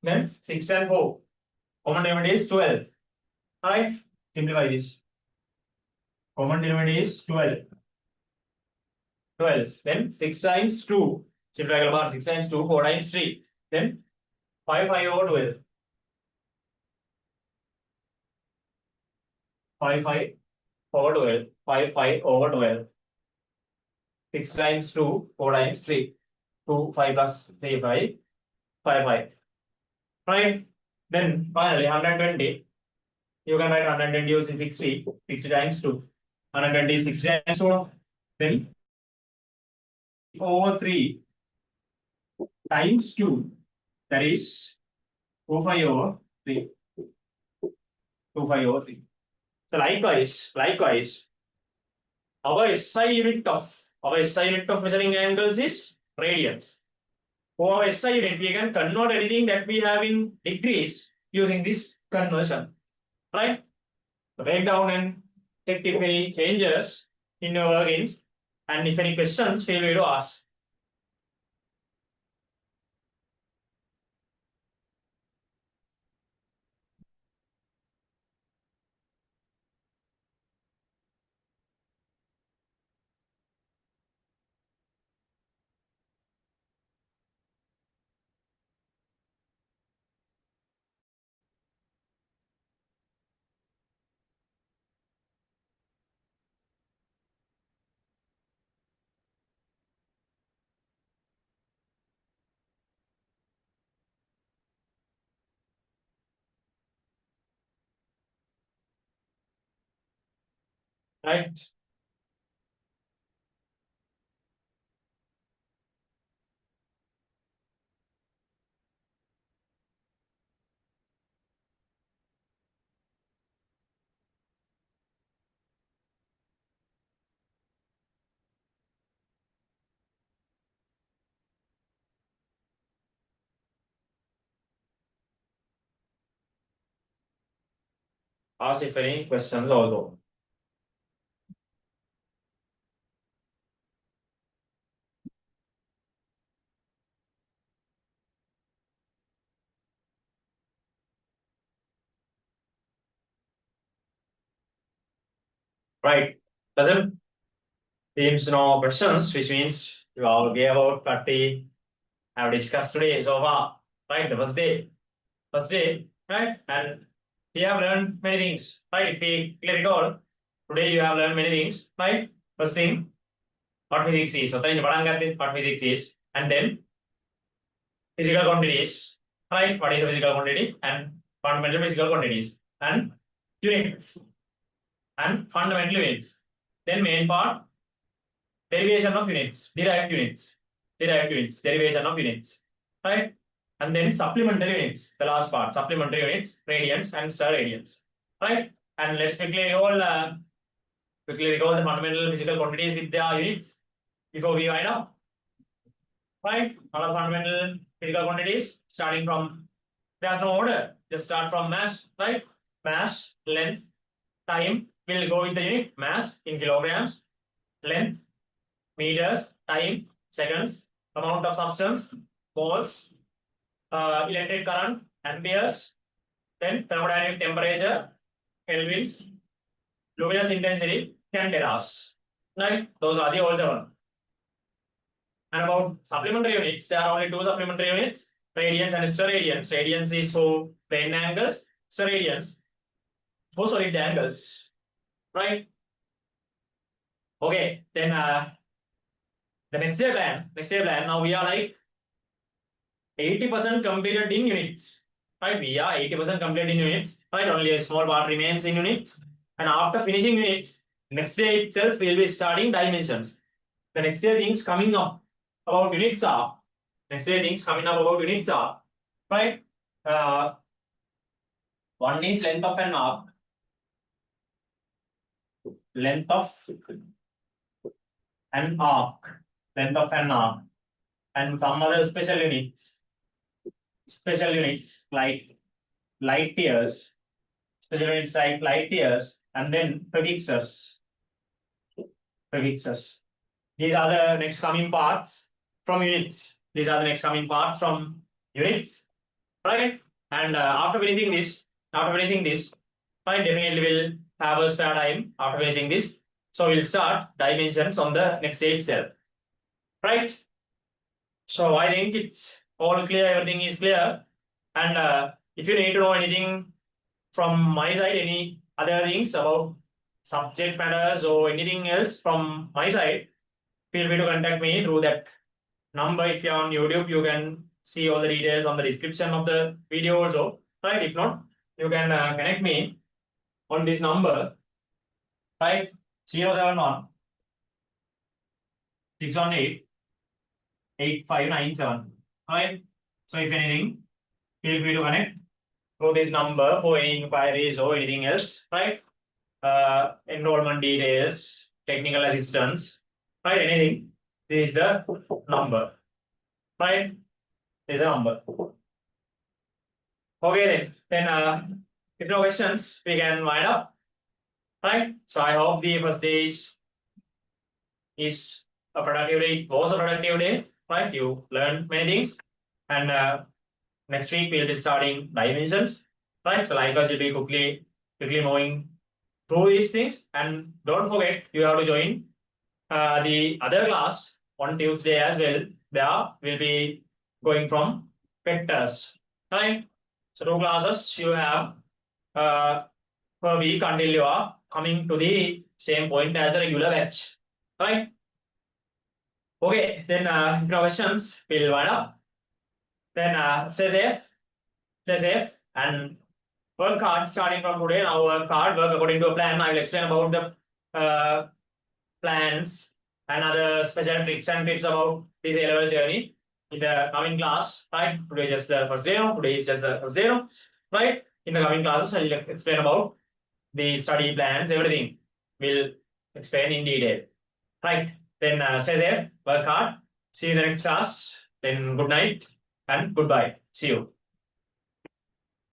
Then 6 and 4. Common denominator is 12. Right? Simplify this. Common denominator is 12. 12. Then 6 times 2. Simplify about 6 times 2, 4 times 3. Then 5 over 12. 5 over 12. 5 over 12. 6 times 2, 4 times 3. 2, 5 plus 3, 5. 5. Right? Then finally 120. You can write 120 using 60. 60 times 2. 120 is 60 times 2. Then over 3 times 2. That is 25 over 3. 25 over 3. So likewise, our SI unit of measuring angles is radians. For our SI unit, we can convert anything that we have in degrees using this conversion. Right? Write down and check if any changes in your workings, and if any questions, feel free to ask. Right? Ask if any questions also. Right? Doesn't seems no questions, which means you all gave about 30 have discussed today so far. Right? The first day, right? And you have learned many things, right? If we clear it all, today you have learned many things, right? First thing, what physics is. So then what physics is, and then physical quantities, right? What is a physical quantity and fundamental physical quantities and units and fundamental units. Then main part, derivation of units, derivation of units, right? And then supplementary units, the last part, supplementary units, radians and sterradians, right? And let's quickly recall the fundamental physical quantities with their units before we wind up, right? Our fundamental physical quantities starting from, there's no order, just start from mass, right? Mass, length, time, will go with the unit, mass in kilograms, length, meters, time, seconds, amount of substance, moles, electric current, amperes, then thermodynamic temperature, kelvins, luminous intensity, candelas. Right? Those are the old seven. And about supplementary units, there are only two supplementary units, radians and sterradians. Radians is for plane angles, sterradians for solid angles. Right? Okay, then the next day plan. Now we are like 80% completed in units. Right? We are 80% completed in units. Right? Only a small part remains in units. And after finishing units, next day itself we will be starting dimensions. The next day things coming up about units are. Right? One is length of an arc. Length of an arc. And some other special units like light years, and then prefixes. These are the next coming parts from units. Right? And after finishing this, right, definitely we'll have a spare time after finishing this. So we'll start dimensions on the next day itself. Right? So I think it's all clear, everything is clear. And if you need to know anything from my side, any other things about subject matters or anything else from my side, feel free to contact me through that number. If you're on YouTube, you can see all the details on the description of the video also, right? If not, you can connect me on this number, right? 071 618 8597, right? So if anything, feel free to connect through this number for any inquiries or anything else, right? Enrollment details, technical assistance, right? Anything. This is the number, right? This is the number. Okay then. If no questions, we can wind up, right? So I hope the first day is a productive day. It was a productive day, right? You learned many things, and next week we'll be starting dimensions, right? So likewise, you'll be quickly knowing through these things, and don't forget you have to join the other class on Tuesday as well. There will be going from vectors, right? So 2 classes you have per week until you are coming to the same point as a regular batch, right? Okay, then if no questions, we'll wind up. Then stay safe, and work hard starting from today. Now work hard, work according to a plan. I will explain about the plans and other special tricks and tips about this A-level journey in the coming class, right? Today is just the first day, no? Today is just the first day, no? Right? In the coming classes, I will explain about the study plans, everything. We'll explain in detail, right? Then stay safe, work hard. See you in the next class. Then good night and goodbye. See you.